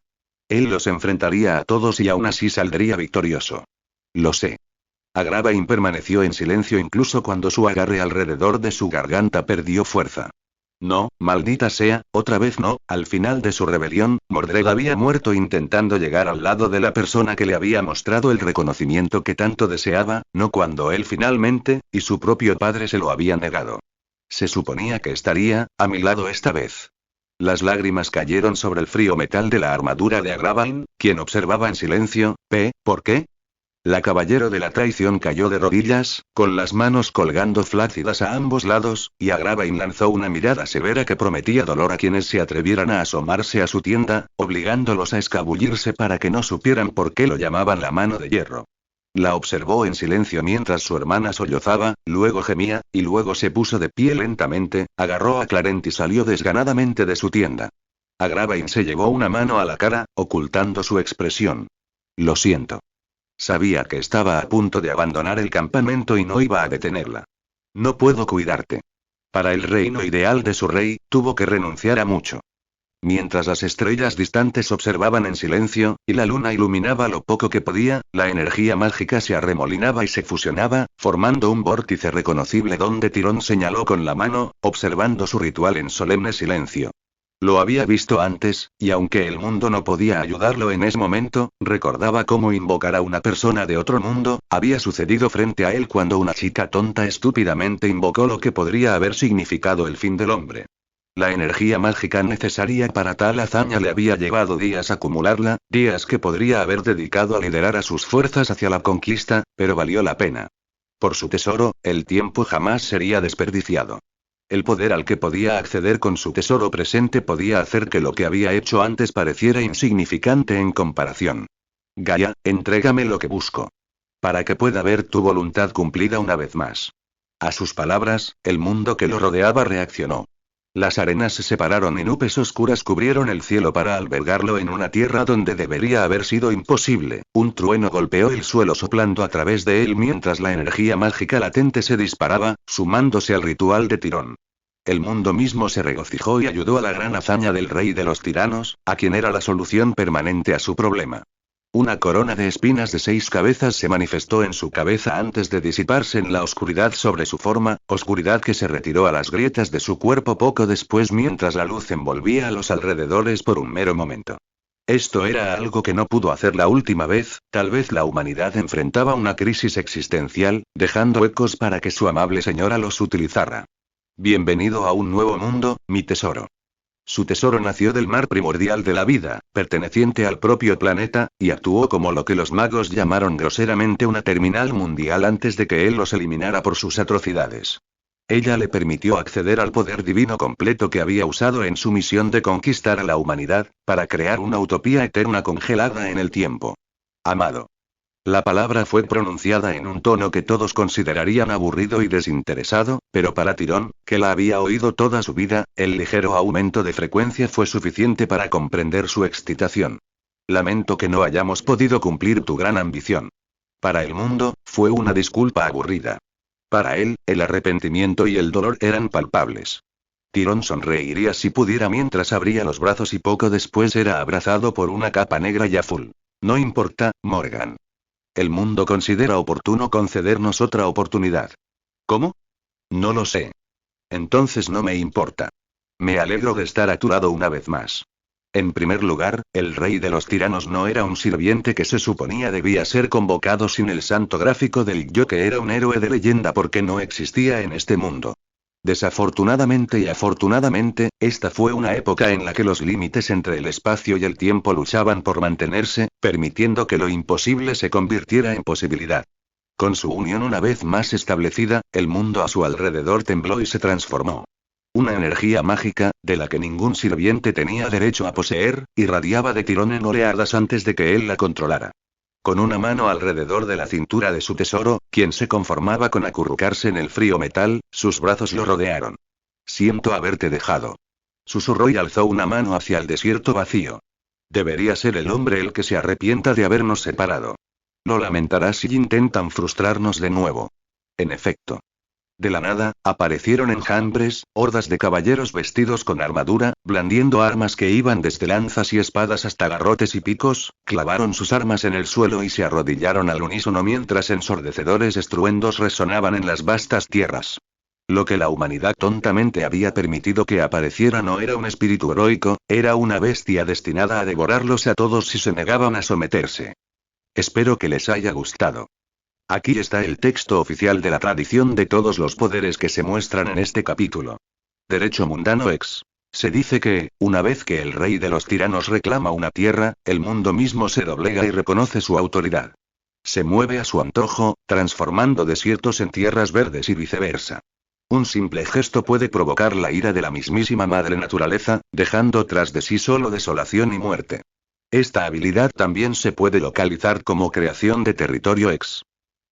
Él los enfrentaría a todos y aún así saldría victorioso. Lo sé. Agravain permaneció en silencio incluso cuando su agarre alrededor de su garganta perdió fuerza. No, maldita sea, otra vez no, al final de su rebelión, Mordred había muerto intentando llegar al lado de la persona que le había mostrado el reconocimiento que tanto deseaba, no cuando él finalmente, y su propio padre se lo había negado. Se suponía que estaría, a mi lado esta vez. Las lágrimas cayeron sobre el frío metal de la armadura de Agravain, quien observaba en silencio. ¿Por qué? La caballero de la traición cayó de rodillas, con las manos colgando flácidas a ambos lados, y Agravain lanzó una mirada severa que prometía dolor a quienes se atrevieran a asomarse a su tienda, obligándolos a escabullirse para que no supieran por qué lo llamaban la mano de hierro. La observó en silencio mientras su hermana sollozaba, luego gemía, y luego se puso de pie lentamente, agarró a Clarent y salió desganadamente de su tienda. Agravain se llevó una mano a la cara, ocultando su expresión. Lo siento. Sabía que estaba a punto de abandonar el campamento y no iba a detenerla. No puedo cuidarte. Para el reino ideal de su rey, tuvo que renunciar a mucho. Mientras las estrellas distantes observaban en silencio, y la luna iluminaba lo poco que podía, la energía mágica se arremolinaba y se fusionaba, formando un vórtice reconocible donde Tirón señaló con la mano, observando su ritual en solemne silencio. Lo había visto antes, y aunque el mundo no podía ayudarlo en ese momento, recordaba cómo invocar a una persona de otro mundo, había sucedido frente a él cuando una chica tonta estúpidamente invocó lo que podría haber significado el fin del hombre. La energía mágica necesaria para tal hazaña le había llevado días acumularla, días que podría haber dedicado a liderar a sus fuerzas hacia la conquista, pero valió la pena. Por su tesoro, el tiempo jamás sería desperdiciado. El poder al que podía acceder con su tesoro presente podía hacer que lo que había hecho antes pareciera insignificante en comparación. Gaia, entrégame lo que busco. Para que pueda ver tu voluntad cumplida una vez más. A sus palabras, el mundo que lo rodeaba reaccionó. Las arenas se separaron y nubes oscuras cubrieron el cielo para albergarlo en una tierra donde debería haber sido imposible. Un trueno golpeó el suelo soplando a través de él mientras la energía mágica latente se disparaba, sumándose al ritual de Tirón. El mundo mismo se regocijó y ayudó a la gran hazaña del rey de los tiranos, a quien era la solución permanente a su problema. Una corona de espinas de 6 cabezas se manifestó en su cabeza antes de disiparse en la oscuridad sobre su forma, oscuridad que se retiró a las grietas de su cuerpo poco después mientras la luz envolvía a los alrededores por un mero momento. Esto era algo que no pudo hacer la última vez, tal vez la humanidad enfrentaba una crisis existencial, dejando ecos para que su amable señora los utilizara. Bienvenido a un nuevo mundo, mi tesoro. Su tesoro nació del mar primordial de la vida, perteneciente al propio planeta, y actuó como lo que los magos llamaron groseramente una terminal mundial antes de que él los eliminara por sus atrocidades. Ella le permitió acceder al poder divino completo que había usado en su misión de conquistar a la humanidad, para crear una utopía eterna congelada en el tiempo. Amado. La palabra fue pronunciada en un tono que todos considerarían aburrido y desinteresado, pero para Tirón, que la había oído toda su vida, el ligero aumento de frecuencia fue suficiente para comprender su excitación. Lamento que no hayamos podido cumplir tu gran ambición. Para el mundo, fue una disculpa aburrida. Para él, el arrepentimiento y el dolor eran palpables. Tirón sonreiría si pudiera mientras abría los brazos y poco después era abrazado por una capa negra y azul. No importa, Morgan. El mundo considera oportuno concedernos otra oportunidad. ¿Cómo? No lo sé. Entonces no me importa. Me alegro de estar a tu lado una vez más. En primer lugar, el rey de los tiranos no era un sirviente que se suponía debía ser convocado sin el santo gráfico del yo que era un héroe de leyenda porque no existía en este mundo. Desafortunadamente y afortunadamente, esta fue una época en la que los límites entre el espacio y el tiempo luchaban por mantenerse, permitiendo que lo imposible se convirtiera en posibilidad. Con su unión una vez más establecida, el mundo a su alrededor tembló y se transformó. Una energía mágica, de la que ningún sirviente tenía derecho a poseer, irradiaba de tirón en oleadas antes de que él la controlara. Con una mano alrededor de la cintura de su tesoro, quien se conformaba con acurrucarse en el frío metal, sus brazos lo rodearon. Siento haberte dejado. Susurró y alzó una mano hacia el desierto vacío. Debería ser el hombre el que se arrepienta de habernos separado. Lo lamentarás si intentan frustrarnos de nuevo. En efecto. De la nada, aparecieron enjambres, hordas de caballeros vestidos con armadura, blandiendo armas que iban desde lanzas y espadas hasta garrotes y picos, clavaron sus armas en el suelo y se arrodillaron al unísono mientras ensordecedores estruendos resonaban en las vastas tierras. Lo que la humanidad tontamente había permitido que apareciera no era un espíritu heroico, era una bestia destinada a devorarlos a todos si se negaban a someterse. Espero que les haya gustado. Aquí está el texto oficial de la tradición de todos los poderes que se muestran en este capítulo. Derecho mundano ex. Se dice que, una vez que el rey de los tiranos reclama una tierra, el mundo mismo se doblega y reconoce su autoridad. Se mueve a su antojo, transformando desiertos en tierras verdes y viceversa. Un simple gesto puede provocar la ira de la mismísima madre naturaleza, dejando tras de sí solo desolación y muerte. Esta habilidad también se puede localizar como creación de territorio ex.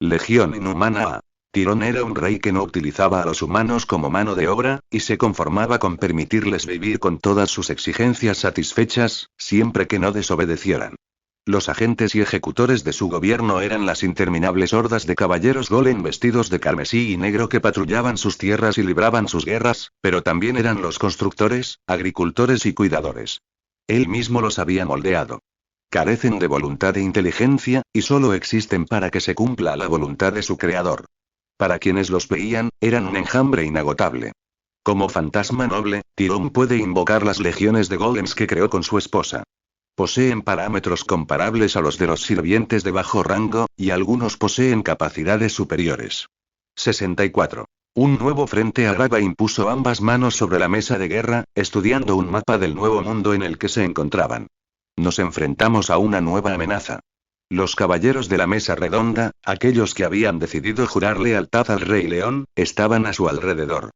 Legión inhumana A. Tirón era un rey que no utilizaba a los humanos como mano de obra, y se conformaba con permitirles vivir con todas sus exigencias satisfechas, siempre que no desobedecieran. Los agentes y ejecutores de su gobierno eran las interminables hordas de caballeros golem vestidos de carmesí y negro que patrullaban sus tierras y libraban sus guerras, pero también eran los constructores, agricultores y cuidadores. Él mismo los había moldeado. Carecen de voluntad e inteligencia, y solo existen para que se cumpla la voluntad de su creador. Para quienes los veían, eran un enjambre inagotable. Como fantasma noble, Tirón puede invocar las legiones de golems que creó con su esposa. Poseen parámetros comparables a los de los sirvientes de bajo rango, y algunos poseen capacidades superiores. 64. Un nuevo frente Agrava impuso ambas manos sobre la mesa de guerra, estudiando un mapa del nuevo mundo en el que se encontraban. Nos enfrentamos a una nueva amenaza. Los caballeros de la mesa redonda, aquellos que habían decidido jurar lealtad al Rey León, estaban a su alrededor.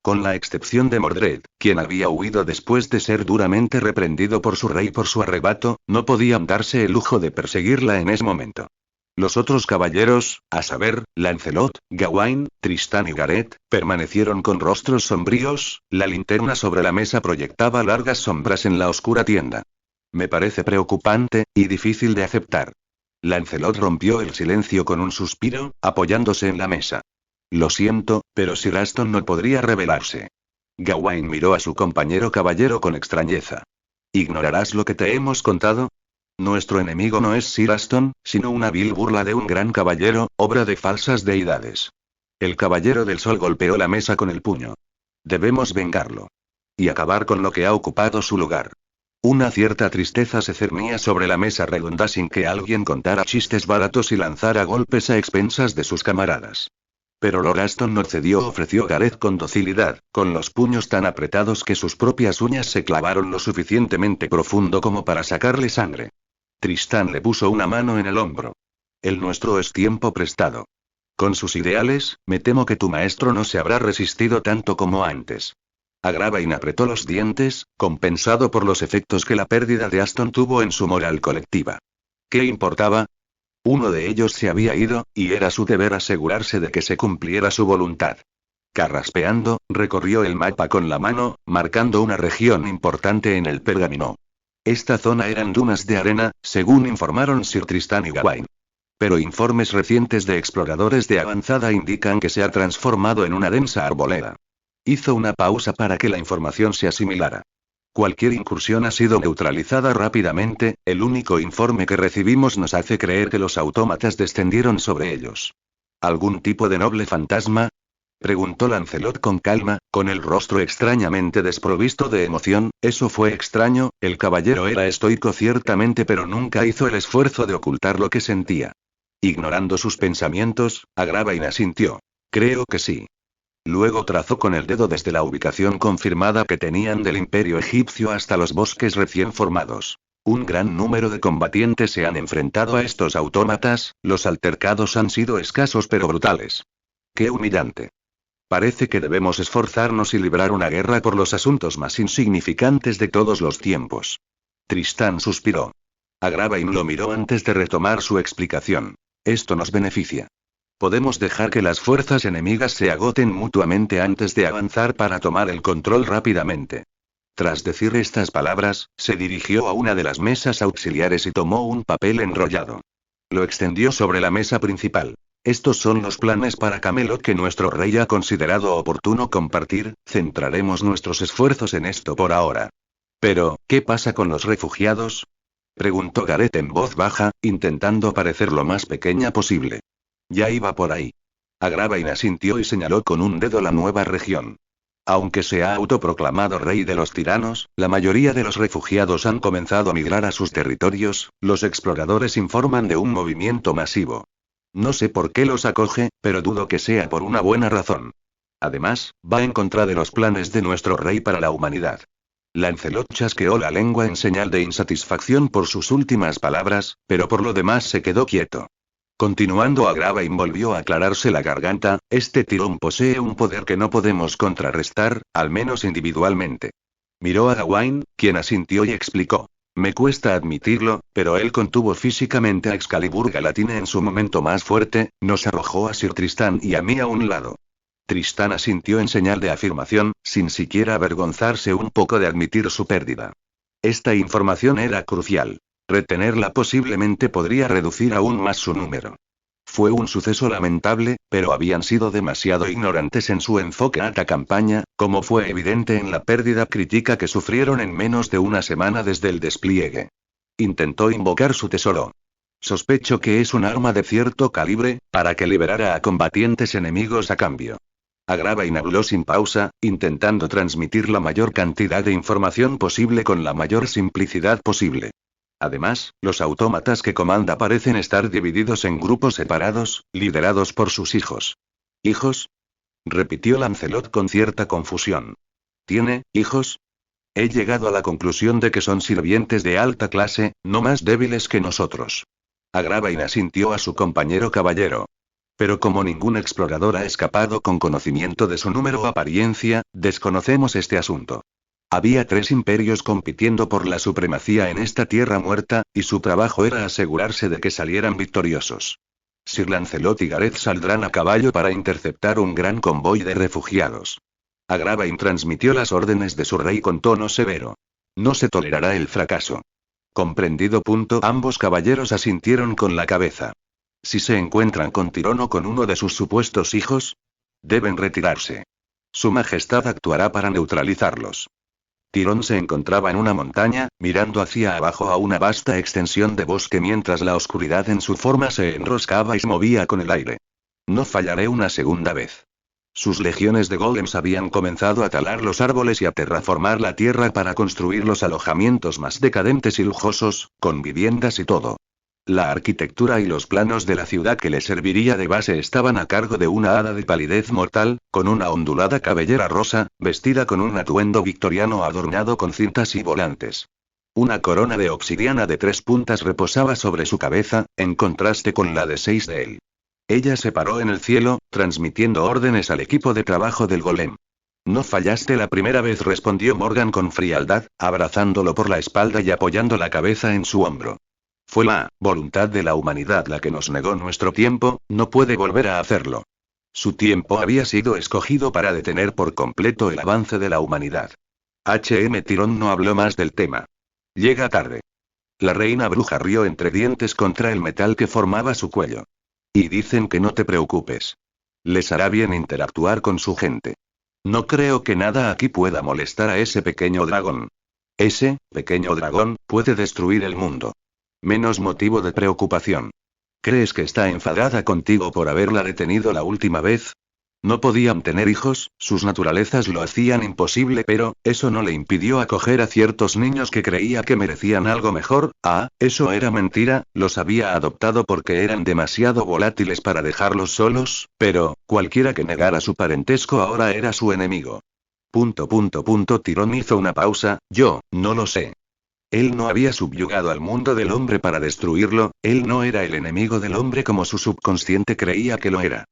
Con la excepción de Mordred, quien había huido después de ser duramente reprendido por su rey por su arrebato, no podían darse el lujo de perseguirla en ese momento. Los otros caballeros, a saber, Lancelot, Gawain, Tristán y Gareth, permanecieron con rostros sombríos, la linterna sobre la mesa proyectaba largas sombras en la oscura tienda. Me parece preocupante, y difícil de aceptar. Lancelot rompió el silencio con un suspiro, apoyándose en la mesa. Lo siento, pero Sir Aston no podría rebelarse. Gawain miró a su compañero caballero con extrañeza. ¿Ignorarás lo que te hemos contado? Nuestro enemigo no es Sir Aston, sino una vil burla de un gran caballero, obra de falsas deidades. El caballero del sol golpeó la mesa con el puño. Debemos vengarlo. Y acabar con lo que ha ocupado su lugar. Una cierta tristeza se cernía sobre la mesa redonda sin que alguien contara chistes baratos y lanzara golpes a expensas de sus camaradas. Pero Lord Aston no cedió, ofreció Gareth con docilidad, con los puños tan apretados que sus propias uñas se clavaron lo suficientemente profundo como para sacarle sangre. Tristán le puso una mano en el hombro. El nuestro es tiempo prestado. Con sus ideales, me temo que tu maestro no se habrá resistido tanto como antes. Agravain apretó los dientes, compensado por los efectos que la pérdida de Aston tuvo en su moral colectiva. ¿Qué importaba? Uno de ellos se había ido, y era su deber asegurarse de que se cumpliera su voluntad. Carraspeando, recorrió el mapa con la mano, marcando una región importante en el pergamino. Esta zona eran dunas de arena, según informaron Sir Tristán y Gawain. Pero informes recientes de exploradores de avanzada indican que se ha transformado en una densa arboleda. Hizo una pausa para que la información se asimilara. Cualquier incursión ha sido neutralizada rápidamente, el único informe que recibimos nos hace creer que los autómatas descendieron sobre ellos. ¿Algún tipo de noble fantasma? Preguntó Lancelot con calma, con el rostro extrañamente desprovisto de emoción. Eso fue extraño, el caballero era estoico ciertamente, pero nunca hizo el esfuerzo de ocultar lo que sentía. Ignorando sus pensamientos, Agravain asintió. Creo que sí. Luego trazó con el dedo desde la ubicación confirmada que tenían del Imperio egipcio hasta los bosques recién formados. Un gran número de combatientes se han enfrentado a estos autómatas, los altercados han sido escasos pero brutales. ¡Qué humillante! Parece que debemos esforzarnos y librar una guerra por los asuntos más insignificantes de todos los tiempos. Tristán suspiró. Agravain lo miró antes de retomar su explicación. Esto nos beneficia. Podemos dejar que las fuerzas enemigas se agoten mutuamente antes de avanzar para tomar el control rápidamente. Tras decir estas palabras, se dirigió a una de las mesas auxiliares y tomó un papel enrollado. Lo extendió sobre la mesa principal. Estos son los planes para Camelot que nuestro rey ha considerado oportuno compartir, centraremos nuestros esfuerzos en esto por ahora. Pero, ¿qué pasa con los refugiados? Preguntó Gareth en voz baja, intentando parecer lo más pequeña posible. Ya iba por ahí. Agravain asintió y señaló con un dedo la nueva región. Aunque se ha autoproclamado rey de los tiranos, la mayoría de los refugiados han comenzado a migrar a sus territorios, los exploradores informan de un movimiento masivo. No sé por qué los acoge, pero dudo que sea por una buena razón. Además, va en contra de los planes de nuestro rey para la humanidad. Lancelot chasqueó la lengua en señal de insatisfacción por sus últimas palabras, pero por lo demás se quedó quieto. Continuando, Agravain volvió a aclararse la garganta, este tirón posee un poder que no podemos contrarrestar, al menos individualmente. Miró a Gawain, quien asintió y explicó. Me cuesta admitirlo, pero él contuvo físicamente a Excalibur Galatine en su momento más fuerte, nos arrojó a Sir Tristán y a mí a un lado. Tristán asintió en señal de afirmación, sin siquiera avergonzarse un poco de admitir su pérdida. Esta información era crucial. Retenerla posiblemente podría reducir aún más su número. Fue un suceso lamentable, pero habían sido demasiado ignorantes en su enfoque a esta campaña, como fue evidente en la pérdida crítica que sufrieron en menos de una semana desde el despliegue. Intentó invocar su tesoro. Sospecho que es un arma de cierto calibre, para que liberara a combatientes enemigos a cambio. Agravain habló sin pausa, intentando transmitir la mayor cantidad de información posible con la mayor simplicidad posible. Además, los autómatas que comanda parecen estar divididos en grupos separados, liderados por sus hijos. ¿Hijos? Repitió Lancelot con cierta confusión. ¿Tiene hijos? He llegado a la conclusión de que son sirvientes de alta clase, no más débiles que nosotros. Agravain asintió a su compañero caballero. Pero como ningún explorador ha escapado con conocimiento de su número o apariencia, desconocemos este asunto. Había 3 imperios compitiendo por la supremacía en esta tierra muerta, y su trabajo era asegurarse de que salieran victoriosos. Sir Lancelot y Gareth saldrán a caballo para interceptar un gran convoy de refugiados. Agravain transmitió las órdenes de su rey con tono severo. No se tolerará el fracaso. Comprendido. Ambos caballeros asintieron con la cabeza. Si se encuentran con Tirón o con uno de sus supuestos hijos, deben retirarse. Su Majestad actuará para neutralizarlos. Tirón se encontraba en una montaña, mirando hacia abajo a una vasta extensión de bosque mientras la oscuridad en su forma se enroscaba y se movía con el aire. No fallaré una segunda vez. Sus legiones de golems habían comenzado a talar los árboles y a terraformar la tierra para construir los alojamientos más decadentes y lujosos, con viviendas y todo. La arquitectura y los planos de la ciudad que le serviría de base estaban a cargo de una hada de palidez mortal, con una ondulada cabellera rosa, vestida con un atuendo victoriano adornado con cintas y volantes. Una corona de obsidiana de 3 puntas reposaba sobre su cabeza, en contraste con la de 6 de él. Ella se paró en el cielo, transmitiendo órdenes al equipo de trabajo del golem. No fallaste la primera vez, respondió Morgan con frialdad, abrazándolo por la espalda y apoyando la cabeza en su hombro. Fue la voluntad de la humanidad la que nos negó nuestro tiempo, no puede volver a hacerlo. Su tiempo había sido escogido para detener por completo el avance de la humanidad. Tirón no habló más del tema. Llega tarde. La reina bruja rió entre dientes contra el metal que formaba su cuello. Y dicen que no te preocupes. Les hará bien interactuar con su gente. No creo que nada aquí pueda molestar a ese pequeño dragón. Ese, pequeño dragón, puede destruir el mundo. Menos motivo de preocupación. ¿Crees que está enfadada contigo por haberla detenido la última vez? No podían tener hijos, sus naturalezas lo hacían imposible, pero eso no le impidió acoger a ciertos niños que creía que merecían algo mejor. Eso era mentira, los había adoptado porque eran demasiado volátiles para dejarlos solos, pero, cualquiera que negara su parentesco ahora era su enemigo. Tirón hizo una pausa. Yo, no lo sé. Él no había subyugado al mundo del hombre para destruirlo, él no era el enemigo del hombre como su subconsciente creía que lo era.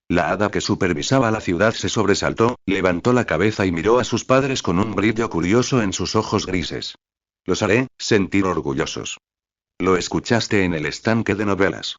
La hada que supervisaba la ciudad se sobresaltó, levantó la cabeza y miró a sus padres con un brillo curioso en sus ojos grises. Los haré sentir orgullosos. Lo escuchaste en el estanque de novelas.